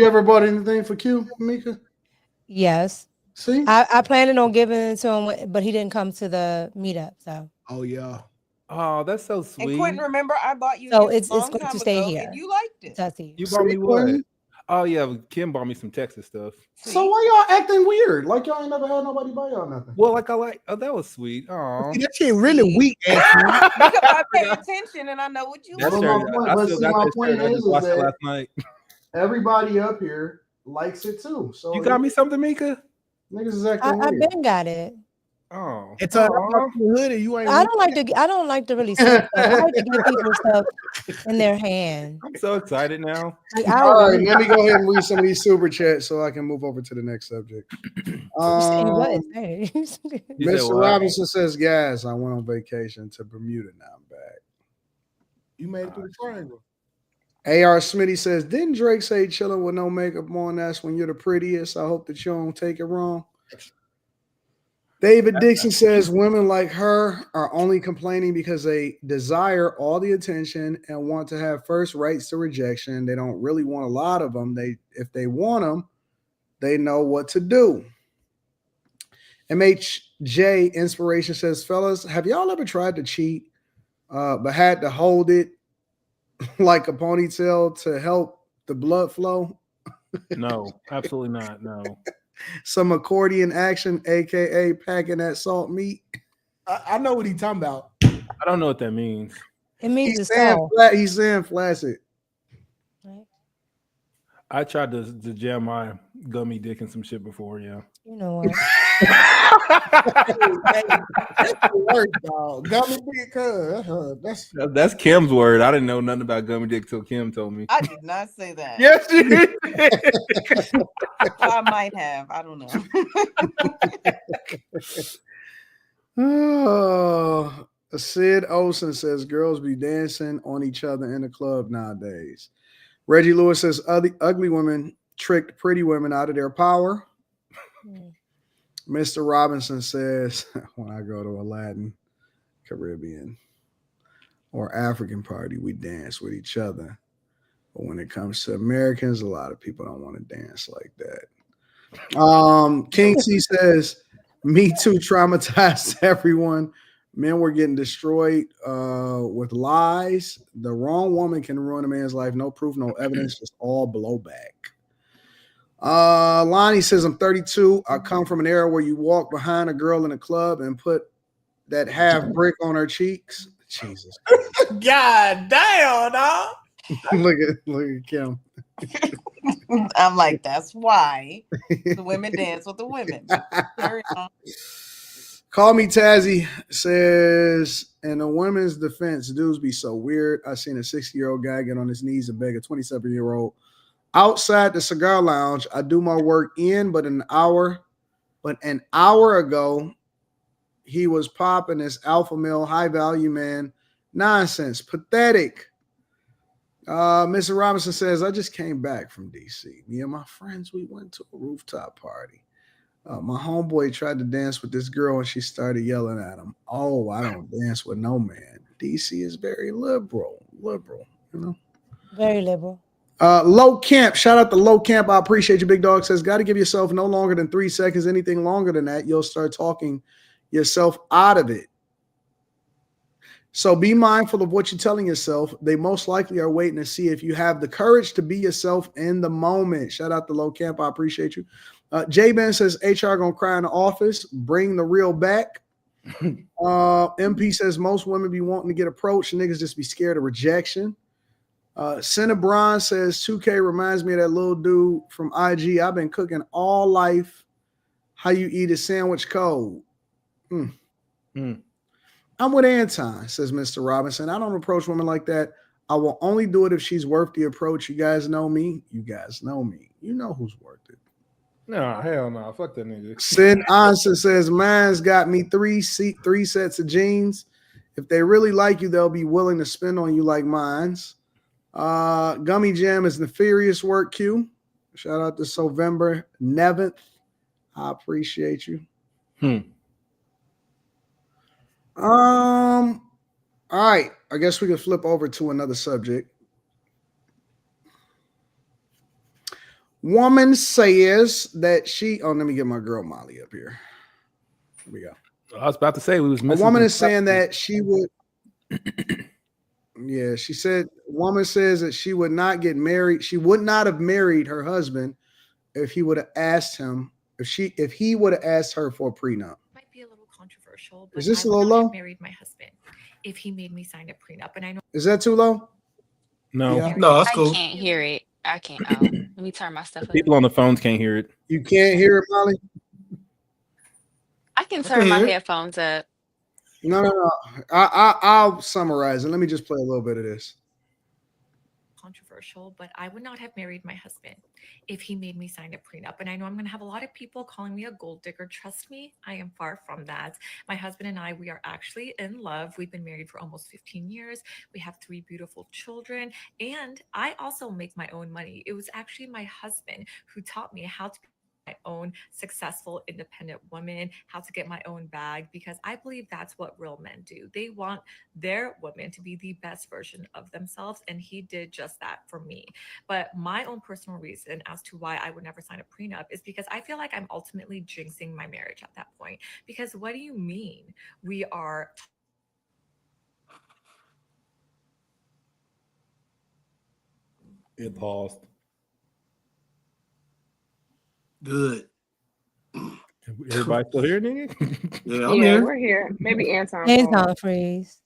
ever bought anything for Q, Mika? Yes. See, I planned on giving it to him, but he didn't come to the meetup. So. Oh yeah. Oh, that's so sweet. And Quentin, remember I bought you. So it's going to stay here. And you liked it. You bought me what? Oh yeah, Kim bought me some Texas stuff. So why y'all acting weird? Like y'all ain't never had nobody buy y'all nothing. Well, that was sweet. Oh, that shit really weak. Because I pay attention and I know what you like. My point is that last night. Everybody up here likes it too. So you got me something, Mika? Niggas is acting I weird. been got it. Oh, it's a hoodie. You ain't. I don't like to really say stuff. I like to give people stuff in their hand. I'm so excited now. All right, let me go ahead and read some of these super chats so I can move over to the next subject. Mr. Robinson says, "Guys, I went on vacation to Bermuda. Now I'm back. You made it through the triangle." A.R. Smitty says, "Didn't Drake say chilling with no makeup on? That's when you're the prettiest. I hope that you don't take it wrong." David Dixon says women like her are only complaining because they desire all the attention and want to have first rights to rejection. They don't really want a lot of them. If they want them, they know what to do. MHJ Inspiration says, fellas, have y'all ever tried to cheat but had to hold it like a ponytail to help the blood flow? No, absolutely not. No. Some accordion action, aka packing that salt meat. I know what he's talking about. I don't know what that means. It means He's saying flaccid. Right. I tried to jam my gummy dick in some shit before, yeah. You know what? That's the word, dog. Gummy dick, that's Kim's word. I didn't know nothing about gummy dick till Kim told me. I did not say that. Yes, you did. I might have. I don't know. Oh, Sid Olsen says girls be dancing on each other in the club nowadays. Reggie Lewis says ugly women tricked pretty women out of their power. Mr. Robinson says, when I go to a Latin, Caribbean, or African party, we dance with each other. But when it comes to Americans, a lot of people don't want to dance like that. King C says, Me Too traumatized everyone. Men were getting destroyed with lies. The wrong woman can ruin a man's life. No proof, no evidence, just all blowback. Lonnie says, I'm 32. I come from an era where you walk behind a girl in a club and put that half brick on her cheeks. Jesus Christ. God damn, dog. look at Kim. I'm like, that's why the women dance with the women. Carry on. Call Me Tazzy says, in a women's defense, dudes be so weird. I seen a 60-year-old guy get on his knees and beg a 27-year-old outside the cigar lounge. I do my work in, but an hour ago, he was popping this alpha male, high value man nonsense. Pathetic. Mr. Robinson says, I just came back from DC. Me and my friends, we went to a rooftop party. My homeboy tried to dance with this girl and she started yelling at him. Oh, I don't dance with no man. DC is very liberal, you know. Very liberal. Low Camp, shout out to Low Camp. I appreciate you, big dog. Says, got to give yourself no longer than 3 seconds. Anything longer than that, you'll start talking yourself out of it. So be mindful of what you're telling yourself. They most likely are waiting to see if you have the courage to be yourself in the moment. Shout out to Low Camp. I appreciate you. J-Ben says, HR gonna cry in the office. Bring the real back. MP says, most women be wanting to get approached. Niggas just be scared of rejection. Cinnabron says, 2K reminds me of that little dude from IG. I've been cooking all life. How you eat a sandwich cold. I'm with Anton, says Mr. Robinson. I don't approach women like that. I will only do it if she's worth the approach. You guys know me. You know who's worth it. No, hell no. Fuck that nigga. Sid Anson says, mine's got me three sets of jeans. If they really like you, they'll be willing to spend on you like mine's. Gummy Jam is nefarious work, Q. Shout out to Sovember 9th. I appreciate you. All right. I guess we can flip over to another subject. Woman says that she. Oh, let me get my girl Molly up here. Here we go. I was about to say we was missing. A woman is saying that she would. Yeah, she said. Woman says that she would not get married. She would not have married her husband if he would have asked him. If he would have asked her for a prenup. Might be a little controversial, but is this I a little low? Married my husband if he made me sign a prenup, and I know. Is that too low? No, yeah. No, that's cool. I can't hear it. I can't. Oh, let me turn my stuff up. People on the phones can't hear it. You can't hear it, Molly? I can turn my headphones up. No. I'll summarize it. Let me just play a little bit of this. Controversial, but I would not have married my husband if he made me sign a prenup. And I know I'm going to have a lot of people calling me a gold digger. Trust me, I am far from that. My husband and I, we are actually in love. We've been married for almost 15 years. We have 3 beautiful children. And I also make my own money. It was actually my husband who taught me how to my own successful, independent woman, how to get my own bag, because I believe that's what real men do. They want their woman to be the best version of themselves, and he did just that for me. But my own personal reason as to why I would never sign a prenup is because I feel like I'm ultimately jinxing my marriage at that point. Because what do you mean we are It paused. Good. Everybody still here, nigga? Yeah, I'm here. We're here. Maybe Anton. Anton freeze.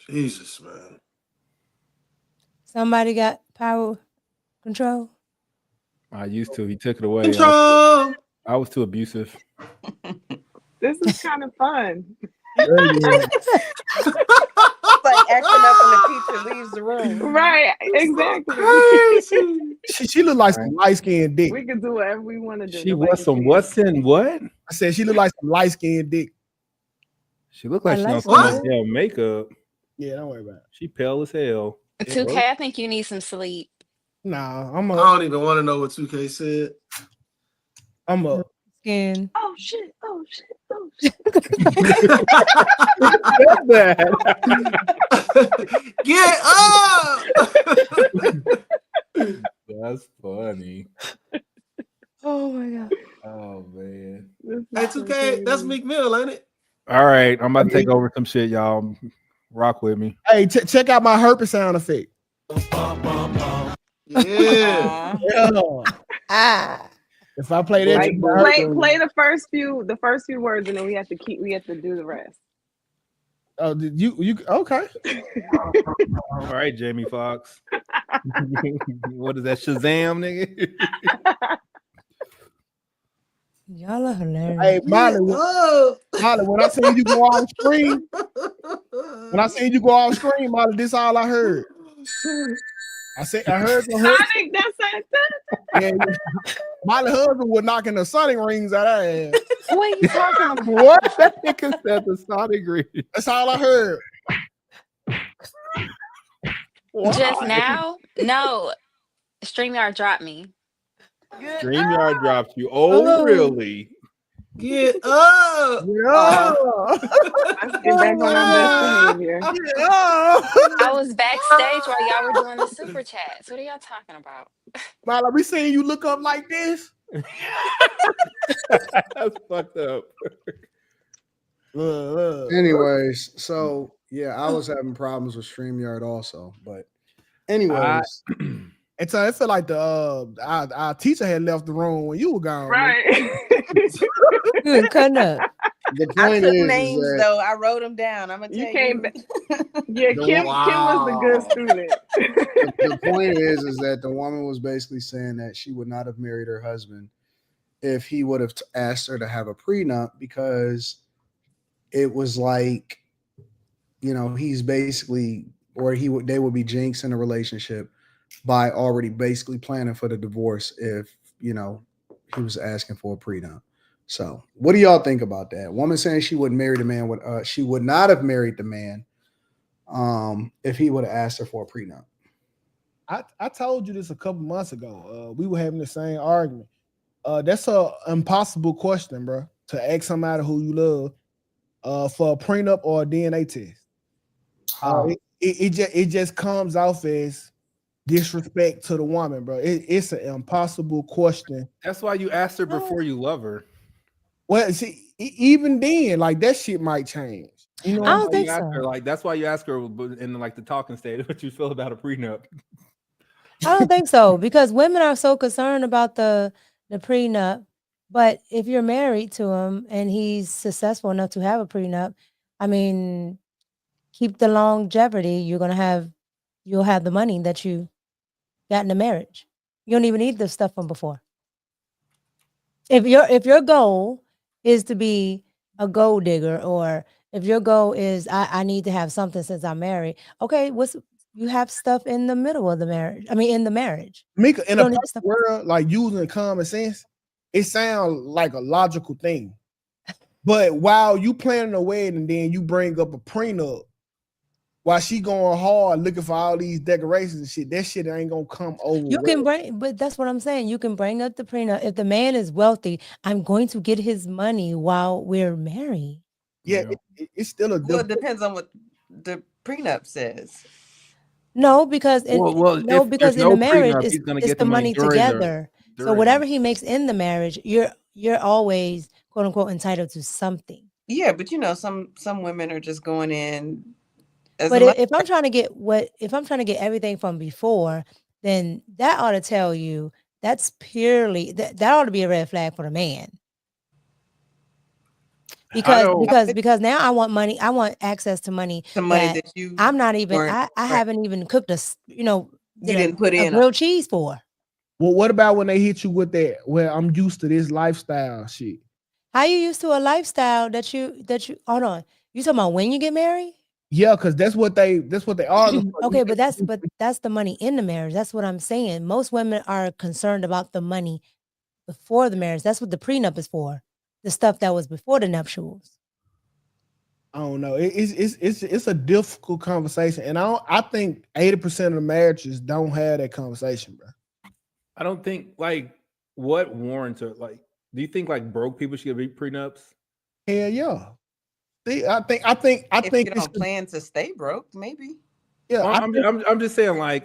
Jesus, man. Somebody got power control? I used to. He took it away. Control. I was too abusive. This is kind of fun. It's like acting up when the teacher leaves the room. Right, exactly. She look like some light-skinned dick. We can do whatever we want to do. She was some what's in what? I said she look like some light-skinned dick. She looked like she don't smell makeup. Yeah, don't worry about it. She pale as hell. 2K, I think you need some sleep. Nah, I don't even want to know what 2K said. I'm up. Skin. Oh shit! Oh shit! Oh shit! Get up! That's funny. Oh my god. Oh man. Hey, 2K, that's Meek Mill, ain't it? All right, I'm about to take over some shit, y'all. Rock with me. Hey, check out my herpes sound effect. Yeah. If I play that, like, play the first few words, and then we have to do the rest. Oh, did you okay? All right, Jamie Foxx. What is that? Shazam, nigga? Y'all are hilarious. Hey, Molly, when I seen you go off screen, Molly, this all I heard. I heard Sonic, that's yeah, Molly husband was knocking the Sonic rings out of her ass. What are you talking about? What? That nigga said the Sonic ring. That's all I heard. Just now? No. StreamYard dropped me. StreamYard dropped you. Oh, really? Get up! Yeah. Let's get back on our best behavior. I was backstage while y'all were doing the super chats. What are y'all talking about? Molly, we seeing you look up like this? That's fucked up. Anyways, so yeah, I was having problems with StreamYard also, but anyways. And so I feel like our teacher had left the room when you were gone. Right. Good, cutting up. The I point took is names that though. I wrote them down. I'm gonna tell you. Came back. Yeah, Kim was the good student. the point is that the woman was basically saying that she would not have married her husband if he would have asked her to have a prenup, because it was like, he's basically, or they would be jinxing a relationship by already basically planning for the divorce if he was asking for a prenup. So what do y'all think about that? Woman saying she wouldn't marry the man, she would not have married the man if he would have asked her for a prenup. I told you this a couple months ago. We were having the same argument. That's an impossible question, bro, to ask somebody who you love for a prenup or a DNA test. It just comes off as disrespect to the woman, bro. It's an impossible question. That's why you asked her before you love her. Well, see, even then, like, that shit might change. I don't think so. Like, that's why you ask her in like the talking stage what you feel about a prenup. I don't think so, because women are so concerned about the prenup. But if you're married to him and he's successful enough to have a prenup, I mean, keep the longevity. You'll have the money that you got in the marriage. You don't even need the stuff from before. If your goal is to be a gold digger, or if your goal is I need to have something since I'm married, okay, you have stuff in the middle of the marriage. I mean, in the marriage. Mika, in a perfect world, like using common sense, it sounds like a logical thing. But while you planning a wedding and then you bring up a prenup, while she going hard looking for all these decorations and shit, that shit ain't gonna come over. You can bring, but that's what I'm saying. You can bring up the prenup. If the man is wealthy, I'm going to get his money while we're married. Yeah, it's still a. Well, it depends on what the prenup says. No, because in the marriage, prenup, it's the money together. So whatever he makes in the marriage, you're always quote unquote entitled to something. Yeah, but you know, some women are just going in. But if I'm trying to get everything from before, then that ought to tell you that's purely that ought to be a red flag for the man. Because now I want money. I want access to money. The money that you I'm not even. I haven't even cooked you didn't put in a grilled cheese for. Well, what about when they hit you with that? Well, I'm used to this lifestyle shit. How you used to a lifestyle that you hold on? You talking about when you get married? Yeah, because that's what they are. Okay, but that's the money in the marriage. That's what I'm saying. Most women are concerned about the money before the marriage. That's what the prenup is for. The stuff that was before the nuptials. I don't know. It's a difficult conversation, and I think 80% of the marriages don't have that conversation, bro. I don't think what warrants are do you think broke people should get prenups? Hell yeah. I think if you don't plan to stay broke, maybe. Yeah, I'm just saying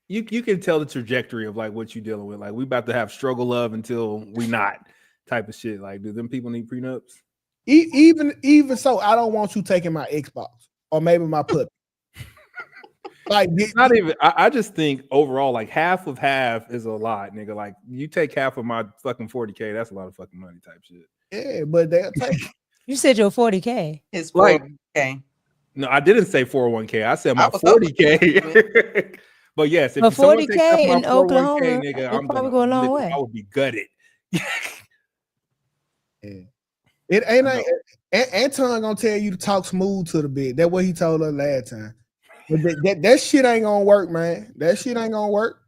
you can tell the trajectory of what you're dealing with. We about to have struggle love until we not type of shit. Do them people need prenups? Even so, I don't want you taking my Xbox or maybe my puppy. Not even. I just think overall, half of half is a lot, nigga. You take half of my fucking 40K, that's a lot of fucking money type shit. Yeah, but they'll take. You said your 40K. His 401K. No, I didn't say 401K. I said my 40K. But yes, if 40K in Oklahoma, nigga, I'm probably go a long way. I would be gutted. Yeah. It ain't. Anton gonna tell you to talk smooth to the bit. That's what he told us last time. But that shit ain't gonna work, man. That shit ain't gonna work.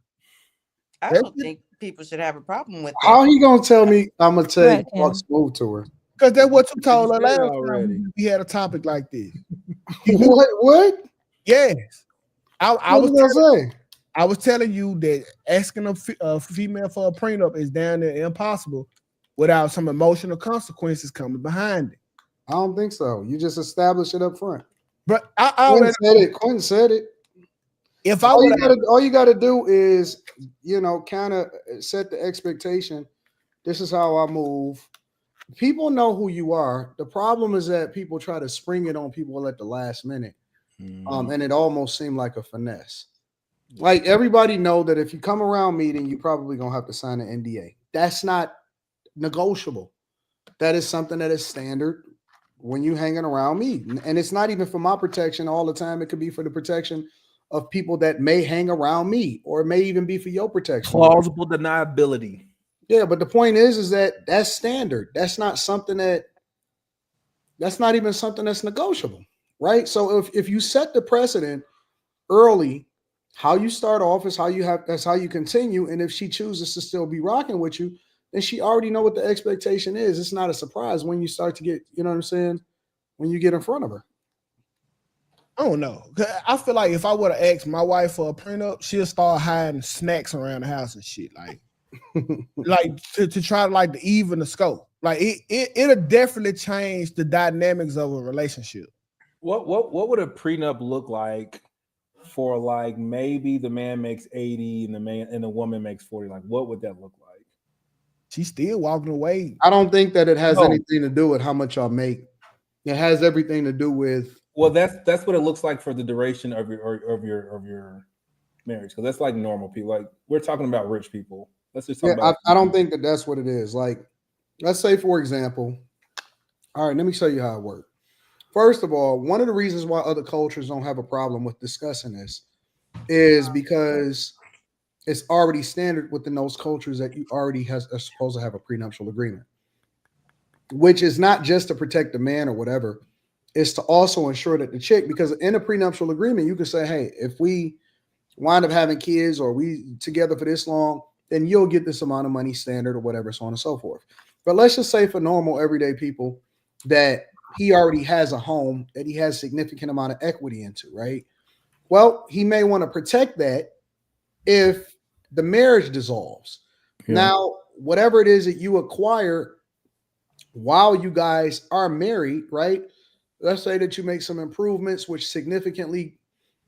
I don't think people should have a problem with that. How he gonna tell me I'm gonna tell you talk smooth to her? Because that's what you told us last time we had a topic like this. What? Yes. I was telling you that asking a female for a prenup is down there impossible without some emotional consequences coming behind it. I don't think so. You just establish it up front. But I already said it. Quentin said it. If all you gotta do is, kind of set the expectation. This is how I move. People know who you are. The problem is that people try to spring it on people at the last minute. And it almost seemed like a finesse. Everybody know that if you come around me, then you're probably gonna have to sign an NDA. That's not negotiable. That is something that is standard when you hanging around me. And it's not even for my protection all the time. It could be for the protection of people that may hang around me, or it may even be for your protection. Plausible deniability. Yeah, but the point is that that's standard. That's not something that's not even something that's negotiable, right? So if you set the precedent early, how you start off is that's how you continue. And if she chooses to still be rocking with you, then she already know what the expectation is. It's not a surprise when you start to get, you know what I'm saying, when you get in front of her. I don't know. I feel like if I would have asked my wife for a prenup, she'll start hiding snacks around the house and shit. To try to even the scope. It'll definitely change the dynamics of a relationship. What would a prenup look like for maybe the man makes 80 and the woman makes 40? What would that look like? She's still walking away. I don't think that it has anything to do with how much y'all make. It has everything to do with. Well, that's what it looks like for the duration of your marriage, because that's normal people. We're talking about rich people. Let's just talk about. I don't think that that's what it is. Let's say, for example, all right, let me show you how it works. First of all, one of the reasons why other cultures don't have a problem with discussing this is because it's already standard within those cultures that you already are supposed to have a prenuptial agreement, which is not just to protect the man or whatever. It's to also ensure that the chick, because in a prenuptial agreement, you can say, hey, if we wind up having kids or we together for this long, then you'll get this amount of money standard or whatever, so on and so forth. But let's just say for normal everyday people that he already has a home that he has significant amount of equity into, right? Well, he may want to protect that if the marriage dissolves. Yeah. Now, whatever it is that you acquire while you guys are married, right? Let's say that you make some improvements which significantly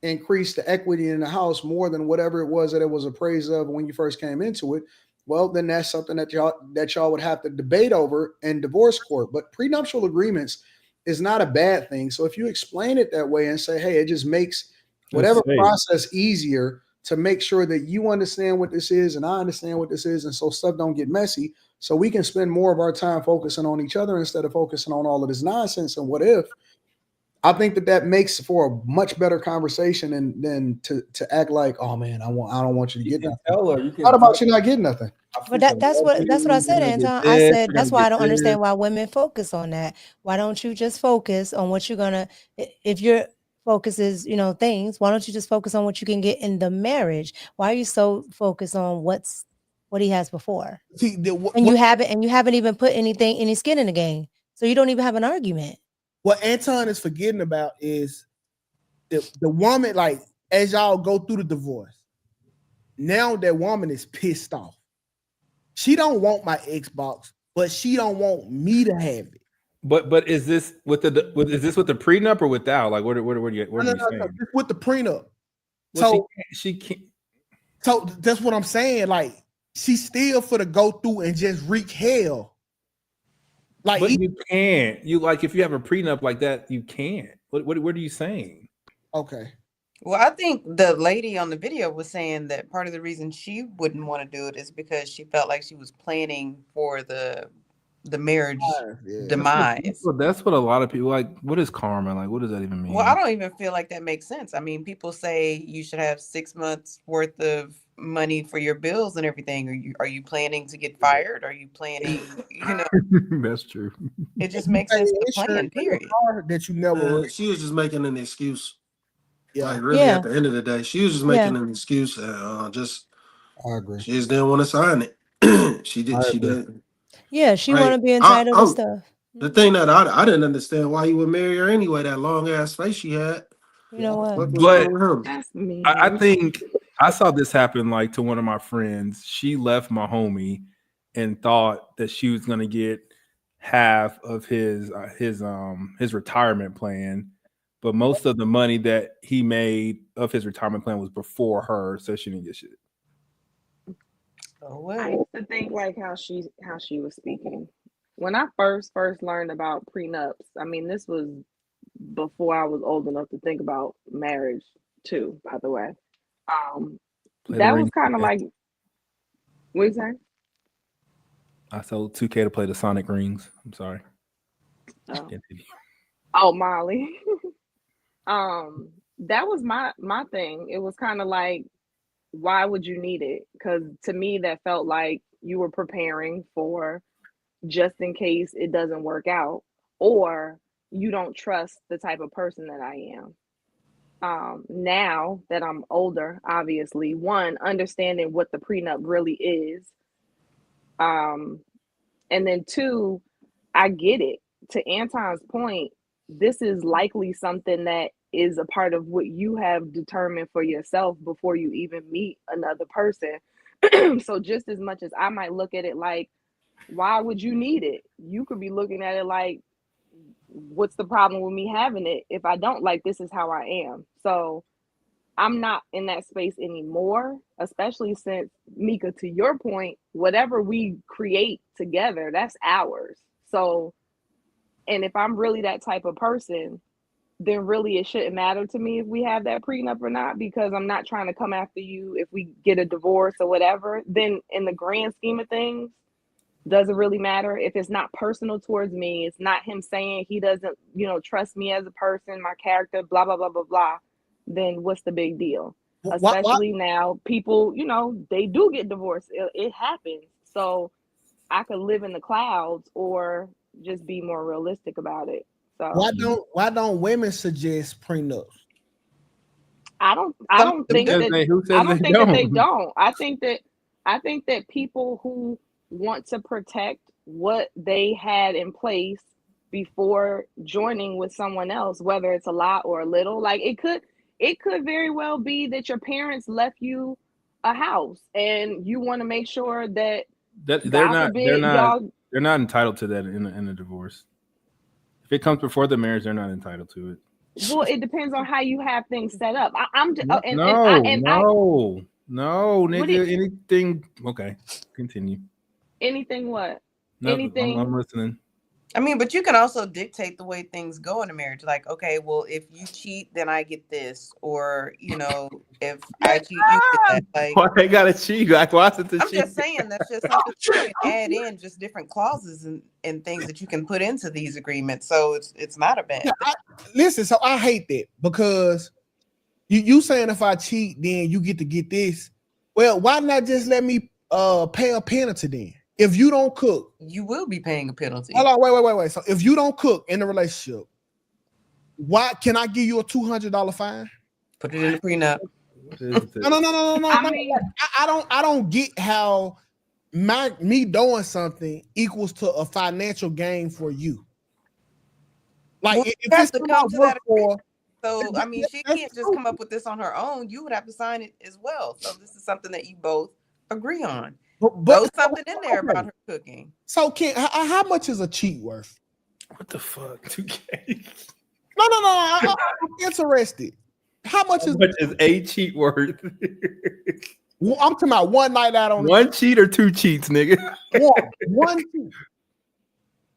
increase the equity in the house more than whatever it was that it was appraised of when you first came into it. Well, then that's something that y'all would have to debate over in divorce court. But prenuptial agreements is not a bad thing. So if you explain it that way and say, hey, it just makes whatever process easier to make sure that you understand what this is and I understand what this is, and so stuff don't get messy, so we can spend more of our time focusing on each other instead of focusing on all of this nonsense and what if. I think that makes for a much better conversation than to act like, oh man, I don't want you to get nothing. Not about you not getting nothing. But that's what I said, Anton. I said that's why I don't understand why women focus on that. Why don't you just focus on what you're gonna? If your focus is things, why don't you just focus on what you can get in the marriage? Why are you so focused on what he has before? See, you haven't even put any skin in the game, so you don't even have an argument. What Anton is forgetting about is the woman, like, as y'all go through the divorce, now that woman is pissed off. She don't want my Xbox, but she don't want me to have it. But is this with the prenup or without? Like, what are you saying? With the prenup. Well, she can't. So that's what I'm saying. Like, she's still for to go through and just wreak hell. Like, but you can't. You like if you have a prenup like that, you can't. What are you saying? Okay. Well, I think the lady on the video was saying that part of the reason she wouldn't want to do it is because she felt like she was planning for the marriage demise. That's what a lot of people like. What is karma? Like, what does that even mean? Well, I don't even feel like that makes sense. I mean, people say you should have 6 months worth of money for your bills and everything. Are you planning to get fired? Are you planning, That's true. It just makes sense to plan, period. That you never she was just making an excuse. Yeah. Like, really, at the end of the day, she was just making an excuse. I agree. She just didn't want to sign it. She did. Yeah, she want to be entitled to stuff. The thing that I didn't understand why he would marry her anyway, that long ass face she had. You know what? But that's me. I think I saw this happen like to one of my friends. She left my homie and thought that she was gonna get half of his retirement plan, but most of the money that he made of his retirement plan was before her, so she didn't get shit. I used to think like how she was speaking. When I first learned about prenups, I mean, this was before I was old enough to think about marriage too, by the way. That was kind of like, what you saying? I sold 2K to play the Sonic rings. I'm sorry. Oh, Molly. That was my thing. It was kind of like, why would you need it? Because to me, that felt like you were preparing for just in case it doesn't work out, or you don't trust the type of person that I am. Now that I'm older, obviously, one, understanding what the prenup really is, and then two, I get it. To Anton's point, this is likely something that is a part of what you have determined for yourself before you even meet another person. So just as much as I might look at it like, why would you need it? You could be looking at it like, what's the problem with me having it if I don't? Like, this is how I am. So I'm not in that space anymore, especially since, Mika, to your point, whatever we create together, that's ours. So, and if I'm really that type of person, then really it shouldn't matter to me if we have that prenup or not, because I'm not trying to come after you if we get a divorce or whatever. Then in the grand scheme of things, does it really matter? If it's not personal towards me, it's not him saying he doesn't, trust me as a person, my character, blah, blah, blah, blah, blah, then what's the big deal? Especially now, people, they do get divorced. It happens. So I could live in the clouds or just be more realistic about it. So why don't women suggest prenups? I don't think that they don't. I think that people who want to protect what they had in place before joining with someone else, whether it's a lot or a little, like it it could very well be that your parents left you a house and you want to make sure that they're not entitled to that in a divorce. If it comes before the marriage, they're not entitled to it. Well, it depends on how you have things set up. No, nigga. Anything? Okay, continue. Anything what? No, Anything? I'm listening. I mean, but you can also dictate the way things go in a marriage. Like, okay, well, if you cheat, then I get this, or if I cheat, you get that. Like, why they gotta cheat? Like, why is it the I'm cheat? just saying that's just something you can add in, just different clauses and things that you can put into these agreements. So it's not a bad thing. Listen, so I hate that because you saying if I cheat, then you get to get this. Well, why not just let me pay a penalty then? If you don't cook, you will be paying a penalty. Hold on, wait. So if you don't cook in the relationship, why can I give you a $200 fine? Put it in the prenup. No. I don't get how me doing something equals to a financial gain for you. Like well, if you have it's to come to that for, so I mean, she can't just come up with this on her own. You would have to sign it as well. So this is something that you both agree on. Throw something in there about her cooking. So how much is a cheat worth? What the fuck? 2K. No. I'm interested. How much is a cheat worth? I'm talking about one night out on one cheat or two cheats, nigga. One cheat.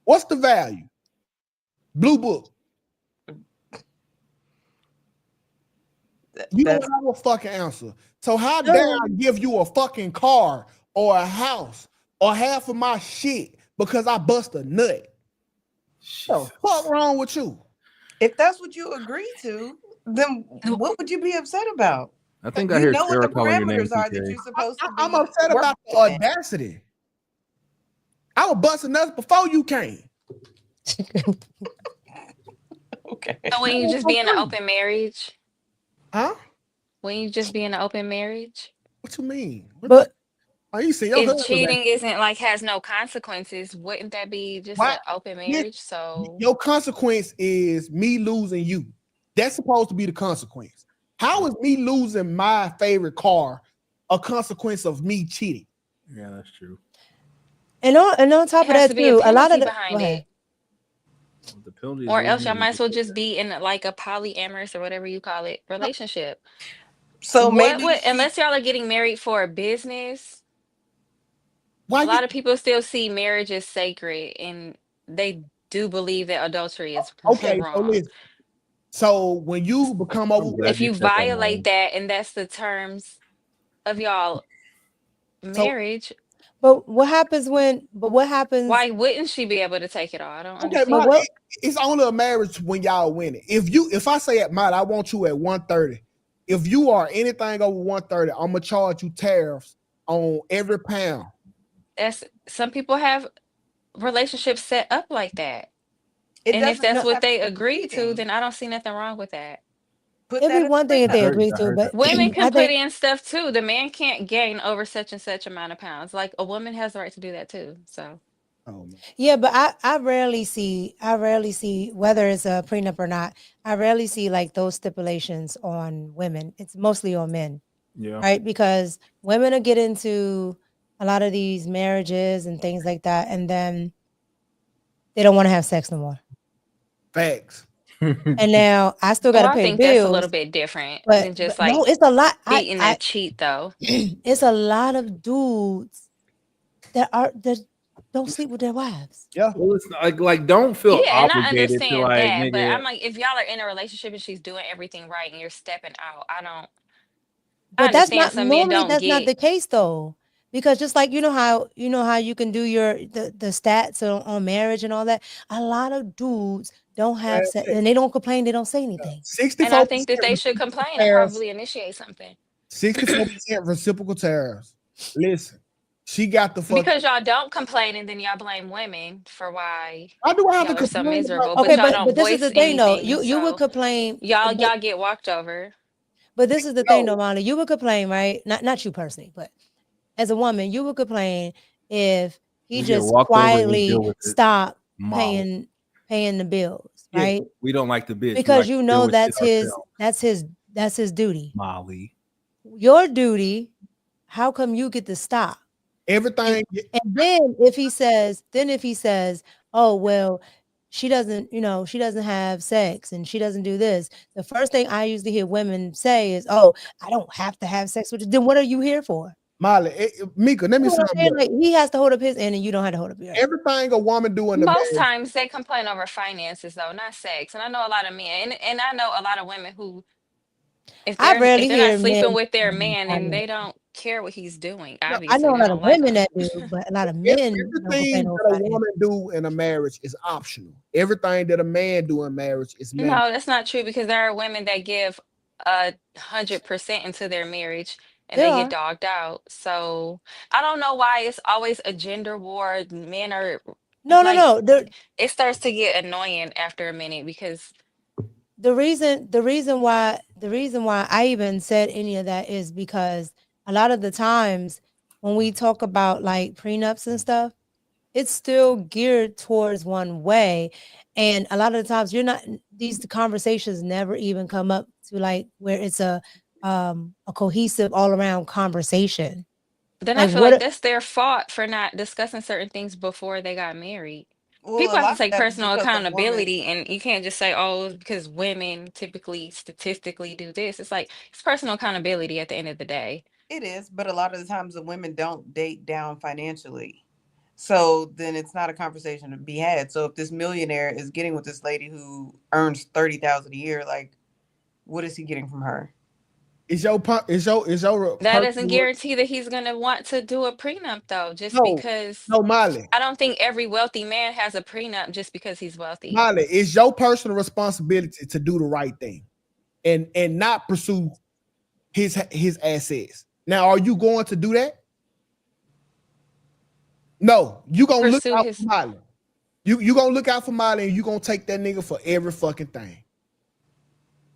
What's the value? Blue Book. You don't have a fucking answer. So how dare I give you a fucking car or a house or half of my shit because I bust a nut? What the fuck wrong with you? If that's what you agree to, then what would you be upset about? I think I hear know what the parameters are that you're supposed to be. I'm upset about the audacity. I was busting nuts before you came. Okay. So when you just be in an open marriage? Huh? When you just be in an open marriage? What you mean? But you see if cheating isn't has no consequences, wouldn't that be just an open marriage? So your consequence is me losing you. That's supposed to be the consequence. How is me losing my favorite car a consequence of me cheating? Yeah, that's true. And on top of that too, a lot of behind it. Or else y'all might as well just be in like a polyamorous or whatever you call it relationship. So maybe unless y'all are getting married for a business, a lot of people still see marriage as sacred and they do believe that adultery is wrong. So when you become if you violate that and that's the terms of y'all marriage. But what happens why wouldn't she be able to take it all? I don't understand. It's only a marriage when y'all win it. If I say at Matt, I want you at 130. If you are anything over 130, I'm gonna charge you tariffs on every pound. Some people have relationships set up like that. And if that's what they agree to, then I don't see nothing wrong with that. It'd be one thing if they agree to, but women can put in stuff too. The man can't gain over such and such amount of pounds. Like a woman has the right to do that too. So yeah, but I rarely see whether it's a prenup or not. I rarely see like those stipulations on women. It's mostly on men. Yeah. Right? Because women will get into a lot of these marriages and things like that, and then they don't want to have sex no more. Facts. And now I still got to pay think bills. That's a little bit different than just like no, it's a lot. Beating that cheat though. It's a lot of dudes that don't sleep with their wives. Yeah, well, it's like don't feel and I obligated understand to like. that, nigga, but I'm like, if y'all are in a relationship and she's doing everything right and you're stepping out, I don't. But that's not normally. That's not the case though. Because just like you know how you can do the stats on marriage and all that, a lot of dudes don't have sex and they don't complain, they don't say anything. 64%. And I think that they should complain and probably initiate something. 64% reciprocal tariffs. Listen, she got the fuck because y'all don't complain and then y'all blame women for why I do have y'all to are so complain miserable. about, but y'all don't but this voice is the thing anything, though. You would complain. Y'all get walked over. But this is the thing though, Molly. You would complain, right? Not you personally, but as a woman, you would complain if he just quietly stopped paying the bills, right? We don't like the bitch because you know that's his That's his duty. Molly. Your duty, how come you get to stop? Everything. And then if he says, oh, well, she doesn't, she doesn't have sex and she doesn't do this. The first thing I usually hear women say is, oh, I don't have to have sex with you. Then what are you here for? Molly, Mika, let me say like, he has to hold up his end and you don't have to hold up yours. Everything a woman do in the most times they complain over finances though, not sex. And I know a lot of men and I know a lot of women who if they're not sleeping with their man and they don't care what he's doing, obviously. I know a lot of women that do, but a lot of men everything that a woman do in a marriage is optional. Everything that a man do in marriage is mandatory. No, that's not true because there are women that give 100% into their marriage and they get dogged out. So I don't know why it's always a gender war. Men are no. It starts to get annoying after a minute because the reason why I even said any of that is because a lot of the times when we talk about like prenups and stuff, it's still geared towards one way. And a lot of the times these conversations never even come up to like where it's a cohesive all around conversation. Then I feel like that's their fault for not discussing certain things before they got married. Well, people have to take personal accountability and you can't just say, oh, because women typically statistically do this. It's like it's personal accountability at the end of the day. It is, but a lot of the times the women don't date down financially. So then it's not a conversation to be had. So if this millionaire is getting with this lady who earns $30,000 a year, like what is he getting from her? That doesn't guarantee that he's gonna want to do a prenup though, because Molly. I don't think every wealthy man has a prenup just because he's wealthy. Molly, it's your personal responsibility to do the right thing and not pursue his assets. Now, are you going to do that? No, you gonna look out for Molly. You gonna look out for Molly and you gonna take that nigga for every fucking thing.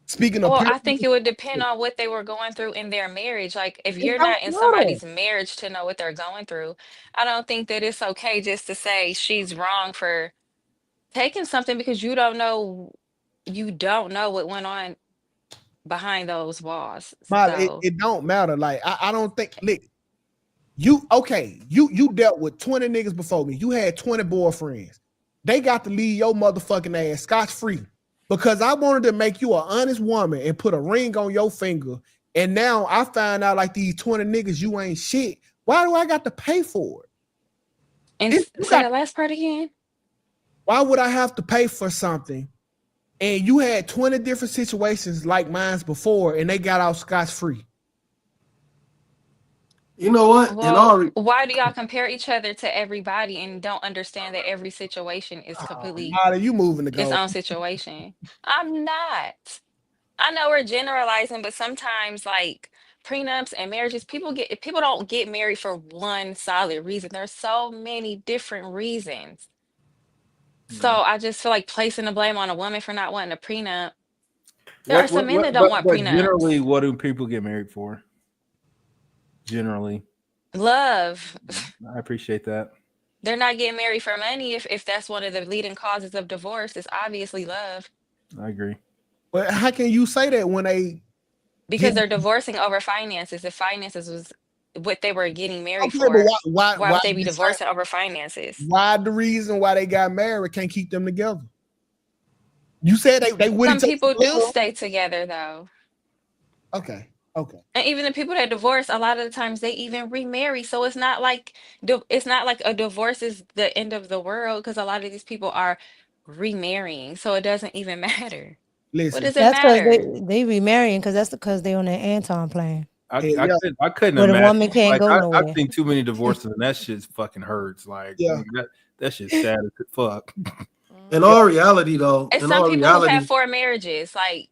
Speaking of, I think it would depend on what they were going through in their marriage. Like, if you're not in somebody's marriage to know what they're going through, I don't think that it's okay just to say she's wrong for taking something because you don't know what went on behind those walls. Molly, it don't matter. Like, I don't think. Look, you dealt with 20 niggas before me. You had 20 boyfriends. They got to leave your motherfucking ass scotch-free. Because I wanted to make you an honest woman and put a ring on your finger. And now I find out like these 20 niggas, you ain't shit. Why do I got to pay for it? And say the last part again. Why would I have to pay for something? And you had 20 different situations like mine's before and they got out scotch-free. You know what? Well, why do y'all compare each other to everybody and don't understand that every situation is completely you moving to its own situation? I'm not. I know we're generalizing, but sometimes like prenups and marriages, people don't get married for one solid reason. There's so many different reasons. So I just feel like placing the blame on a woman for not wanting a prenup. There are some men that don't want prenups. Generally, what do people get married for? Generally, love. I appreciate that. They're not getting married for money. If that's one of the leading causes of divorce, it's obviously love. I agree. But how can you say that when because they're divorcing over finances? If finances was what they were getting married for, why would they be divorcing over finances? Why the reason why they got married can't keep them together? You said they wouldn't. Some people do stay together though. Okay. And even the people that divorce, a lot of the times they even remarry. So it's not like a divorce is the end of the world because a lot of these people are remarrying. So it doesn't even matter. Listen, what does it matter? They remarrying because because they on their Anton plan. I couldn't where imagine. The woman can't go nowhere. I've seen too many divorces and that shit fucking hurts. Like that shit's sad as fuck. In all reality, though, and some people have had 4 marriages. Like,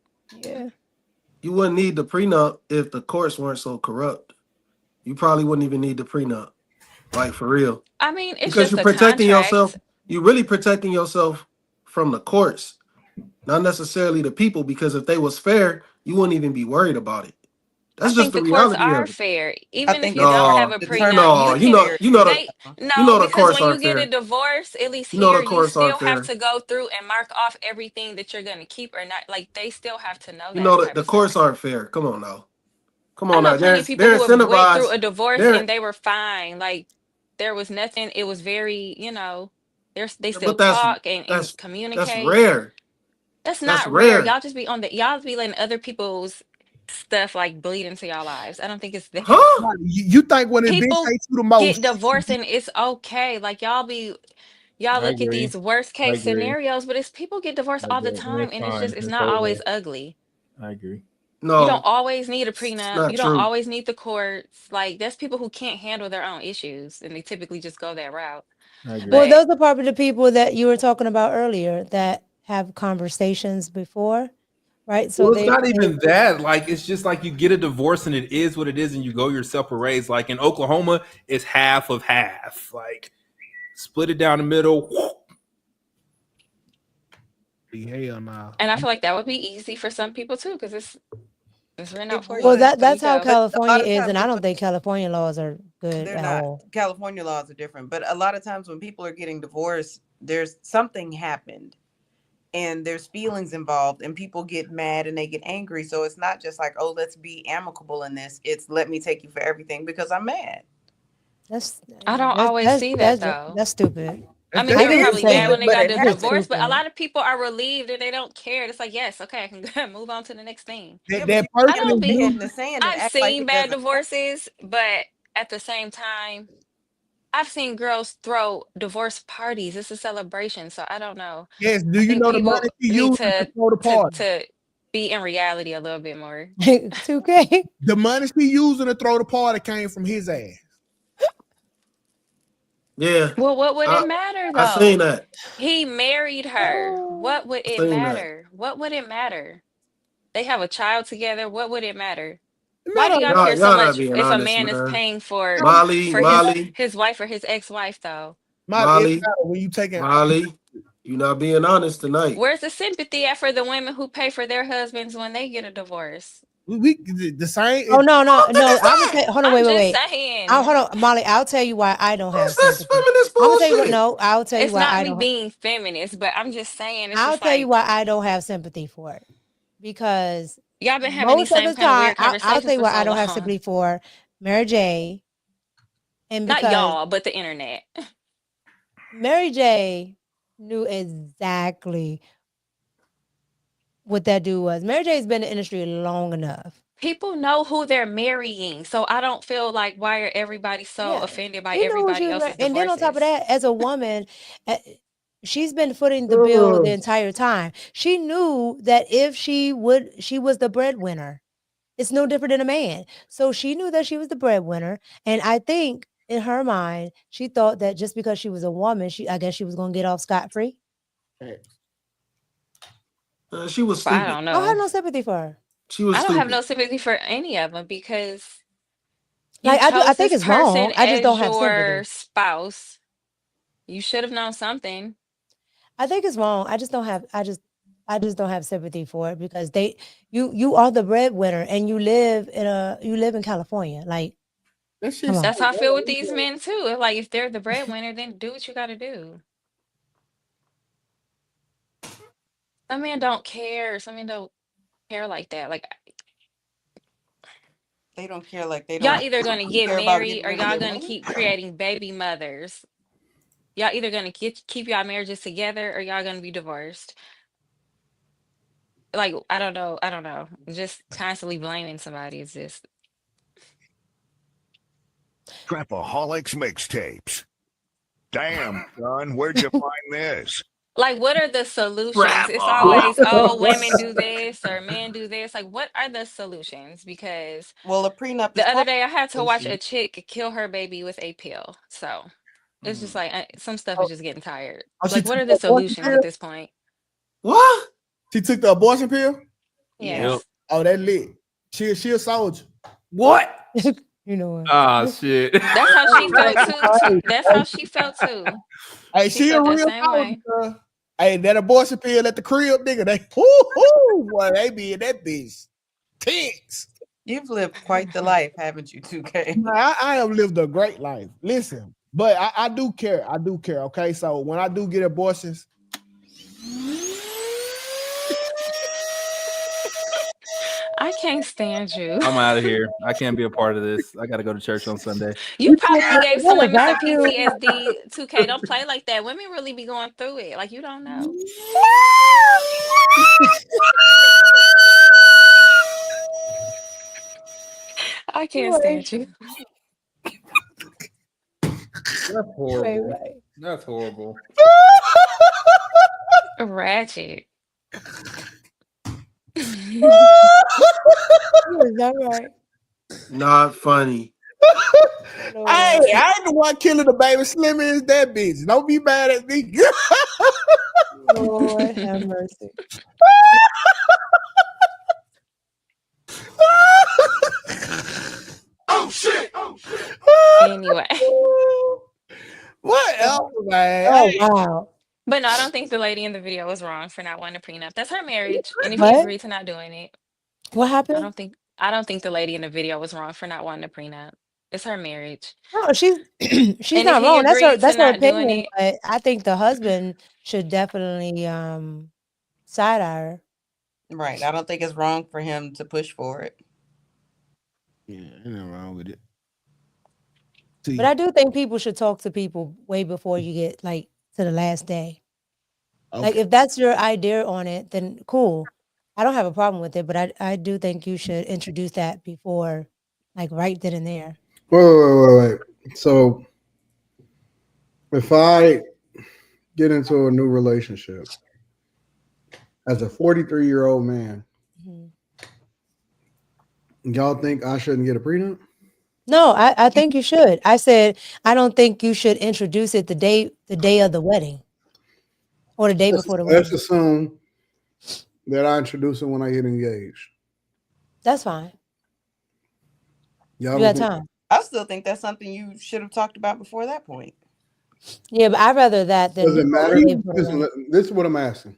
you wouldn't need the prenup if the courts weren't so corrupt. You probably wouldn't even need the prenup, like for real. I mean, it's because just you're protecting yourself. You're really protecting yourself from the courts, not necessarily the people. Because if they was fair, you wouldn't even be worried about it. That's I just think the the courts reality are of it. fair. Even if think you it's don't have a determined prenup, No, by the no, the because courts when you aren't get a fair. divorce, at least You know here, the you courts aren't still have fair. to go through and mark off everything that you're going to keep or not. Like, they still have to know You that know type the of stuff. courts aren't fair. Come on now. Come I on know now. plenty of people They're who have went through incentivized. a divorce They're and they were fine. Like, there was nothing. It was very, they still but talk and that's communicate. rare. That's That's not rare. rare. Y'all be letting other people's stuff like bleed into y'all lives. I don't think it's that. Huh? You think when it People takes you the most, get divorced and it's okay. Like, y'all look at these worst case scenarios, but it's people get divorced all the time, and it's not always ugly. I agree. You don't No, always need a it's prenup. not You don't true. always need the courts. Like, that's people who can't handle their own issues, and they typically just go that route. I agree. Well, But those are probably the people that you were talking about earlier that have conversations before, right? So Well, it's they not even that. Like, it's just like you get a divorce and it is what it is, and you go your separate ways. Like in Oklahoma, it's half of half. Like, split it down the middle. Hell no. and I feel like that would be easy for some people too, because it's written out for you. Well, There that's you how go. California is, and I don't think California laws are good They're at not. all. California laws are different, but a lot of times when people are getting divorced, there's something happened and there's feelings involved and people get mad and they get angry. So it's not just like, oh, let's be amicable in this. It's let me take you for everything because I'm mad. I don't always see that though. That's stupid. I mean, they were probably mad when they got the happens. divorce, but a lot of people are relieved and they don't care. It's like, yes, okay, I can go and move on to the next thing. I don't be. in the sand and I've act like seen it bad doesn't divorces, but at the same time, I've seen girls throw divorce parties. It's a celebration, so I don't know. Yes. Do I you think know the people money she need used to throw the party? to be in reality a little bit more. 2K. The money she using to throw the party came from his ass. Yeah. Well, what would it matter though? I seen that. He married her. What would it seen that. matter? What would it matter? They have a child together. What would it matter? Why do y'all Y'all care so not much being if a honest, man is man. paying for Molly. his wife or his ex-wife though? Molly, when you taking you not being honest tonight. Where's the sympathy at for the women who pay for their husbands when they get a divorce? We the same. Oh no. I would say, hold on, wait. Saying. Hold on, Molly. I'll tell you why I don't have That's sympathy. feminist I'm gonna tell you what. bullshit. No, I'll tell you It's why not I me don't. being feminist, but I'm just saying. It's I'll just tell like, you why I don't have sympathy for it, because y'all been having these most of same the kind of time, weird I'll conversations tell you for why so I don't have long. sympathy for Mary J. And Not because y'all, but the internet. Mary J. knew exactly what that dude was. Mary J's been in the industry long enough. People know who they're marrying, so I don't feel like why are everybody so offended by He knew who she everybody was else's marrying. divorces? And then on top of that, as a woman, she's been footing the bill the entire time. She knew that if she was the breadwinner. It's no different than a man. So she knew that she was the breadwinner. And I think in her mind, she thought that just because she was a woman, I guess she was going to get off scot-free. She was But I stupid. don't know. I have no sympathy for her. She was I don't stupid. have no sympathy for any of them because you Like, chose I think this it's wrong. person I just as don't have your sympathy. spouse. You should have known something. I think it's wrong. I just don't have sympathy for it because you are the breadwinner and you live in California. Like, that's how I feel with these men too. Like, if they're the breadwinner, then do what you got to do. Some men don't care. Some men don't care like that. Like, they don't care like they y'all don't either going to get care about married getting or rid of y'all their going to man. keep creating baby mothers. Y'all either going to keep y'all marriages together or y'all going to be divorced. Like, I don't know. Just constantly blaming somebody is just. Trapaholics mixtapes. Damn, son, where'd you find this? Like, what are the solutions? It's always, women do this or men do this. Like, what are the solutions? Because a prenup. The other day I had to watch a chick kill her baby with a pill. So it's just like some stuff is just getting tired. Like, what are the solutions at this point? What? She took the abortion pill? Yes. Oh, that lit. She a soldier. What? You know what? Ah, shit. That's how she felt too. That's how she felt too. Hey, she a real soldier, girl. Hey, that abortion pill at the crib, nigga. They boy, they be in that bitch tense. You've lived quite the life, haven't you, 2K? I have lived a great life. Listen, but I do care. I do care. Okay, so when I do get abortions, I can't stand you. I'm out of here. I can't be a part of this. I got to go to church on Sunday. You probably gave some women some you. PTSD. 2K, don't play like that. Women really be going through it. Like, you don't know. I can't stand you. That's horrible. That's horrible. Ratchet. Is that right? Not funny. hey, I ain't the one killing the baby. Slim is that bitch. Don't be mad at me. Lord have mercy. Oh shit! Anyway. What else, man? Oh wow. But no, I don't think the lady in the video was wrong for not wanting a prenup. That's her marriage. And if he What? agreed to not doing it, What I happened? don't think the lady in the video was wrong for not wanting a prenup. It's her marriage. No, she's And not if he wrong. That's her agreed to not doing opinion. it, But I think the husband should definitely side eye her. Right. I don't think it's wrong for him to push for it. Yeah, ain't nothing wrong with it. But I do think people should talk to people way before you get like to the last day. Okay. Like if that's your idea on it, then cool. I don't have a problem with it, but I do think you should introduce that before, like right then and there. Wait. So if I get into a new relationship as a 43-year-old man, y'all think I shouldn't get a prenup? No, I think you should. I said I don't think you should introduce it the day of the wedding. Or the day before the wedding. Let's assume that I introduce it when I get engaged. That's fine. Y'all you got time. I still think that's something you should have talked about before that point. Yeah, but I'd rather that than. Does it matter? Listen, this is what I'm asking.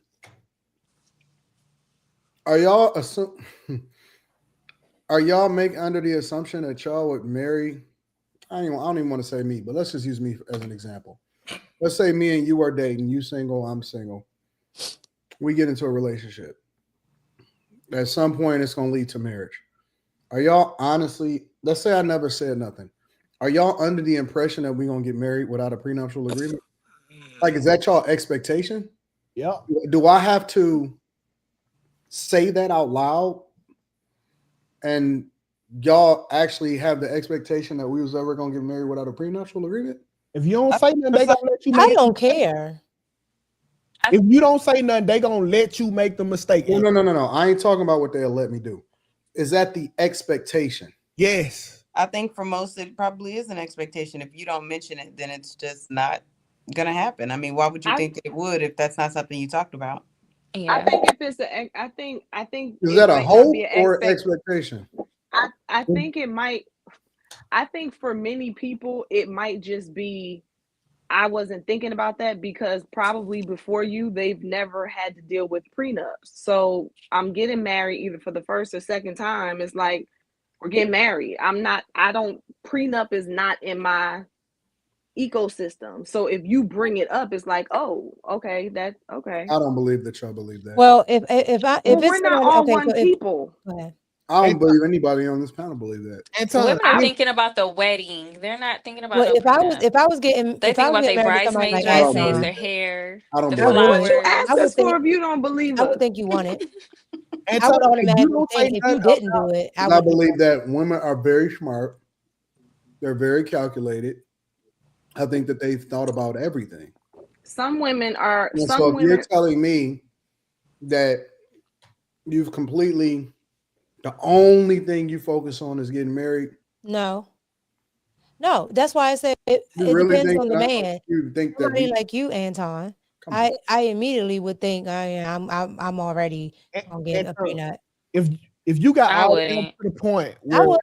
Are y'all make under the assumption that y'all would marry? I don't even want to say me, but let's just use me as an example. Let's say me and you are dating, you single, I'm single. We get into a relationship. At some point, it's going to lead to marriage. Are y'all honestly, let's say I never said nothing. Are y'all under the impression that we're going to get married without a prenuptial agreement? Like, is that y'all expectation? Yeah. Do I have to say that out loud? And y'all actually have the expectation that we was ever going to get married without a prenuptial agreement? If you don't say nothing, they gonna let you make I don't care. If you don't say nothing, they gonna let you make the mistake. No. I ain't talking about what they'll let me do. Is that the expectation? Yes. I think for most it probably is an expectation. If you don't mention it, then it's just not gonna happen. I mean, why would you think it would if that's not something you talked about? Yeah. I think if it's I think is that a hope or expectation? I think it might. I think for many people it might just be I wasn't thinking about that because probably before you they've never had to deal with prenups. So I'm getting married either for the first or second time. It's like we're getting married. Prenup is not in my ecosystem. So if you bring it up, it's like, oh, okay, that's okay. I don't believe that y'all believe that. Well, if we're not all one people. Go ahead. I don't believe anybody on this panel believe that. Women are thinking about the wedding. They're not thinking about. Well, if I was getting, they think about their bridesmaid dresses, their hair, the flowers. You ask us for if you don't believe us. I would think you want it. I would automatically think if you didn't do it, I believe that women are very smart. They're very calculated. I think that they've thought about everything. Some women are. So if you're telling me that you've completely, the only thing you focus on is getting married. No, that's why I said it depends on the man. You think that somebody like you, Anton? I immediately would think I'm already gonna get a prenup. If you got all the way to the point where I would.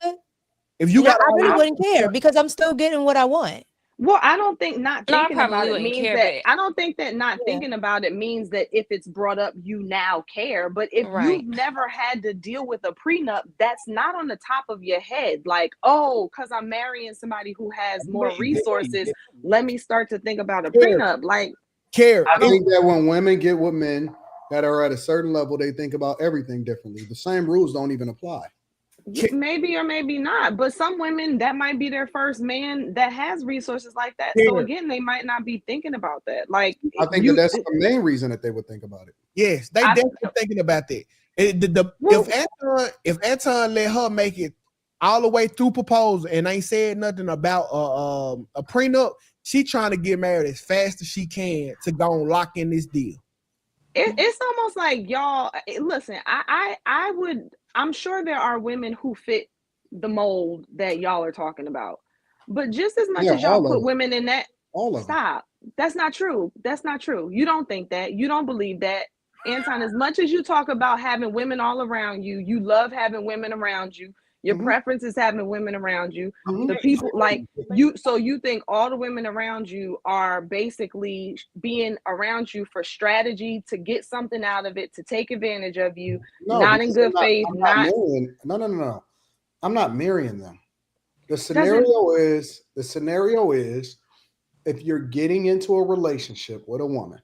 If you got, I really wouldn't care because I'm still getting what I want. Well, I don't think not No, I thinking about probably it wouldn't means care, that but I don't think that not thinking about it means that if it's brought up, you now care. But if right. you've never had to deal with a prenup, that's not on the top of your head. Like, oh, because I'm marrying somebody who has more resources, let me start to think about a prenup. Like, I think that when women get with men that are at a certain level, they think about everything differently. The same rules don't even apply. Maybe or maybe not, but some women, that might be their first man that has resources like that. So again, they might not be thinking about that. Like, I think that's the main reason that they would think about it. Yes, they definitely thinking about that. If Anton let her make it all the way through proposal and ain't said nothing about a prenup, she trying to get married as fast as she can to go and lock in this deal. It's almost like y'all listen. I'm sure there are women who fit the mold that y'all are talking about, but just as much as y'all put women in that, stop. That's not true. That's not true. You don't think that. You don't believe that. Anton, as much as you talk about having women all around you, you love having women around you. Your preference is having women around you. The people like you, so you think all the women around you are basically being around you for strategy to get something out of it, to take advantage of you, not in good faith, not. No. I'm not marrying them. The scenario is if you're getting into a relationship with a woman,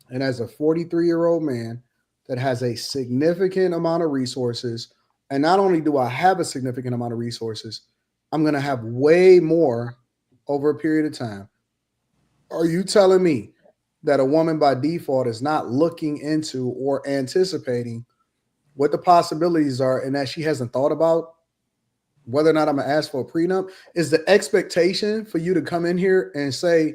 and as a 43-year-old man that has a significant amount of resources, and not only do I have a significant amount of resources, I'm going to have way more over a period of time. Are you telling me that a woman by default is not looking into or anticipating what the possibilities are and that she hasn't thought about whether or not I'm going to ask for a prenup? Is the expectation for you to come in here and say,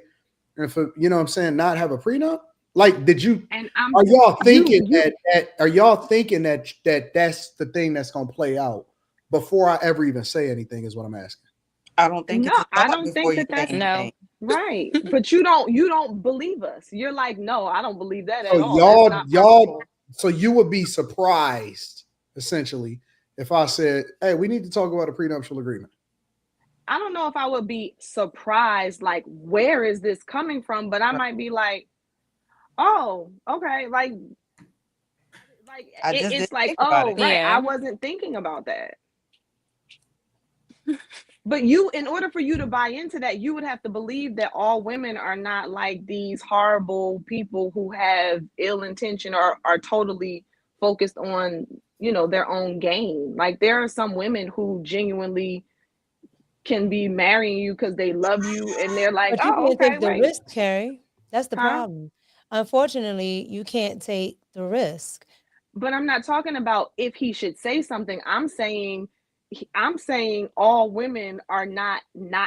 if you know what I'm saying, not have a prenup? Like, did you? Are y'all thinking that? Are y'all thinking that that's the thing that's gonna play out before I ever even say anything? Is what I'm asking. I don't think. No, I don't think that's no. Right, but you don't believe us. You're like, no, I don't believe that at all. Y'all. So you would be surprised, essentially, if I said, "Hey, we need to talk about a prenuptial agreement." I don't know if I would be surprised, like, where is this coming from? But I might be like, oh, okay, like it's like, oh, right, yeah. I wasn't thinking about that. But in order for you to buy into that, you would have to believe that all women are not like these horrible people who have ill intention or are totally focused on, their own gain. Like, there are some women who genuinely can be marrying you because they love you and they're like, but you oh, can't okay, take the risk, Carrie. That's the problem. Unfortunately, you can't take the risk. But I'm not talking about if he should say something. I'm saying all women are not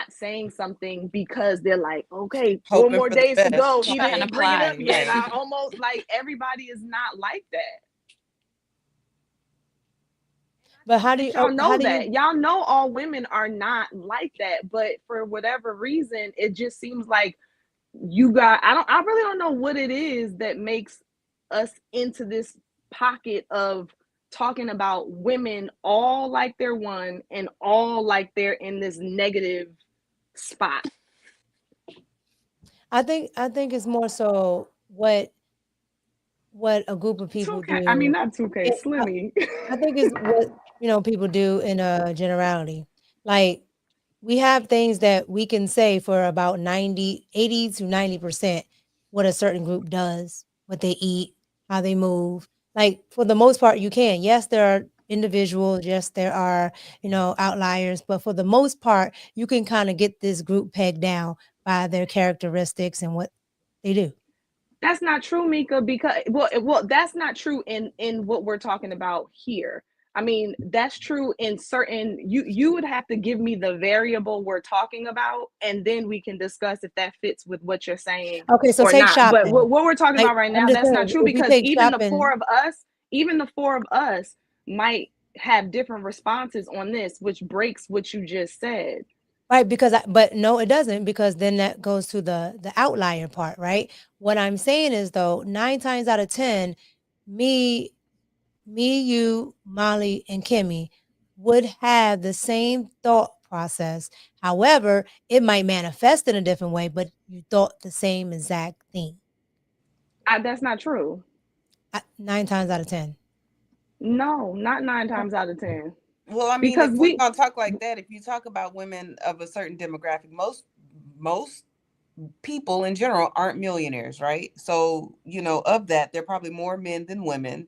saying something because they're like, okay, 4 more days to go. He didn't bring it up yet. I almost like everybody is not like that. But how do you? Y'all know that. Y'all know all women are not like that. But for whatever reason, it just seems like you got. I really don't know what it is that makes us into this pocket of talking about women all like they're one and all like they're in this negative spot. I think it's more so what a group of people do. I mean, not 2K, Slimmy. I think it's what people do in a generality. Like, we have things that we can say for about 80 to 90% what a certain group does, what they eat, how they move. Like, for the most part, you can. Yes, there are individuals. Yes, there are, outliers. But for the most part, you can kind of get this group pegged down by their characteristics and what they do. That's not true, Mika, because well, that's not true in what we're talking about here. I mean, that's true in certain, you would have to give me the variable we're talking about, and then we can discuss if that fits with what you're saying. Okay, so take shopping. But what we're talking about right now, that's not true, because even the four of us might have different responses on this, which breaks what you just said. Right, but no, it doesn't, because then that goes to the outlier part, right? What I'm saying is, though, 9 times out of 10, me, you, Molly, and Kimmy would have the same thought process. However, it might manifest in a different way, but you thought the same exact thing. That's not true. 9 times out of 10. No, not 9 times out of 10. Well, I mean, if we're gonna talk like that, if you talk about women of a certain demographic, most people in general aren't millionaires, right? So, you know, of that, there are probably more men than women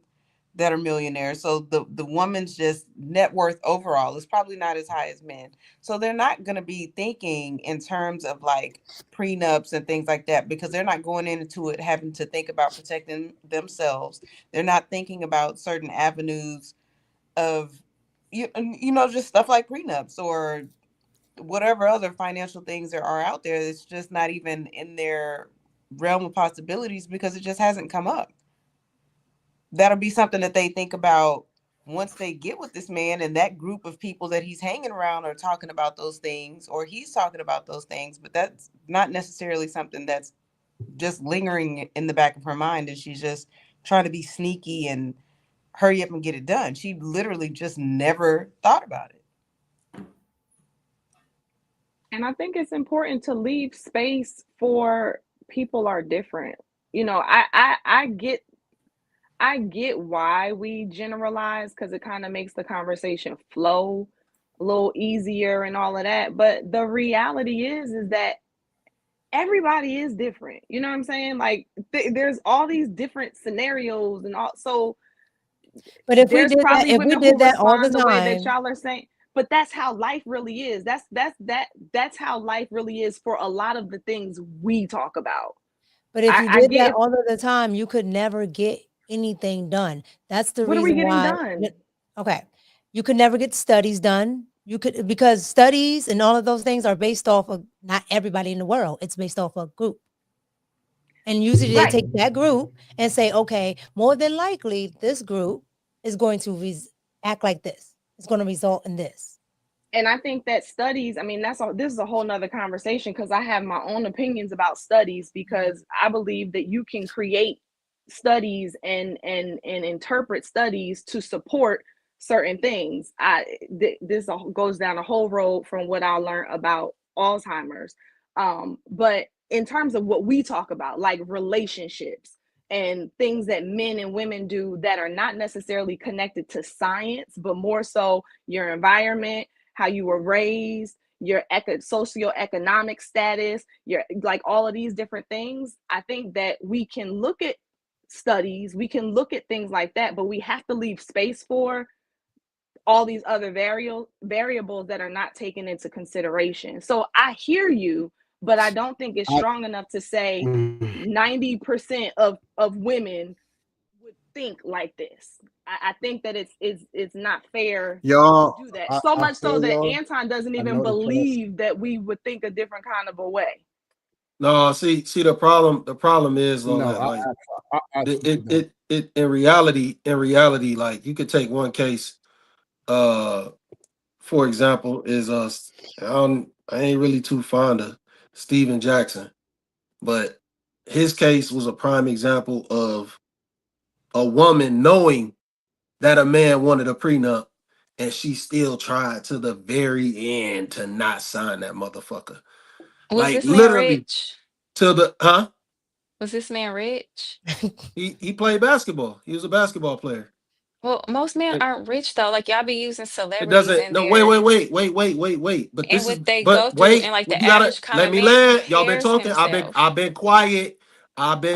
that are millionaires. So the woman's just net worth overall is probably not as high as men. So they're not going to be thinking in terms of like prenups and things like that, because they're not going into it having to think about protecting themselves. They're not thinking about certain avenues of you know, just stuff like prenups or whatever other financial things there are out there. It's just not even in their realm of possibilities because it just hasn't come up. That'll be something that they think about once they get with this man, and that group of people that he's hanging around are talking about those things, or he's talking about those things. But that's not necessarily something that's just lingering in the back of her mind, and she's just trying to be sneaky and hurry up and get it done. She literally just never thought about it. And I think it's important to leave space for people are different. You know, I get why we generalize, because it kind of makes the conversation flow a little easier and all of that. But the reality is that everybody is different. You know what I'm saying? Like there's all these different scenarios and all. So, but if we did that all the time, way that y'all are saying. But that's how life really is. That's how life really is for a lot of the things we talk about. But if you did that all of the time, you could never get anything done. That's the reason why. Done? Okay, you could never get studies done. You could, because studies and all of those things are based off of not everybody in the world. It's based off a group. And usually they take that group and say, okay, more than likely this group is going to act like this. It's going to result in this. And I think that studies, I mean, this is a whole nother conversation, because I have my own opinions about studies, because I believe that you can create studies and interpret studies to support certain things. This goes down a whole road from what I learned about Alzheimer's. But in terms of what we talk about, like relationships and things that men and women do that are not necessarily connected to science, but more so your environment, how you were raised, your socioeconomic status, your like all of these different things. I think that we can look at studies, we can look at things like that, but we have to leave space for all these other variables that are not taken into consideration. So I hear you, but I don't think it's strong enough to say 90% of women would think like this. I think that it's not fair to do that. So much so that Anton doesn't even believe that we would think a different kind of a way. No, see the problem is though, that, it in reality, like you could take one case, for example, is I ain't really too fond of Steven Jackson, but his case was a prime example of a woman knowing that a man wanted a prenup, and she still tried to the very end to not sign that motherfucker. Was like this man literally rich? To the Was this man rich? He played basketball. He was a basketball player. Well, most men aren't rich though. Like y'all be using It celebrities doesn't. in No, there. wait. But And this is. what they go But through, wait. and like the You gotta average let common me man land. Y'all been compares talking. himself. I've been quiet.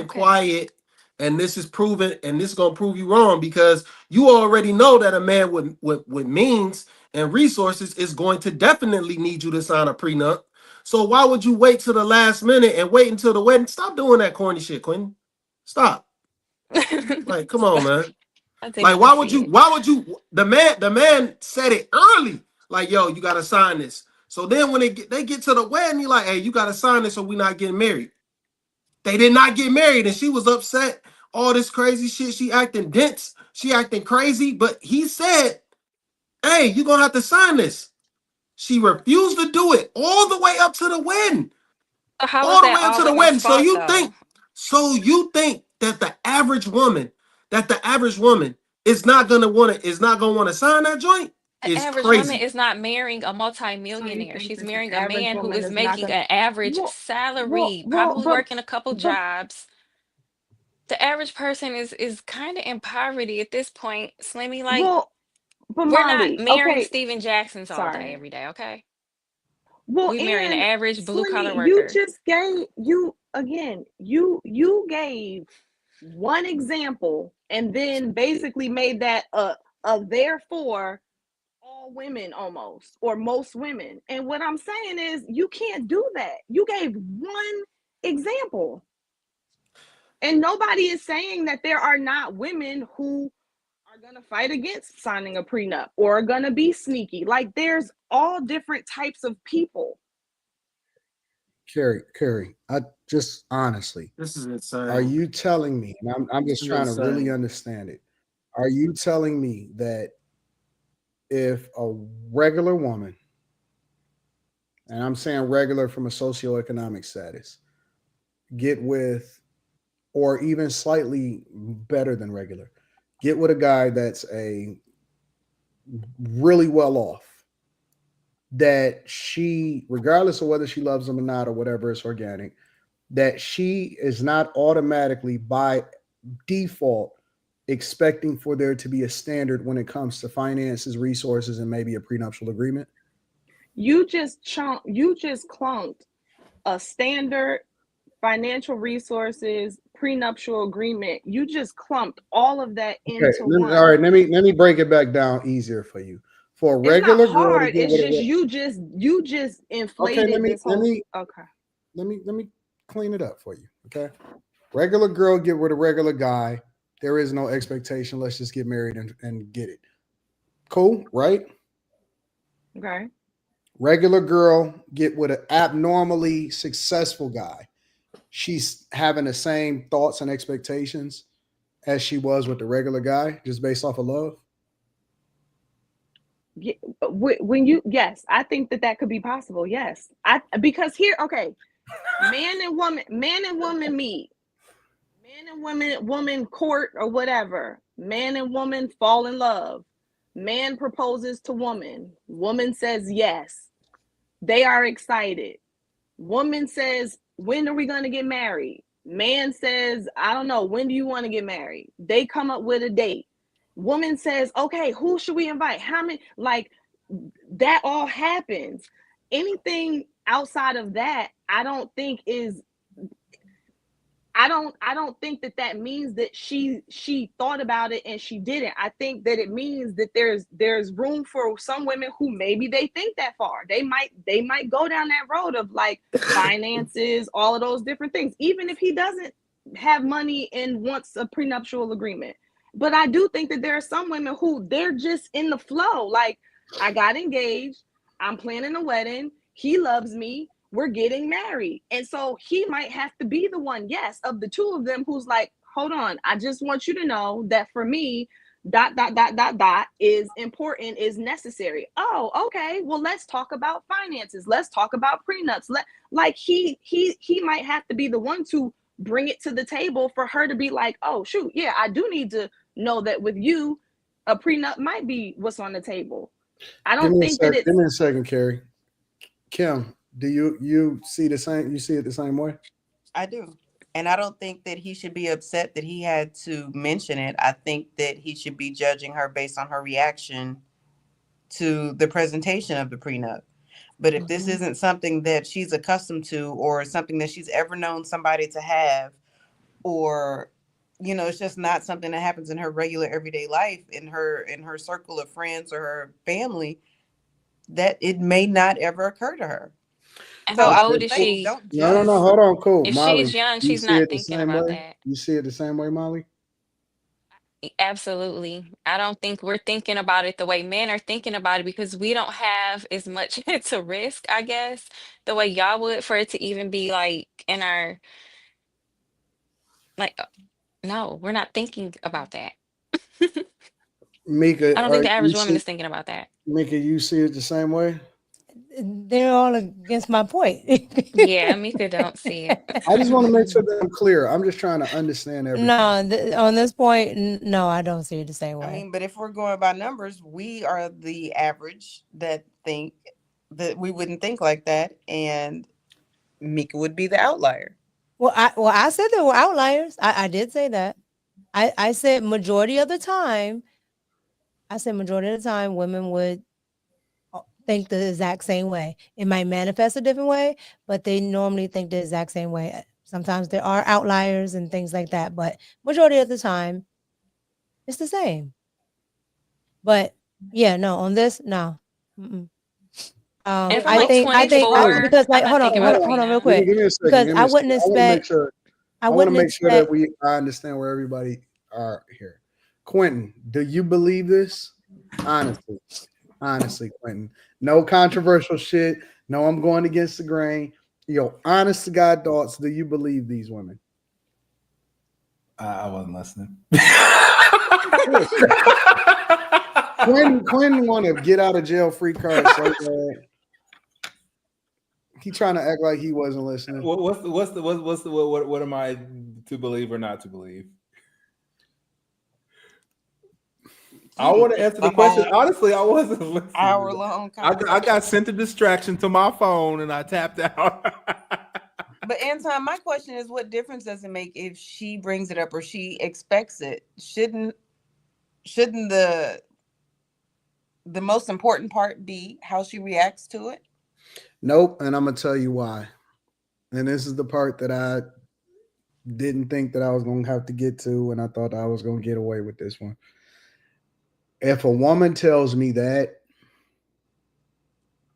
Quiet. And this is proven. And this is gonna prove you wrong, because you already know that a man with means and resources is going to definitely need you to sign a prenup. So why would you wait till the last minute and wait until the wedding? Stop doing that corny shit, Quentin. Stop. Like, come on, man. Like, why would you? The man said it early. Like, yo, you gotta sign this. So then when they get to the wedding, he like, hey, you gotta sign this, or we not getting married. They did not get married, and she was upset. All this crazy shit. She acting dense. She acting crazy. But he said, hey, you gonna have to sign this. She refused to do it all the way up to the wedding. So how was All the that way up all to the women's wedding. fault though? So you think that the average woman is not gonna want to sign that joint? The average woman is not marrying a multimillionaire. She's marrying a man who is making an average salary, probably working a couple jobs. The average person is kind of in poverty at this point, Slimmy. Like, but we're Molly, not marrying okay, Steven Jacksons all day, sorry. every day, okay? Well, We marry an and average blue-collar Slimmy, you worker. just gave you gave one example and then basically made that a therefore all women almost, or most women. And what I'm saying is you can't do that. You gave one example. And nobody is saying that there are not women who are going to fight against signing a prenup or are going to be sneaky. Like, there's all different types of people. Carrie, I just honestly, this is insane. Are you telling me, and I'm just trying to really understand it, are you telling me that if a regular woman, and I'm saying regular from a socioeconomic status, get with, or even slightly better than regular, get with a guy that's a really well off, that she, regardless of whether she loves him or not or whatever, it's organic, that she is not automatically by default expecting for there to be a standard when it comes to finances, resources, and maybe a prenuptial agreement? You just clunked a standard financial resources prenuptial agreement. You just clumped all of that into one. All right, let me break it back down easier for you. For a regular it's not hard. girl to get it's just you just inflated this whole. Okay. Let me clean it up for you. Okay. Regular girl get with a regular guy. There is no expectation. Let's just get married and get it. Cool, right? Okay. Regular girl get with an abnormally successful guy. She's having the same thoughts and expectations as she was with the regular guy, just based off of love. Yes, I think that could be possible. Yes, because here, okay, man and woman meet, man and woman court or whatever, man and woman fall in love, man proposes to woman says yes, they are excited, woman says, when are we going to get married? Man says, I don't know, when do you want to get married? They come up with a date. Woman says, okay, who should we invite? How many? Like, that all happens. Anything outside of that, I don't think that means that she thought about it and she didn't. I think that it means that there's room for some women who maybe they think that far. They might go down that road of like finances, all of those different things, even if he doesn't have money and wants a prenuptial agreement. But I do think that there are some women who they're just in the flow. Like, I got engaged, I'm planning a wedding, he loves me, we're getting married. And so he might have to be the one, yes, of the two of them who's like, hold on, I just want you to know that for me, ... is important, is necessary. Oh, okay. Well, let's talk about finances. Let's talk about prenups. He might have to be the one to bring it to the table for her to be like, oh, shoot, yeah, I do need to know that with you, a prenup might be what's on the table. I don't think that it's... Give me a second, Carrie. Kim, do you see the same? You see it the same way? I do. And I don't think that he should be upset that he had to mention it. I think that he should be judging her based on her reaction to the presentation of the prenup. But if this isn't something that she's accustomed to, or something that she's ever known somebody to have, or, it's just not something that happens in her regular everyday life, in her circle of friends or her family, that it may not ever occur to her. And so how old is she? No. Hold on, cool. If Molly, she's young, she's not thinking about that. You see it the same way, Molly? Absolutely. I don't think we're thinking about it the way men are thinking about it, because we don't have as much to risk, I guess, the way y'all would, for it to even be like in our, like, no, we're not thinking about that. Mika, I don't think the average woman is thinking about that. Mika, you see it the same way? they're all against my point. Yeah, Mika don't see it. I just want to make sure that I'm clear. I'm just trying to understand everything. No, on this point, no, I don't see it the same way. I mean, but if we're going by numbers, we are the average that think that we wouldn't think like that, and Mika would be the outlier. Well, I said there were outliers. I did say that. I said majority of the time. I said majority of the time, women would think the exact same way. It might manifest a different way, but they normally think the exact same way. Sometimes there are outliers and things like that, but majority of the time, it's the same. But yeah, no, on this, no. I think because like hold on real quick. Give me a second. Because I wouldn't expect. I want to make sure that I understand where everybody are here. Quentin, do you believe this? Honestly, Quentin. No controversial shit. No, I'm going against the grain. Yo, honest to God thoughts. Do you believe these women? I wasn't listening. Quentin want to get out of jail free card so bad. He trying to act like he wasn't listening. What am I to believe or not to believe? I want to answer the question. Honestly, I wasn't listening. Hour-long I got sent a distraction to my phone and I tapped out. But Anton, my question is, what difference does it make if she brings it up or she expects it? Shouldn't the most important part be how she reacts to it? Nope, and I'm gonna tell you why. And this is the part that I didn't think that I was gonna have to get to, and I thought I was gonna get away with this one. If a woman tells me that,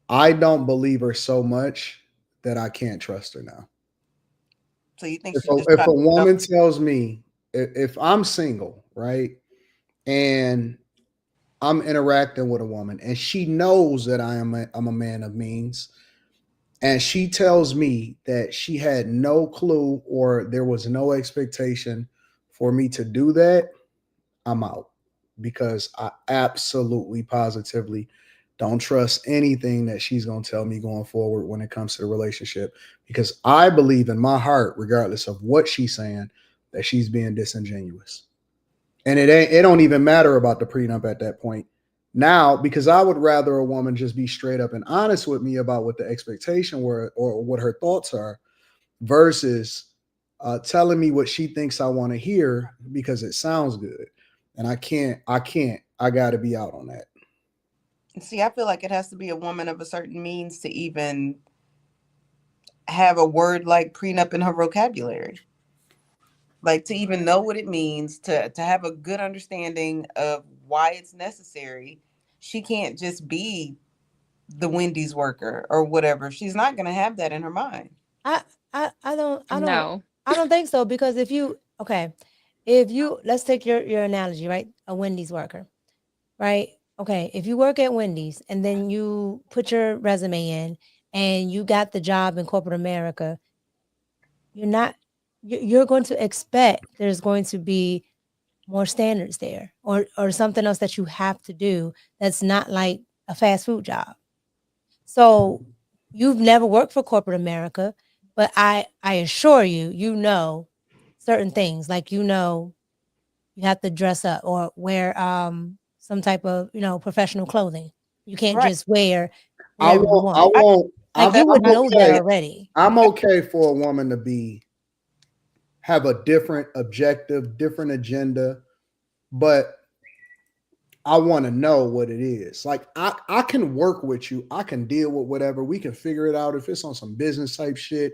I don't believe her so much that I can't trust her now. So you think if a woman tells me, if I'm single, right, and I'm interacting with a woman and she knows that I'm a man of means, and she tells me that she had no clue or there was no expectation for me to do that, I'm out. Because I absolutely positively don't trust anything that she's going to tell me going forward when it comes to the relationship, because I believe in my heart, regardless of what she's saying, that she's being disingenuous. And it don't even matter about the prenup at that point now, because I would rather a woman just be straight up and honest with me about what the expectation were or what her thoughts are, versus telling me what she thinks I want to hear because it sounds good. And I got to be out on that. See, I feel like it has to be a woman of a certain means to even have a word like prenup in her vocabulary. Like, to even know what it means, to have a good understanding of why it's necessary. She can't just be the Wendy's worker or whatever. She's not going to have that in her mind. I don't think so, because if you let's take your analogy, right? A Wendy's worker, right? Okay, if you work at Wendy's and then you put your resume in and you got the job in corporate America, you're going to expect there's going to be more standards there or something else that you have to do that's not like a fast food job. So you've never worked for corporate America, but I assure you know certain things, like, you have to dress up or wear some type of professional clothing. You can't just wear whatever you want. You would know that already. I'm okay for a woman to have a different objective, different agenda, but I want to know what it is. Like, I can work with you. I can deal with whatever. We can figure it out if it's on some business type shit.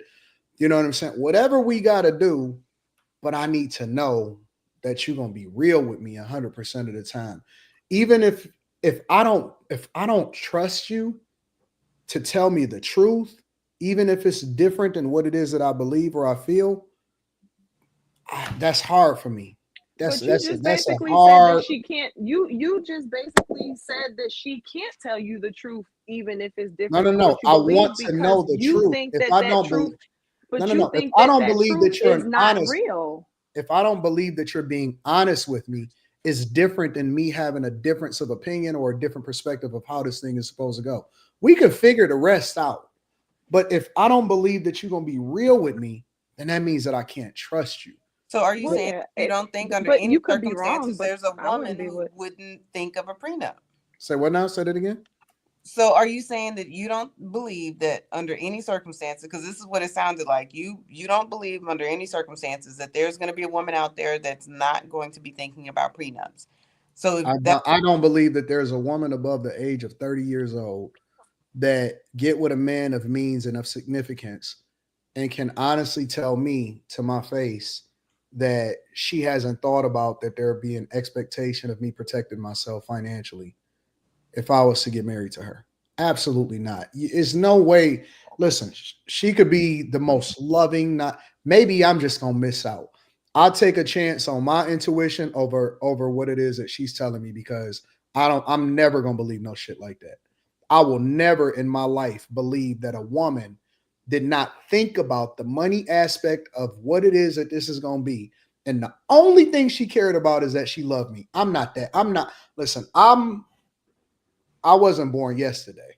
You know what I'm saying? Whatever we got to do, but I need to know that you're going to be real with me 100% of the time. Even if I don't trust you to tell me the truth, even if it's different than what it is that I believe or I feel, that's hard for me. That's basically hard. said that she can't. You just basically said that she can't tell you the truth, even if it's different. No. I want to know the truth. If I don't believe that you're honest, real. If I don't believe that you're being honest with me, is different than me having a difference of opinion or a different perspective of how this thing is supposed to go. We can figure the rest out. But if I don't believe that you're going to be real with me, then that means that I can't trust you. So are you saying you don't think under but any you could be wrong, circumstances but there's a I wouldn't woman be who with. wouldn't think of a prenup? Say what now? Say that again. So are you saying that you don't believe that under any circumstances, because this is what it sounded like, you don't believe under any circumstances that there's going to be a woman out there that's not going to be thinking about prenups? So I don't believe that there's a woman above the age of 30 years old that get with a man of means and of significance and can honestly tell me to my face that she hasn't thought about that there be an expectation of me protecting myself financially if I was to get married to her. Absolutely not. It's no way. Listen, she could be the most loving, not maybe I'm just gonna miss out. I'll take a chance on my intuition over what it is that she's telling me, because I'm never gonna believe no shit like that. I will never in my life believe that a woman did not think about the money aspect of what it is that this is gonna be. And the only thing she cared about is that she loved me. I'm not that. Listen, I wasn't born yesterday.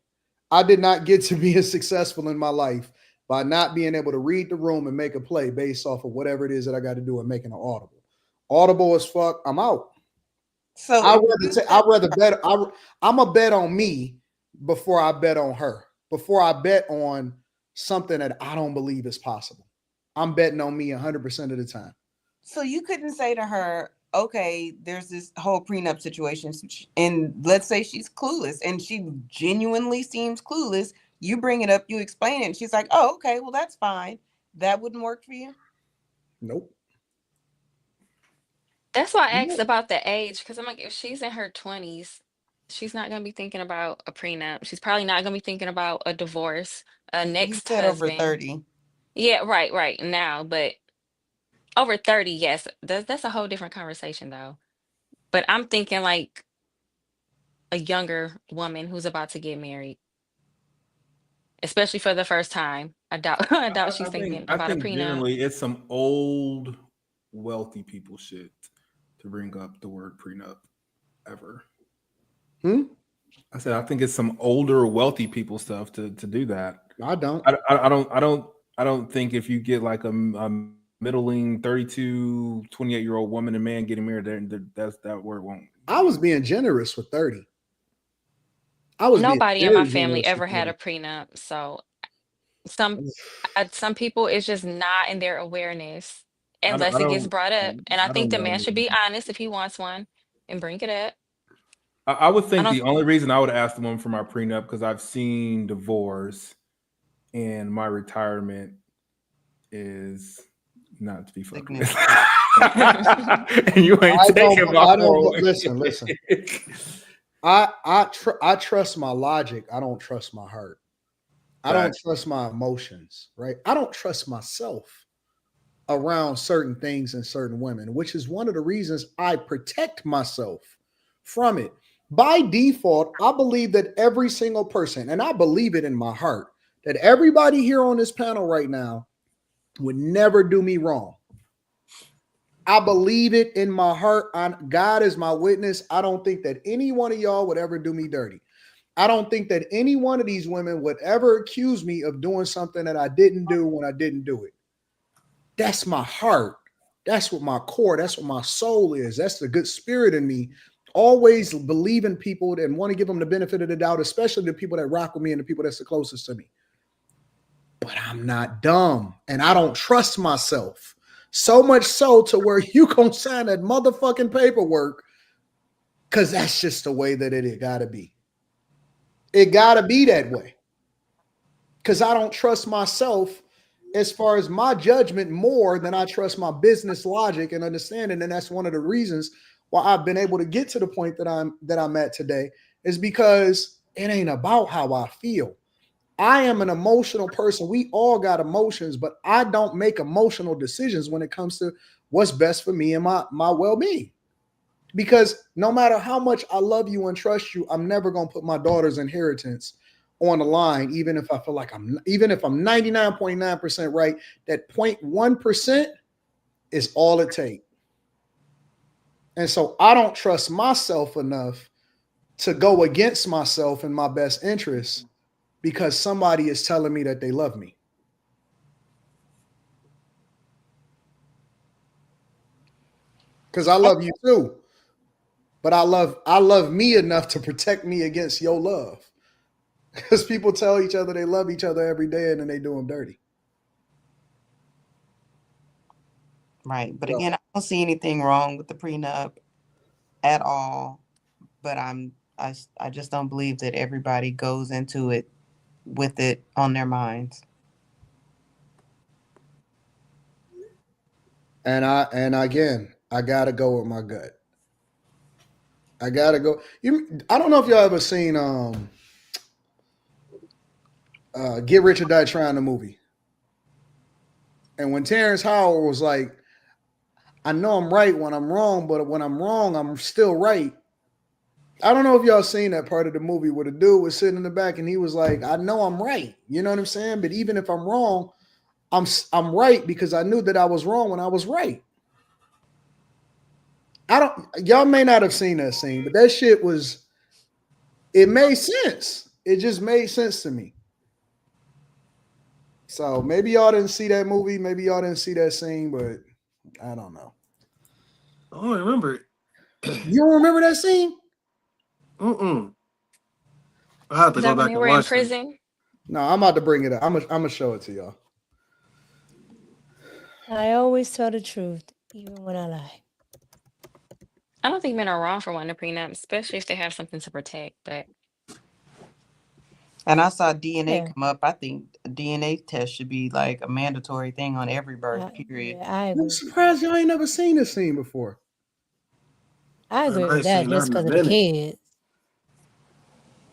I did not get to be as successful in my life by not being able to read the room and make a play based off of whatever it is that I got to do and making an audible. Audible as fuck, I'm out. So I'd rather bet. I'm a bet on me before I bet on her. Before I bet on something that I don't believe is possible. I'm betting on me 100% of the time. So you couldn't say to her, okay, there's this whole prenup situation, and let's say she's clueless, and she genuinely seems clueless. You bring it up, you explain it, and she's like, oh, okay, well, that's fine. That wouldn't work for you? Nope. That's why I asked about the age, because I'm like, if she's in her 20s, she's not going to be thinking about a prenup. She's probably not going to be thinking about a divorce, a next You said over husband. 30. Yeah, right now, but over 30, yes, that's a whole different conversation though. But I'm thinking like a younger woman who's about to get married, especially for the first time. I doubt she's thinking about a prenup. Generally it's some old wealthy people shit to bring up the word prenup ever. I said I think it's some older wealthy people stuff to do that. I don't. I don't think if you get like a middling 32, 28-year-old woman and man getting married, that word won't. I was being generous with 30. Nobody in my family ever had a prenup, so some people, it's just not in their awareness unless it gets brought up. And I think the man should be honest if he wants one and bring it up. I would think the only reason I would ask the woman for my prenup because I've seen divorce, and my retirement is not to be fucked with. And you ain't taking my listen. I trust my logic. I don't trust my heart. I don't trust my emotions, right? I don't trust myself around certain things and certain women, which is one of the reasons I protect myself from it. By default, I believe that every single person, and I believe it in my heart, that everybody here on this panel right now would never do me wrong. I believe it in my heart. God is my witness. I don't think that any one of y'all would ever do me dirty. I don't think that any one of these women would ever accuse me of doing something that I didn't do when I didn't do it. That's my heart. That's what my core, that's what my soul is. That's the good spirit in me. Always believe in people and want to give them the benefit of the doubt, especially the people that rock with me and the people that's the closest to me. But I'm not dumb, and I don't trust myself. So much so to where you gonna sign that motherfucking paperwork because that's just the way that it gotta be. It gotta be that way. Because I don't trust myself as far as my judgment more than I trust my business logic and understanding. And that's one of the reasons why I've been able to get to the point that I'm at today, is because it ain't about how I feel. I am an emotional person. We all got emotions, but I don't make emotional decisions when it comes to what's best for me and my well-being. Because no matter how much I love you and trust you, I'm never going to put my daughter's inheritance on the line, even if I feel like I'm 99.9% right. That 0.1% is all it takes. And so I don't trust myself enough to go against myself in my best interest because somebody is telling me that they love me. Because I love you too. But I love me enough to protect me against your love. Because people tell each other they love each other every day and then they do them dirty. Right. But again, I don't see anything wrong with the prenup at all. But I just don't believe that everybody goes into it with it on their minds. And again, I gotta go with my gut. I gotta go. I don't know if y'all ever seen Get Rich or Die Trying the movie. And when Terrence Howard was like, I know I'm right when I'm wrong, but when I'm wrong, I'm still right. I don't know if y'all seen that part of the movie where the dude was sitting in the back and he was like, I know I'm right. You know what I'm saying? But even if I'm wrong, I'm right because I knew that I was wrong when I was right. Y'all may not have seen that scene, but that shit it made sense. It just made sense to me. So maybe y'all didn't see that movie. Maybe y'all didn't see that scene, but I don't know. I don't remember it. You don't remember that scene? I have to go back and watch it. No, I'm about to bring it up. I'm gonna show it to y'all. I always tell the truth, even when I lie. I don't think men are wrong for wanting a prenup, especially if they have something to protect. But and I saw DNA come up. I think a DNA test should be like a mandatory thing on every birth, period. Yeah, I agree. I'm surprised y'all ain't never seen this scene before. I agree with that just because of the kids.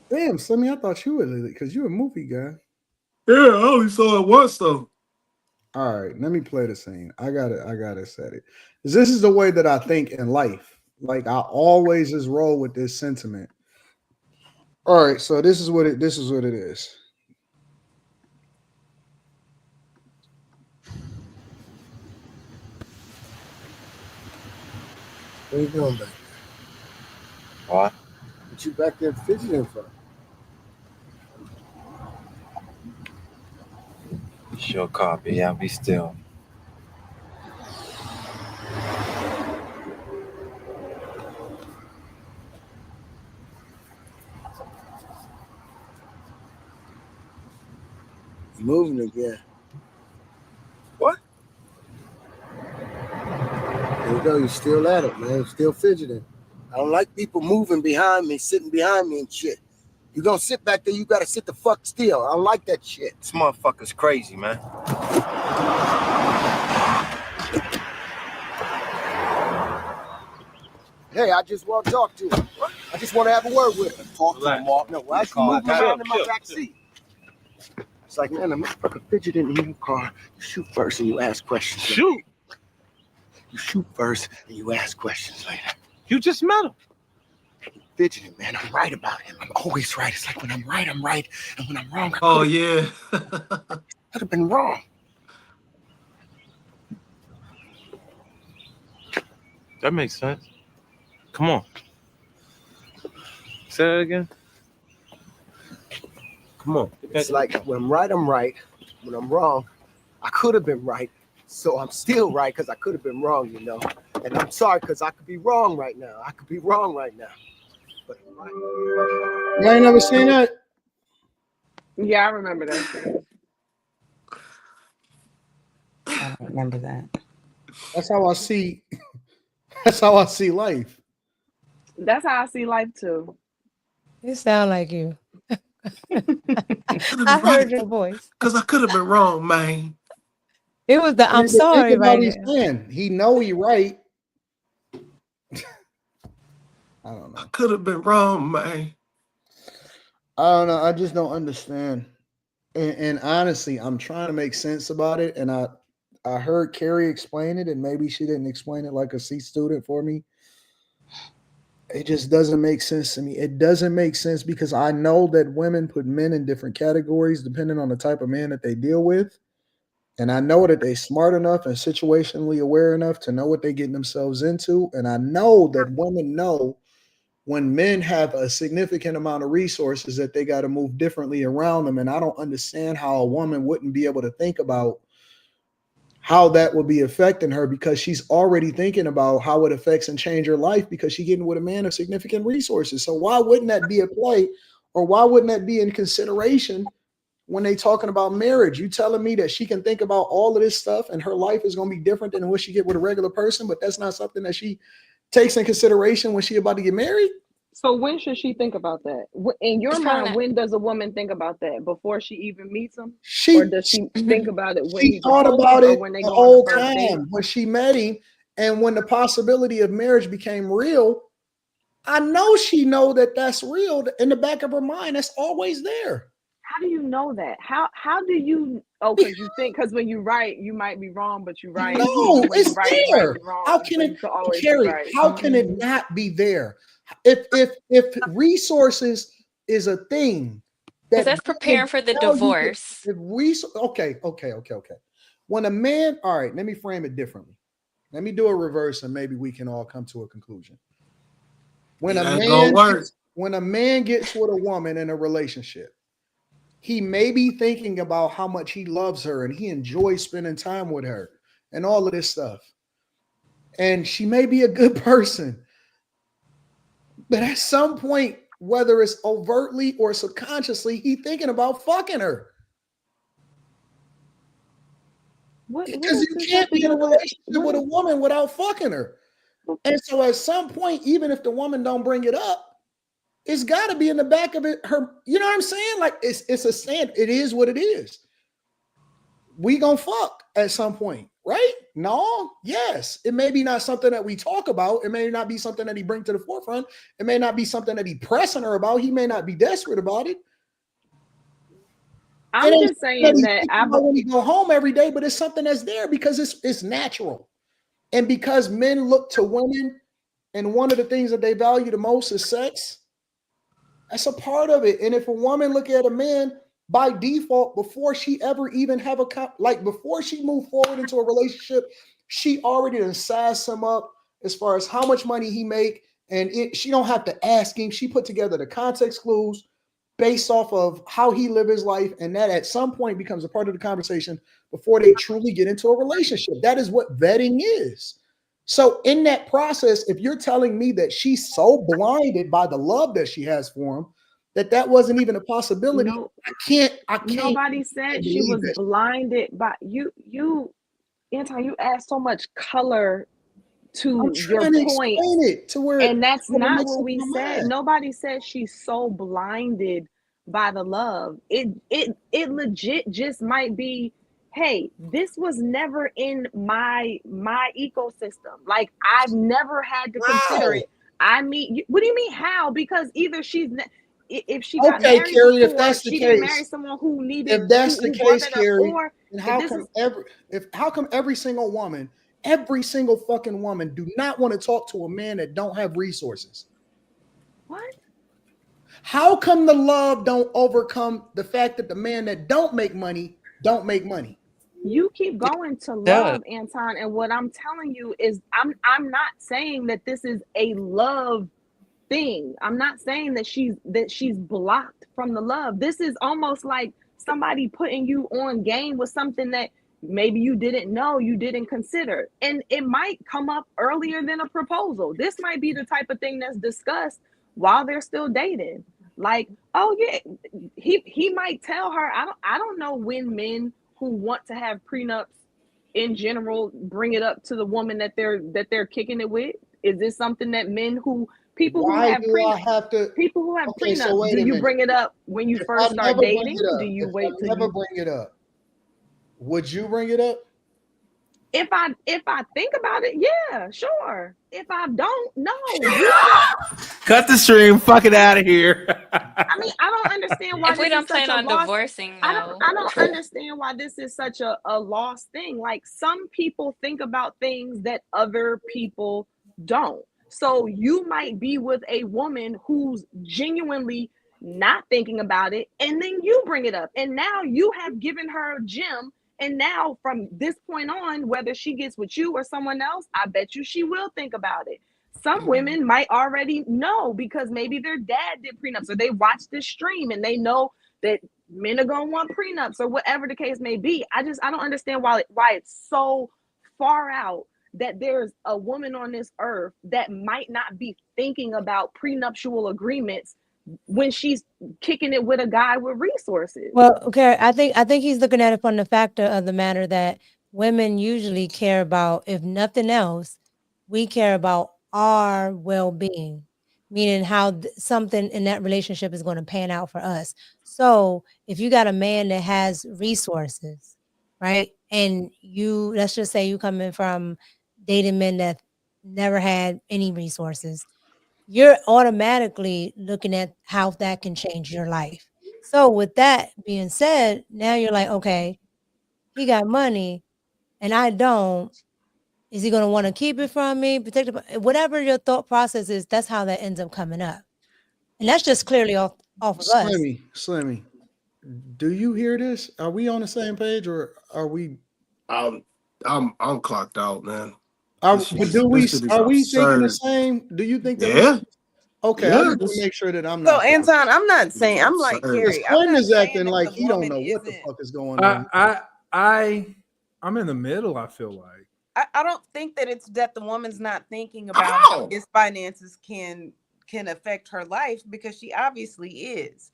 Damn, Slimmy, I thought you were because you're a movie guy. Yeah, I only saw it once though. All right, let me play the scene. I gotta set it. This is the way that I think in life. Like I always just roll with this sentiment. All right, so this is what it is. What are you doing back there? What? What you back there fidgeting for? Sure copy. Yeah, be still. You moving again. What? There you go. You still at it, man. Still fidgeting. I don't like people moving behind me, sitting behind me and shit. You gonna sit back there, you gotta sit the fuck still. I don't like that shit. This motherfucker's crazy, man. Hey, I just want to talk to him. I just want to have a word with him. Talk to him, Mark. No, why is he moving around in my back seat? It's like, man, the motherfucker fidgeting in your car. You shoot first and you ask questions. Shoot? You shoot first and you ask questions later. You just met him. Fidgeting, man. I'm right about him. I'm always right. It's like when I'm right, I'm right. And when I'm wrong, yeah. Could have been wrong. That makes sense. Come on. Say that again. Come on. It's like when I'm right, I'm right. When I'm wrong, I could have been right. So I'm still right because I could have been wrong, you know. And I'm sorry because I could be wrong right now. I could be wrong right now. But I'm right. You ain't never seen that? Yeah, I remember that scene. I don't remember that. That's how I see. That's how I see life. That's how I see life too. You sound like you. I heard your voice. Because I could have been wrong, man. It was the I'm sorry right now. He know he right. I don't know. I could have been wrong, man. I don't know. I just don't understand. And honestly, I'm trying to make sense about it. And I heard Carrie explain it, and maybe she didn't explain it like a C student for me. It just doesn't make sense to me. It doesn't make sense because I know that women put men in different categories depending on the type of man that they deal with. And I know that they're smart enough and situationally aware enough to know what they're getting themselves into. And I know that women know when men have a significant amount of resources that they got to move differently around them. And I don't understand how a woman wouldn't be able to think about how that will be affecting her, because she's already thinking about how it affects and change her life because she's getting with a man of significant resources. So why wouldn't that be a play, or why wouldn't that be in consideration when they talking about marriage? You telling me that she can think about all of this stuff and her life is going to be different than what she get with a regular person, but that's not something that she takes in consideration when she about to get married? So when should she think about that? In your mind, when does a woman think about that? Before she even meets him? Or does she think about it when he thought proposes, about or it when they the go on whole the first date? time when she met him, and when the possibility of marriage became real. I know she know that that's real in the back of her mind. That's always there. How do you know that? How do you? Oh, because you think, because when you write, you might be wrong, but you write. No, when it's you write, you might there. be wrong. How can it, you could always be Carrie? right. How can it not be there? If resources is a thing Because that's preparing for the divorce. Okay. When a man, all right, let me frame it differently. Let me do a reverse, and maybe we can all come to a conclusion. When a man gets with a woman in a relationship, he may be thinking about how much he loves her and he enjoys spending time with her and all of this stuff. And she may be a good person. But at some point, whether it's overtly or subconsciously, he's thinking about fucking her. Because you can't be in a relationship with a woman without fucking her. And so at some point, even if the woman don't bring it up, it's got to be in the back of it. Her, you know what I'm saying? Like it's a stand. It is what it is. We gonna fuck at some point, right? No, yes. It may be not something that we talk about. It may not be something that he bring to the forefront. It may not be something that he pressing her about. He may not be desperate about it. I'm just saying that when we go home every day, but it's something that's there because it's natural, and because men look to women, and one of the things that they value the most is sex. That's a part of it. And if a woman look at a man by default, before she ever even have before she move forward into a relationship, she already done size him up as far as how much money he make. And she don't have to ask him. She put together the context clues based off of how he live his life. And that at some point becomes a part of the conversation before they truly get into a relationship. That is what vetting is. So in that process, if you're telling me that she's so blinded by the love that she has for him, that wasn't even a possibility, I can't. Nobody said she was blinded by you. Anton, you add so much color to your point, and that's not what we said. Nobody said she's so blinded by the love. It legit just might be, hey, this was never in my ecosystem. Like I've never had to consider it. I mean, what do you mean how? Because either she's if she got married Carrie, before, if that's the she case, didn't marry someone who needed. If that's the case, Carrie, then how come every single woman, every single fucking woman, do not want to talk to a man that don't have resources? What? How come the love don't overcome the fact that the man that don't make money don't make money? You keep going to love, Anton, and what I'm telling you is I'm not saying that this is a love thing. I'm not saying that she's blocked from the love. This is almost like somebody putting you on game with something that maybe you didn't know, you didn't consider, and it might come up earlier than a proposal. This might be the type of thing that's discussed while they're still dating. Like, oh yeah, he might tell her. I don't know when men who want to have prenups in general bring it up to the woman that they're kicking it with. Is this something that people who have prenups, do you bring it up when you first start dating? Do you wait till you bring it up? Would you bring it up? If I think about it, yeah, sure. If I don't, no. Cut the stream. Fuck it out of here. I mean, I don't understand why if we don't plan on divorcing. I don't understand why this is such a lost thing. Like, some people think about things that other people don't. So you might be with a woman who's genuinely not thinking about it, and then you bring it up, and now you have given her a gem, And now from this point on, whether she gets with you or someone else, I bet you she will think about it. Some women might already know because maybe their dad did prenups, or they watched this stream and they know that men are gonna want prenups, or whatever the case may be. I don't understand why it's so far out that there's a woman on this earth that might not be thinking about prenuptial agreements when she's kicking it with a guy with resources. Well, okay, I think he's looking at it from the factor of the matter that women usually care about, if nothing else, we care about our well-being, meaning how something in that relationship is going to pan out for us. So if you got a man that has resources, right, and you, let's just say you coming from dating men that never had any resources, you're automatically looking at how that can change your life. So with that being said, now you're like, okay, he got money and I don't. Is he going to want to keep it from me? Protect it? Whatever your thought process is, that's how that ends up coming up. And that's just clearly off of us. Slimmy, do you hear this? Are we on the same page, or are we? I'm clocked out, man. Are we thinking the same? Do you think that? Yeah. Okay, I just want to make sure that I'm So not. Anton, I'm not saying, I'm like Carrie. Quinn is acting like he don't know what the fuck is going on. I'm in the middle. I feel like I don't think that it's that the woman's not thinking about how his finances can affect her life, because she obviously is.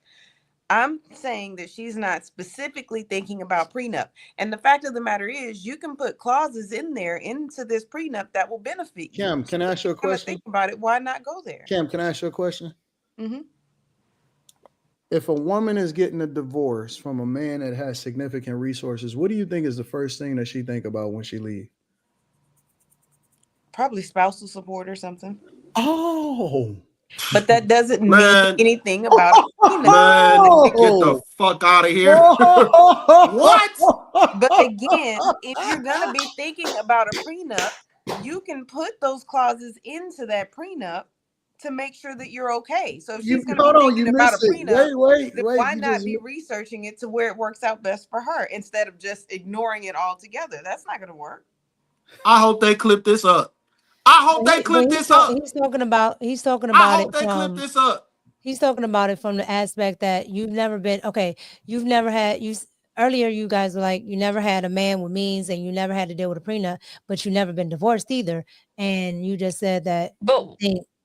I'm saying that she's not specifically thinking about prenup. And the fact of the matter is, you can put clauses in there into this prenup that will benefit you. Cam, can I ask you a question? Think about it. Why not go there? Cam, can I ask you a question? Mm-hmm. If a woman is getting a divorce from a man that has significant resources, what do you think is the first thing that she think about when she leaves? Probably spousal support or something. Oh. But that doesn't mean anything about man, get the fuck out of here. What? But again, if you're gonna be thinking about a prenup, you can put those clauses into that prenup to make sure that you're okay. So if she's gonna be thinking about a prenup, wait, why not be researching it to where it works out best for her instead of just ignoring it altogether? That's not gonna work. I hope they clip this up. I hope they clip this up. He's talking about I hope they clip this up. He's talking about it from the aspect that you've never been, earlier you guys were like, you never had a man with means and you never had to deal with a prenup, but you never been divorced either. And you just said that. But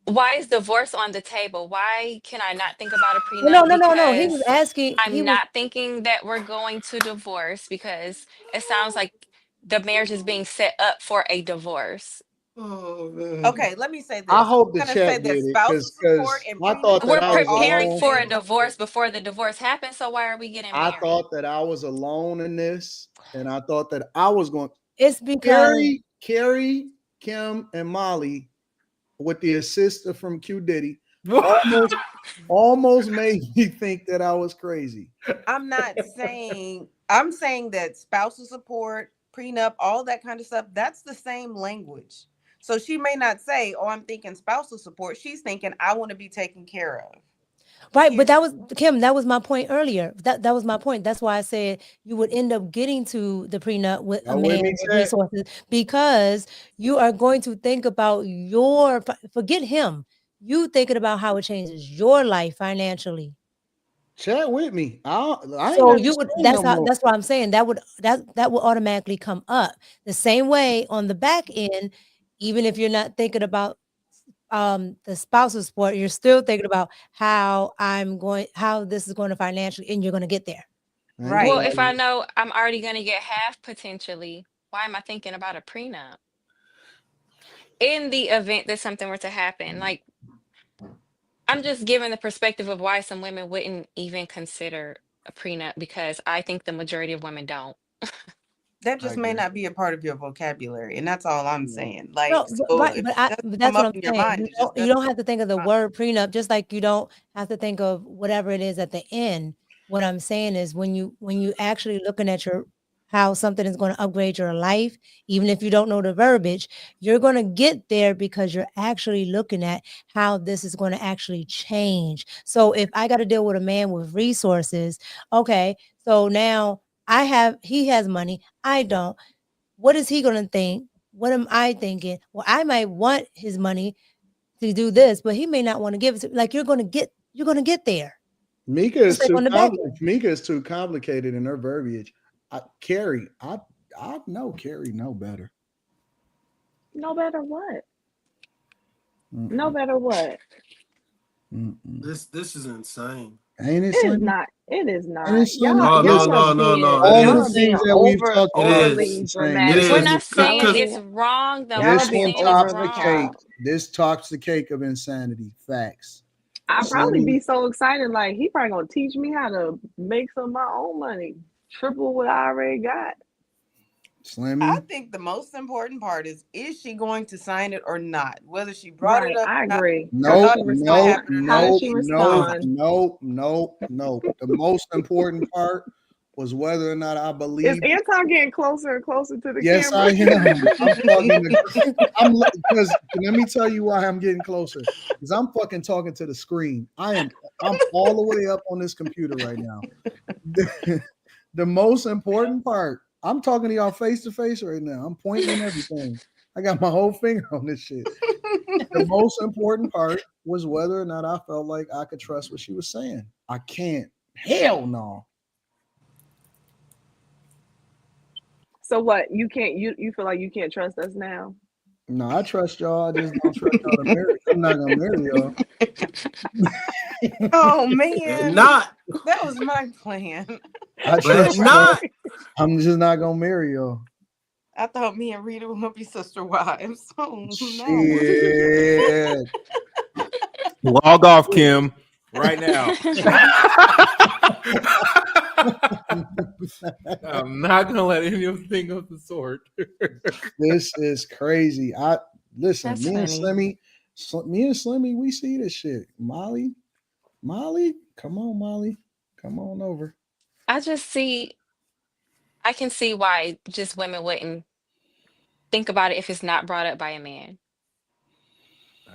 why is divorce on the table? Why can I not think about a prenup? No. He was asking. I'm not thinking that we're going to divorce because it sounds like the marriage is being set up for a divorce. Oh, man. Okay, let me say this. I hope the chat get it, because I thought that we're I was preparing for a divorce before the divorce happens. So why are we getting married? I thought that I was alone in this, and I thought that I was going. It's because Carrie, Kim, and Molly, with the assist from Q Diddy, almost made me think that I was crazy. I'm not saying. I'm saying that spousal support, prenup, all that kind of stuff, that's the same language. So she may not say, oh, I'm thinking spousal support. She's thinking, I want to be taken care of. Right. But that was, Kim, that was my point earlier. That was my point. That's why I said you would end up getting to the prenup with a man with resources, because you are going to think about forget him. You thinking about how it changes your life financially. Chat with me. So you would. That's what I'm saying. That would automatically come up the same way on the back end. Even if you're not thinking about the spousal support, you're still thinking about how this is going to financially, and you're going to get there. Right. Well, if I know I'm already going to get half potentially, why am I thinking about a prenup? In the event that something were to happen, like, I'm just giving the perspective of why some women wouldn't even consider a prenup, because I think the majority of women don't. That just may not be a part of your vocabulary, and that's all I'm saying. Like, no, but that's what I'm saying. You don't have to think of the word prenup, just like you don't have to think of whatever it is at the end. What I'm saying is when you actually looking at how something is going to upgrade your life, even if you don't know the verbiage, you're going to get there because you're actually looking at how this is going to actually change. So if I got to deal with a man with resources, okay, so now he has money. I don't. What is he going to think? What am I thinking? Well, I might want his money to do this, but he may not want to give it to, like, you're going to get there. Mika is too complicated in her verbiage. Carrie, I know Carrie know better. No better what? No better what? This is insane. Ain't it? It is not. It is not. No. Y'all are being overly dramatic. We're not saying it's wrong, though. This We're one not saying tops it's the wrong. cake. This tops the cake of insanity. Facts. I'd probably be so excited, like he probably gonna teach me how to make some of my own money, triple what I already got. Slimmy. I think the most important part is she going to sign it or not? Whether she brought it up. I agree. No. The most important part was whether or not I believe. Is Anton getting closer and closer to the yes, camera? Yes, I am. Because let me tell you why I'm getting closer. Because I'm fucking talking to the screen. I'm all the way up on this computer right now. The most important part. I'm talking to y'all face to face right now. I'm pointing and everything. I got my whole finger on this shit. The most important part was whether or not I felt like I could trust what she was saying. I can't. Hell no. So what? You can't. You feel like you can't trust us now? No, I trust y'all. I just don't trust y'all to marry. I'm not gonna marry y'all. Oh man, not. That was my plan. I trust not. I'm just not gonna marry y'all. I thought me and Rita were gonna be sister wives. Oh Shit. no! Log off, Kim, right now. I'm not gonna let anything of the sort. This is crazy. Listen. That's me funny. and Slimmy, we see this shit. Molly, come on, Molly, come on over. I can see why just women wouldn't think about it if it's not brought up by a man.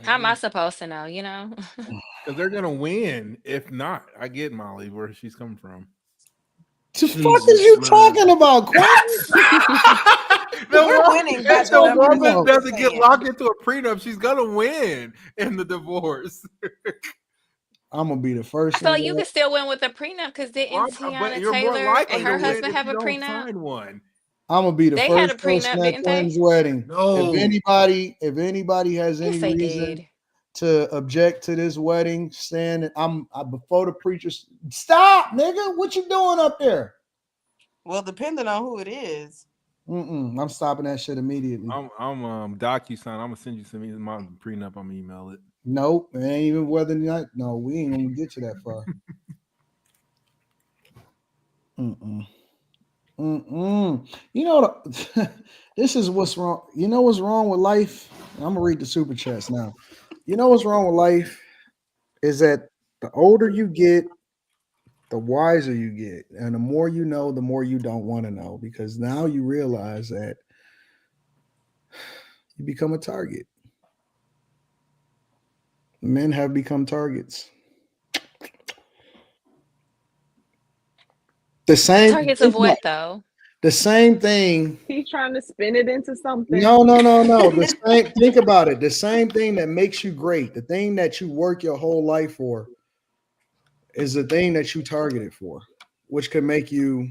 How am I supposed to know, you know? Because they're gonna win. If not, I get Molly where she's coming from. The fuck is you talking about, Quinn? We're winning. If the woman doesn't get locked into a prenup, she's gonna win in the divorce. I'm gonna be the first. I feel like you can still win with a prenup because didn't Tiana Taylor and her husband have a prenup? I'm gonna be the They first had a person prenup, at didn't they? Quinn's wedding. No. If anybody has Yes, any they reason did. to object to this wedding, stand. I'm before the preachers. Stop, nigga! What you doing up there? Well, depending on who it is. I'm stopping that shit immediately. I'm DocuSign. I'm gonna send you some my prenup. I'm gonna email it. Nope, it ain't even whether or not. No, we ain't gonna get you that far. You know, this is what's wrong. You know what's wrong with life? I'm gonna read the super chats now. You know what's wrong with life is that the older you get, the wiser you get, and the more you know, the more you don't want to know, because now you realize that you become a target. Men have become targets. The same Targets of what, though? The same thing. He's trying to spin it into something. No. The same. Think about it. The same thing that makes you great, the thing that you work your whole life for, is the thing that you targeted for, which could make you.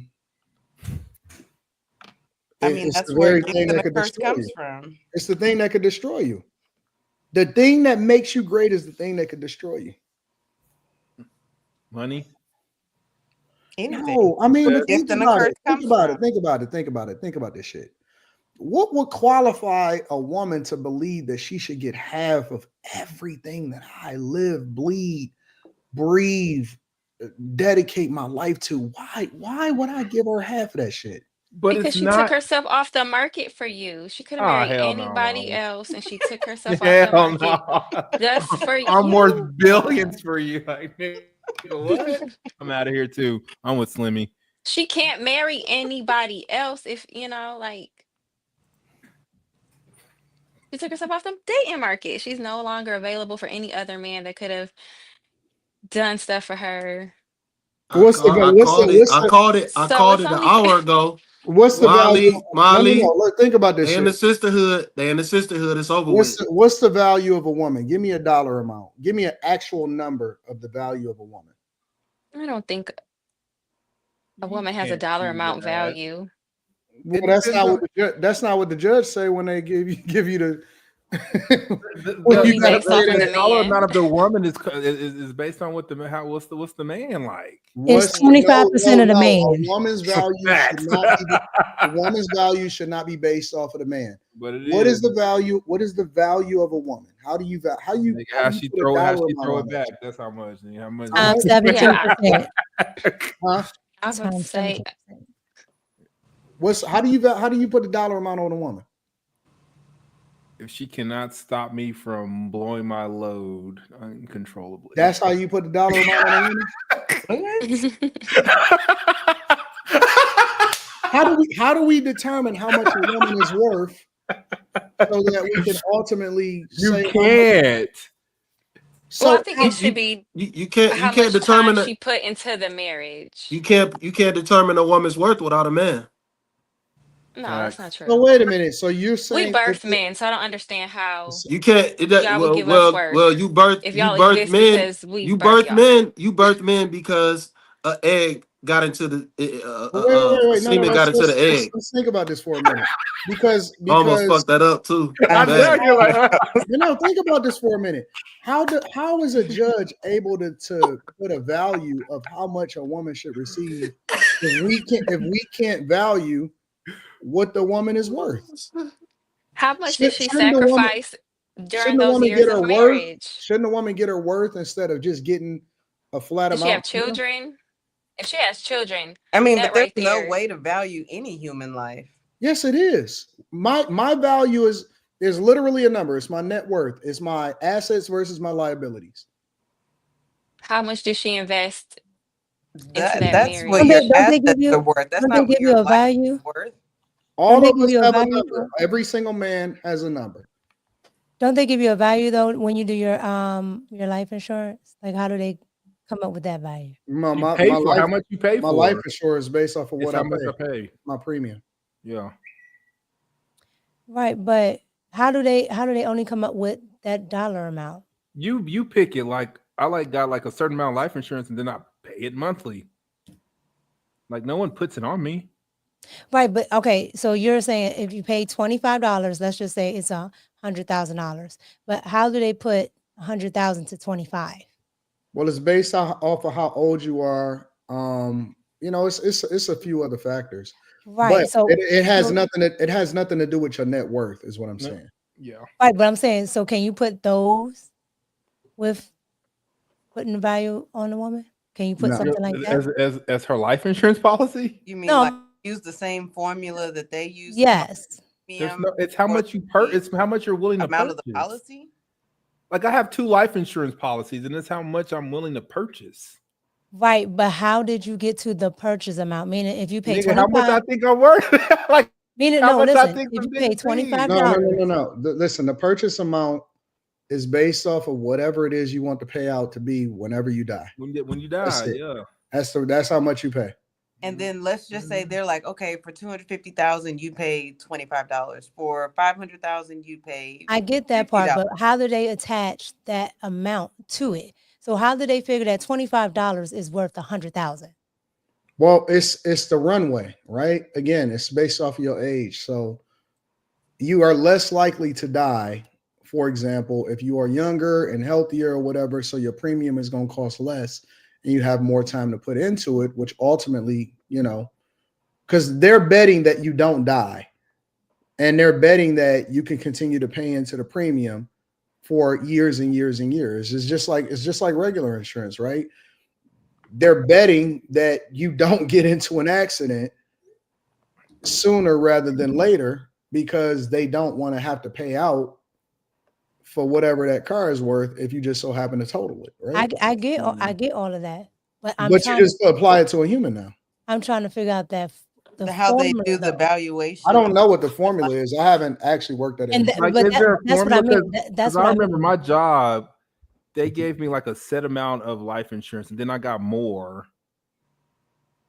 That's where the curse comes from. It's the thing that could destroy you. The thing that makes you great is the thing that could destroy you. Money. Anything. No, I mean, but think about it. Think about this shit. What would qualify a woman to believe that she should get half of everything that I live, bleed, breathe, dedicate my life to? Why would I give her half of that shit? But because she took herself off the market for you. She could have married anybody else, and she took herself off the market just for you. I'm worth billions for you. Like, what? I'm out of here too. I'm with Slimmy. She can't marry anybody else if like she took herself off the dating market. She's no longer available for any other man that could have done stuff for her. What's the I called it an hour ago. What's the value? Molly, No. Let's think about this. They in the sisterhood. It's over with. What's the value of a woman? Give me a dollar amount. Give me an actual number of the value of a woman. I don't think a woman has a dollar amount value. Well, that's not what the judge say when they give you the. The dollar amount of the woman is based on what the man. What's the man like? It's 25% of the man. A woman's value should not be. A woman's value should not be based off of the man. But what is the value? What is the value of a woman? How do you how she throw it back? That's how much. How much? 17%. Huh? I would say. How do you put the dollar amount on a woman? If she cannot stop me from blowing my load uncontrollably. That's how you put the dollar amount on a woman? How do we determine how much a woman is worth so that we can ultimately say can't. So I think it should be you can't determine she put into the marriage. You can't determine a woman's worth without a man. No, that's not true. So wait a minute. So you're saying we birth men, so I don't understand how you can't. You birth men because an egg got into the semen got into the egg. Let's think about this for a minute, because I almost fucked that up too. Think about this for a minute. How is a judge able to put a value of how much a woman should receive if we can't value what the woman is worth? How much did she sacrifice during those years of marriage? Shouldn't a woman get her worth instead of just getting a flat amount? She have children? If she has children, I mean, but there's no way to value any human life. Yes, it is. My value is literally a number. It's my net worth. It's my assets versus my liabilities. How much did she invest into that that's marriage? what your assets are worth. That's not what your value worth. All of us have a number. Every single man has a number. Don't they give you a value though when you do your life insurance? Like, how do they come up with that value? How much you pay for? My life insurance is based off of what I pay. My premium. Yeah. Right, but how do they only come up with that dollar amount? You pick it. Like I got like a certain amount of life insurance and then I pay it monthly. Like no one puts it on me. Right, but okay, so you're saying if you pay $25, let's just say it's $100,000. But how do they put 100,000 to 25? Well, it's based off of how old you are. It's a few other factors. Right. But so it has nothing to do with your net worth, is what I'm saying. Yeah. Right, but I'm saying, so can you put those with putting the value on the woman? Can you put something like that as her life insurance policy? You mean like use the same formula that they use? Yes. It's how much it's how much you're willing to purchase. Amount of the policy? Like I have 2 life insurance policies, and it's how much I'm willing to purchase. Right, but how did you get to the purchase amount? Meaning, if you pay 25, how much I think I'm worth? Like, meaning, no, listen. If you pay $25, no. Listen, the purchase amount is based off of whatever it is you want the payout to be whenever you die. When you die, yeah. That's how much you pay. And then let's just say they're like, okay, for $250,000 you pay $25. For $500,000 you pay. I get that part, but how do they attach that amount to it? So how do they figure that $25 is worth $100,000? Well, it's the runway, right? Again, it's based off of your age. So you are less likely to die, for example, if you are younger and healthier or whatever. So your premium is going to cost less and you have more time to put into it, which ultimately, because they're betting that you don't die and they're betting that you can continue to pay into the premium for years and years and years. It's just like regular insurance, right? They're betting that you don't get into an accident sooner rather than later because they don't want to have to pay out for whatever that car is worth if you just so happen to total it, right? I get all of that, but you just apply it to a human now. I'm trying to figure out how they do the valuation. I don't know what the formula is. I haven't actually worked that in. That's what I mean. That's what I remember my job. They gave me like a set amount of life insurance, and then I got more.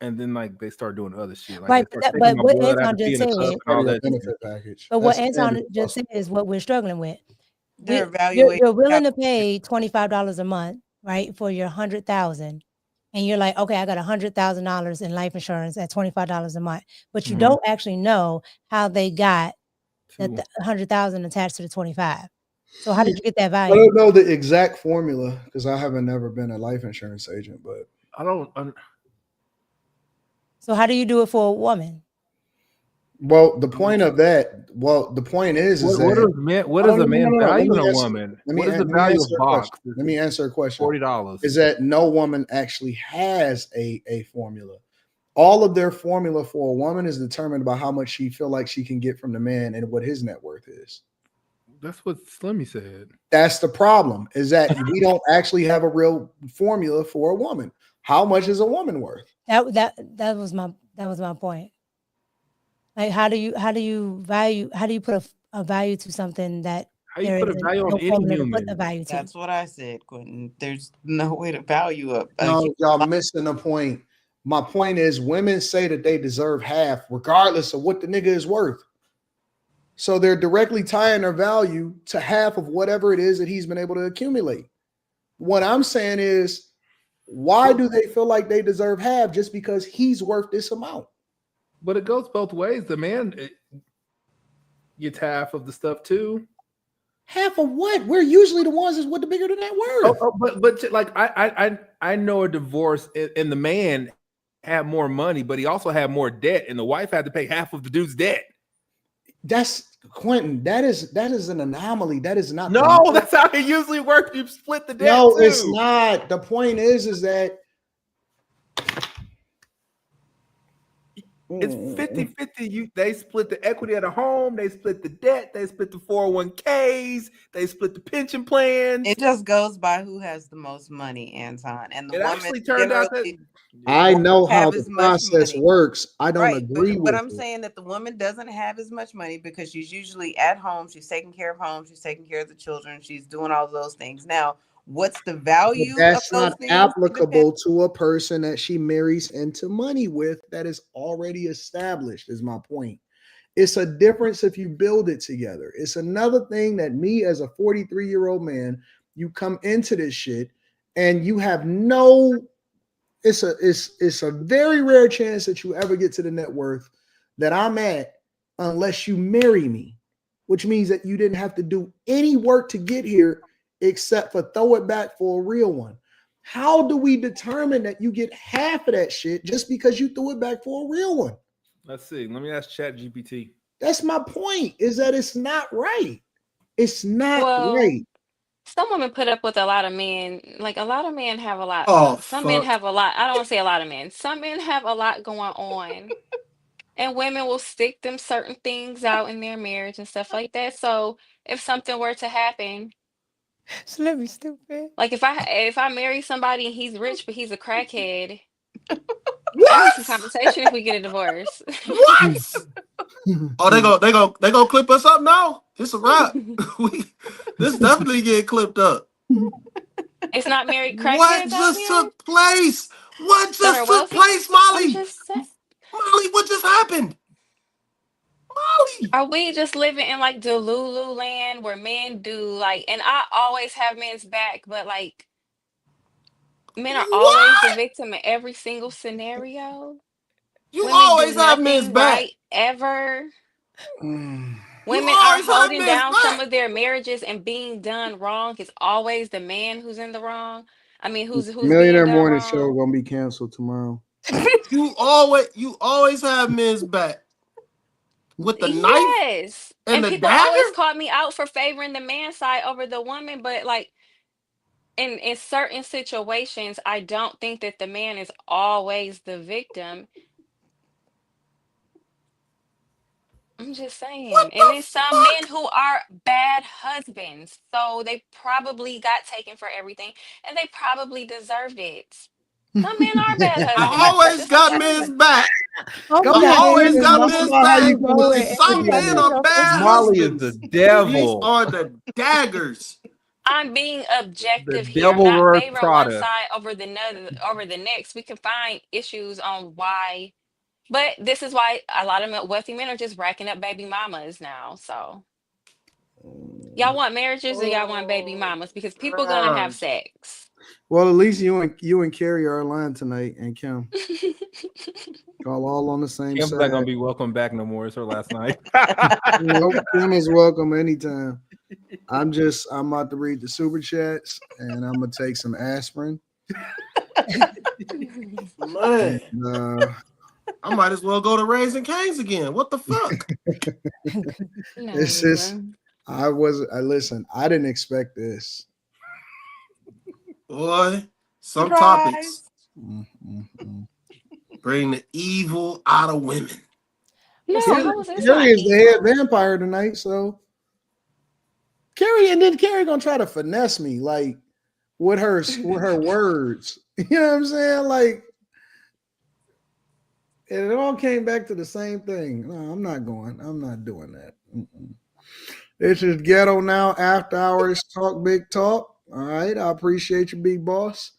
and then like they start doing other shit. Like Right, they start but taking my what blood Anton after just being a said, cup and all that. benefit package. but what That's Anton standard just said is what we're struggling with. They're You're evaluating. willing to pay $25 a month, right, for your 100,000, and you're like, okay, I got $100,000 in life insurance at $25 a month, but you don't actually know how they got the 100,000 attached to the 25. So how did you get that I value? don't know the exact formula because I haven't never been a life insurance agent, but I don't. So how do you do it for a woman? Well, the point of that, the point is what that is man? What is a man value in a woman? What is the value of box? Let me answer a question. $40 is that no woman actually has a formula. All of their formula for a woman is determined by how much she feel like she can get from the man and what his net worth is. That's what Slimmy said. That's the problem, is that we don't actually have a real formula for a woman. How much is a woman worth? That was my point. Like how do you put a value to something that how you put a value on any human? That's what I said, Quentin. There's no way to value up. No, y'all missing the point. My point is women say that they deserve half regardless of what the nigga is worth. So they're directly tying their value to half of whatever it is that he's been able to accumulate. What I'm saying is, why do they feel like they deserve half just because he's worth this amount? But it goes both ways. The man gets half of the stuff too. Half of what? We're usually the ones that's with the bigger than that worth. But like I know a divorce and the man had more money, but he also had more debt, and the wife had to pay half of the dude's debt. That's Quentin. That is an anomaly. That is not. No, that's how it usually works. You split the debt. No, too. It's not. The point is that it's 50-50. They split the equity of the home, they split the debt, they split the 401ks, they split the pension plans. It just goes by who has the most money, Anton. And the woman actually turned out that I know how the process works. I don't agree with but I'm it. saying that the woman doesn't have as much money because she's usually at home, she's taking care of home, she's taking care of the children, she's doing all those things. Now, what's the value? But that's of those not things? applicable to a person that she marries into money with that is already established, is my point. It's a difference if you build it together. It's another thing that me as a 43-year-old man, you come into this shit and you have no, it's a very rare chance that you ever get to the net worth that I'm at unless you marry me, which means that you didn't have to do any work to get here except for throw it back for a real one. How do we determine that you get half of that shit just because you threw it back for a real one? Let's see. Let me ask ChatGPT. That's my point, is that it's not right. It's not right. Some women put up with a lot of men. Like a lot of men have a lot. Some men fuck. have a lot. I don't want to say a lot of men. Some men have a lot going on. And women will stick them certain things out in their marriage and stuff like that. So if something were to happen, Let me stupid. like if I marry somebody and he's rich but he's a crackhead, I What? need some conversation if we get a divorce. What? Oh, they go clip us up now. It's a wrap. This definitely get clipped up. It's not married crackheads. What just took place? What just took place, Molly? Molly, what just happened? Molly, are we just living in like Delulu land where men do like, and I always have men's back, but like men are always the victim in every single scenario. You Women always do have nothing men's back. right ever. Women are always have holding men's down some back. of their marriages and being done wrong. It's always the man who's in the wrong. I mean, who's Millionaire being done Morning wrong. Show gonna be canceled tomorrow. You always have men's back. With the knife? Yes. And the people dagger? always call me out for favoring the man side over the woman, but like in certain situations, I don't think that the man is always the victim. I'm just saying. And then some men who are bad husbands. So they probably got taken for everything and they probably deserved it. Some men are bad husbands. I always got men's back. I always got men's back. Some men are bad Molly is husbands. the devil. These are the daggers. I'm being objective The here. I'm devil not wears favoring one Prada. side over the next. We can find issues on why, but this is why a lot of wealthy men are just racking up baby mamas now. So y'all want marriages or y'all want baby mamas? Because people gonna have sex. Well, at least you and Carrie are aligned tonight, and Kim. all on the same Kim's side. not gonna be welcome back no more. It's her last night. Nope, Kim is welcome anytime. I'm about to read the super chats, and I'm gonna take some aspirin. Man, I might as well go to Raising Cane's again. What the fuck? It's just listen. I didn't expect this. Boy, some Surprise. topics bring the evil out of women. No, how was this Carrie not is the evil? head vampire tonight, so Carrie gonna try to finesse me like with her words. You know what I'm saying? Like, and it all came back to the same thing. No, I'm not doing that. This is Ghetto Now After Hours Talk Big Talk. All right, I appreciate you, big boss.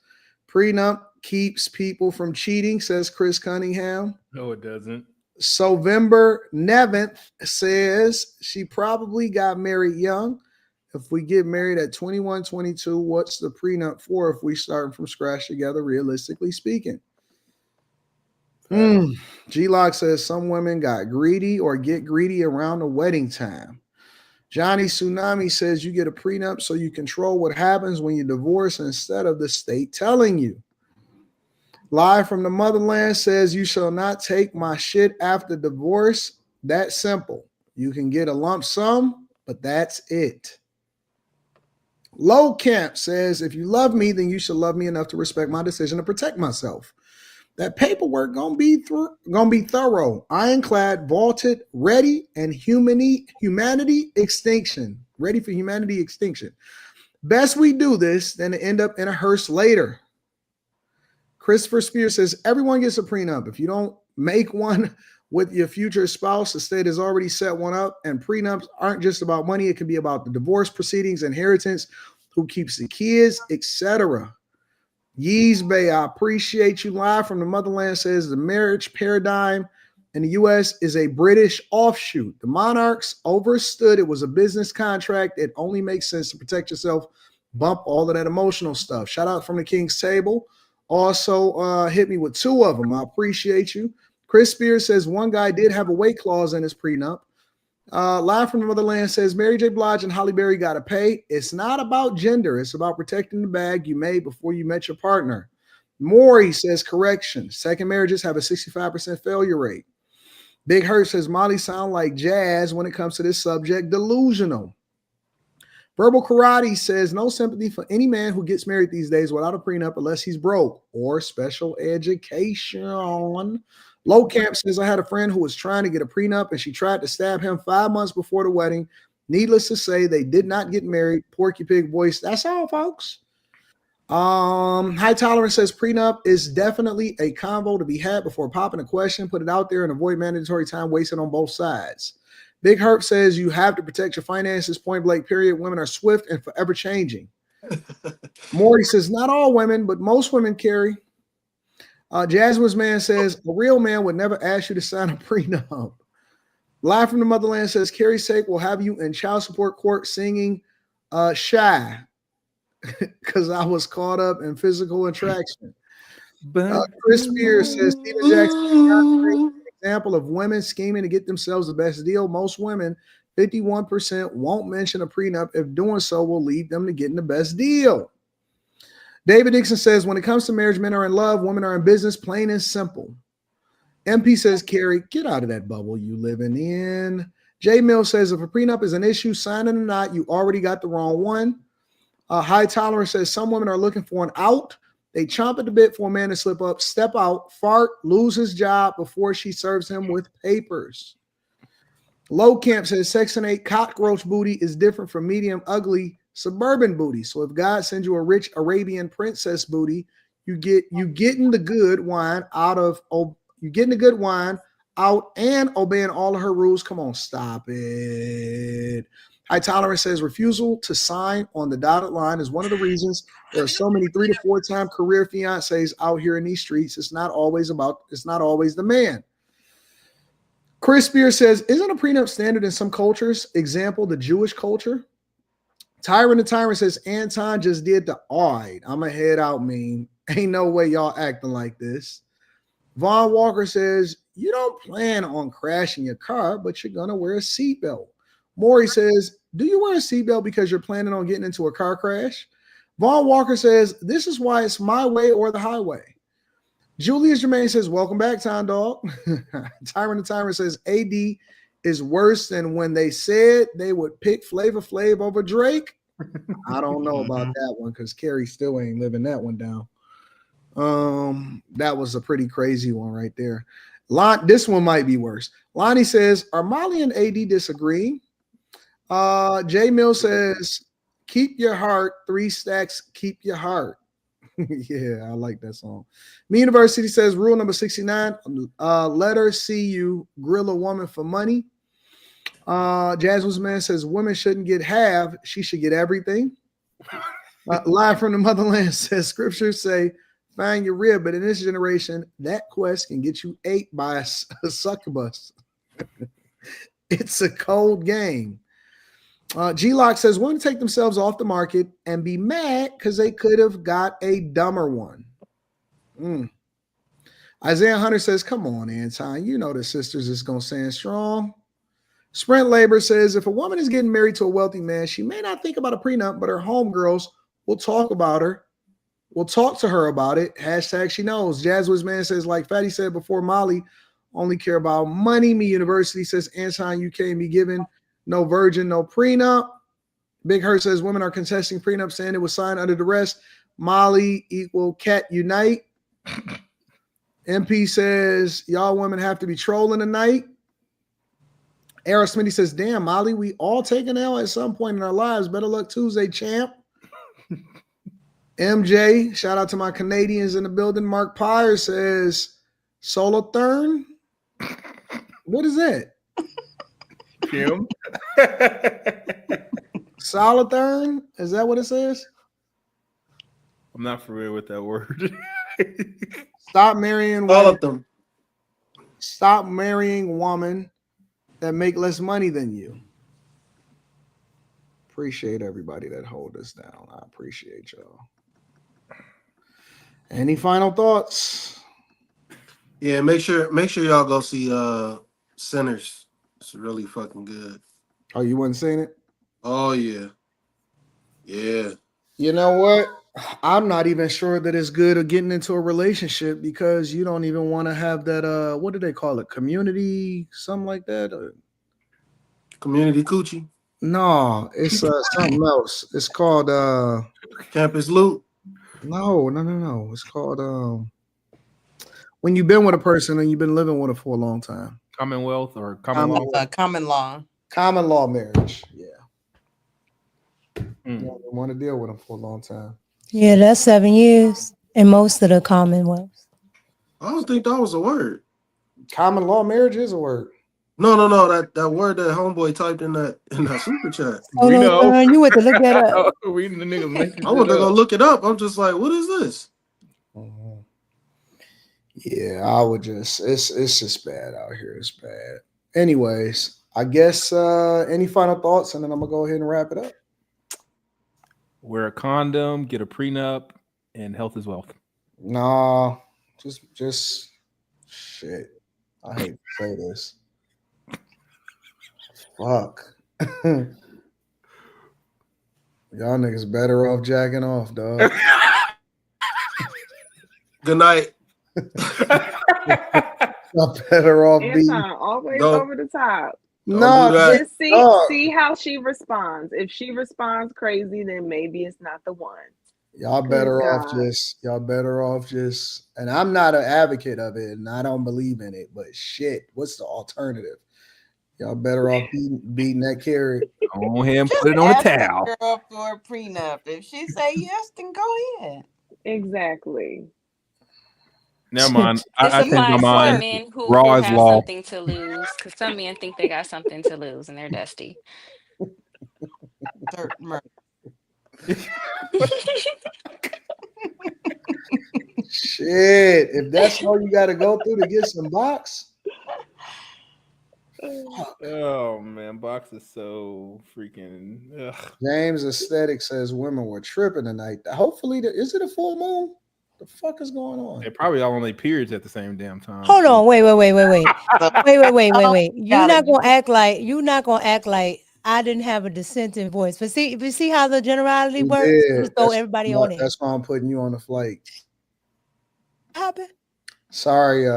Prenup keeps people from cheating, says Chris Cunningham. No, it doesn't. Sovember Nevin says she probably got married young. If we get married at 21, 22, what's the prenup for if we start from scratch together, realistically speaking? G-Lock says some women got greedy or get greedy around the wedding time. Johnny Tsunami says you get a prenup so you control what happens when you divorce instead of the state telling you. Live from the motherland says you shall not take my shit after divorce. That's simple. You can get a lump sum, but that's it. Low Camp says if you love me, then you should love me enough to respect my decision to protect myself. That paperwork gonna be thorough, ironclad, vaulted, ready, and humanity extinction. Ready for humanity extinction. Best we do this than to end up in a hearse later. Christopher Spears says everyone gets a prenup. If you don't make one with your future spouse, the state has already set one up. And prenups aren't just about money; it can be about the divorce proceedings, inheritance, who keeps the kids, etc. Yeez Bay, I appreciate you. Live from the motherland says the marriage paradigm in the U.S. is a British offshoot. The monarchs overstood it was a business contract. It only makes sense to protect yourself. Bump all of that emotional stuff. Shout out from the King's Table. Also hit me with 2 of them. I appreciate you. Chris Spears says one guy did have a weight clause in his prenup. Live from the motherland says Mary J. Blige and Halle Berry got to pay. It's not about gender. It's about protecting the bag you made before you met your partner. Maury says correction. Second marriages have a 65% failure rate. Big Hurt says Molly sound like jazz when it comes to this subject. Delusional. Verbal Karate says no sympathy for any man who gets married these days without a prenup unless he's broke or special education. Low Camp says I had a friend who was trying to get a prenup and she tried to stab him 5 months before the wedding. Needless to say, they did not get married. Porky Pig voice. That's all, folks. High Tolerance says prenup is definitely a convo to be had before popping a question. Put it out there and avoid mandatory time wasted on both sides. Big Herb says you have to protect your finances. Point blank. Period. Women are swift and forever changing. Maury says not all women, but most women carry. Jasmine's man says a real man would never ask you to sign a prenup. Live from the motherland says Carrie's sake will have you in child support court singing Shy because I was caught up in physical attraction. Chris Spears says Stephen Jackson example of women scheming to get themselves the best deal. Most women, 51%, won't mention a prenup. If doing so will lead them to getting the best deal. David Dixon says, when it comes to marriage, men are in love, women are in business, plain and simple. MP says, Carrie, get out of that bubble you living in. J Mill says, if a prenup is an issue, sign it or not, you already got the wrong one. High Tolerance says, some women are looking for an out. They chomp at the bit for a man to slip up, step out, fart, lose his job before she serves him with papers. Low Camp says, Section 8 cockroach booty is different from medium ugly suburban booty. So if God sends you a rich Arabian princess booty, you getting the good wine out of out and obeying all of her rules. Come on, stop it. High Tolerance says refusal to sign on the dotted line is one of the reasons there are so many 3 to 4 time career fiancés out here in these streets. It's not always the man. Chris Spears says, isn't a prenup standard in some cultures? Example, the Jewish culture. Tyron the Tyrant says, Anton just did the alright. I'm a head out meme. Ain't no way y'all acting like this. Vaughn Walker says, you don't plan on crashing your car, but you're going to wear a seatbelt. Maury says, do you wear a seatbelt because you're planning on getting into a car crash? Vaughn Walker says, this is why it's my way or the highway. Julius Jermaine says, welcome back, Time Dog. Tyron the Tyrant says, AD is worse than when they said they would pick Flavor Flav over Drake. I don't know about that one because Carrie still ain't living that one down. That was a pretty crazy one right there. This one might be worse. Lonnie says, are Molly and AD disagreeing? J Mill says, keep your heart, 3 stacks, keep your heart. Yeah, I like that song. Me University says, rule number 69, let her see you grill a woman for money. Jasmine's Man says, women shouldn't get half, she should get everything. Live from the Motherland says, scriptures say, find your rib, but in this generation, that quest can get you ate by a succubus. It's a cold game. G-Lock says, women take themselves off the market and be mad because they could have got a dumber one. Isaiah Hunter says, come on, Anton, you know the sisters is going to stand strong. Sprint Labor says, if a woman is getting married to a wealthy man, she may not think about a prenup, but her homegirls will talk about her. We'll talk to her about it. Hashtag she knows. Jazzwiz Man says, like Fatty said before, Molly only care about money. Me University says, Anton, you can't be given no virgin, no prenup. Big Hurt says, women are contesting prenup saying it was signed under duress. Molly equal cat unite. MP says, y'all women have to be trolling tonight. Ara Smitty says, damn, Molly, we all take an L at some point in our lives. Better luck Tuesday, champ. MJ, shout out to my Canadians in the building. Mark Pyre says, Solotherm. What is that? Kim. Solotherm? Is that what it says? I'm not familiar with that word. Stop marrying women. Stop marrying women that make less money than you. Appreciate everybody that hold us down. I appreciate y'all. Any final thoughts? Yeah, make sure y'all go see Sinners. It's really fucking good. Oh, you wasn't seeing it? Oh yeah. Yeah. You know what? I'm not even sure that it's good at getting into a relationship because you don't even want to have that what do they call it? Community, something like that? Community coochie? No, it's something else. It's called Campus Loot. No. It's called when you've been with a person and you've been living with her for a long time. Commonwealth or common law? Common law. Common law marriage. Yeah. You don't want to deal with them for a long time. Yeah, that's 7 years in most of the Commonwealths. I don't think that was a word. Common law marriage is a word. No. That word that homeboy typed in that super chat. Oh, we know. You went to look that up. I went to go look it up. I'm just like, what is this? Yeah, I would just it's just bad out here. It's bad. Anyways, I guess any final thoughts, and then I'm gonna go ahead and wrap it up. Wear a condom, get a prenup, and health is wealth. Nah, just shit. I hate to say this. Fuck. Y'all niggas better off jacking off, dog. Good night. Y'all better off being always over the top. No, just see how she responds. If she responds crazy, then maybe it's not the one. Y'all better off just, and I'm not an advocate of it, and I don't believe in it, but shit, what's the alternative? Y'all better off beating that carrot. Go ahead and put it on a towel. Girl for a prenup. If she say yes, then go ahead. Exactly. Never mind. This I changed my applies to the mind. men who Raw is have law. something to lose, because some men think they got something to lose and they're dusty. Dirt murder. Shit, if that's all you got to go through to get some box. Oh man, box is so freaking. Ugh. James Aesthetic says women were tripping tonight. Hopefully, is it a full moon? The fuck is going on? They probably all on their periods at the same damn time. Hold on, wait. You're not gonna act like I didn't have a dissenting voice. But see how the generality works. Just throw everybody on it. That's why I'm putting you on the flight. What happened? Sorry,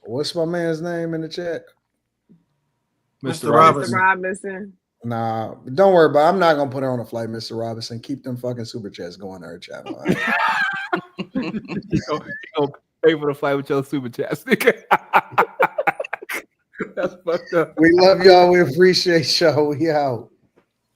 what's my man's name in the chat? Mr. Robinson. Nah, don't worry about it. I'm not gonna put her on a flight, Mr. Robinson. Keep them fucking super chats going to her channel. Right? You gonna pay for the flight with your super chats, nigga. That's fucked up. We love y'all. We appreciate y'all. We out.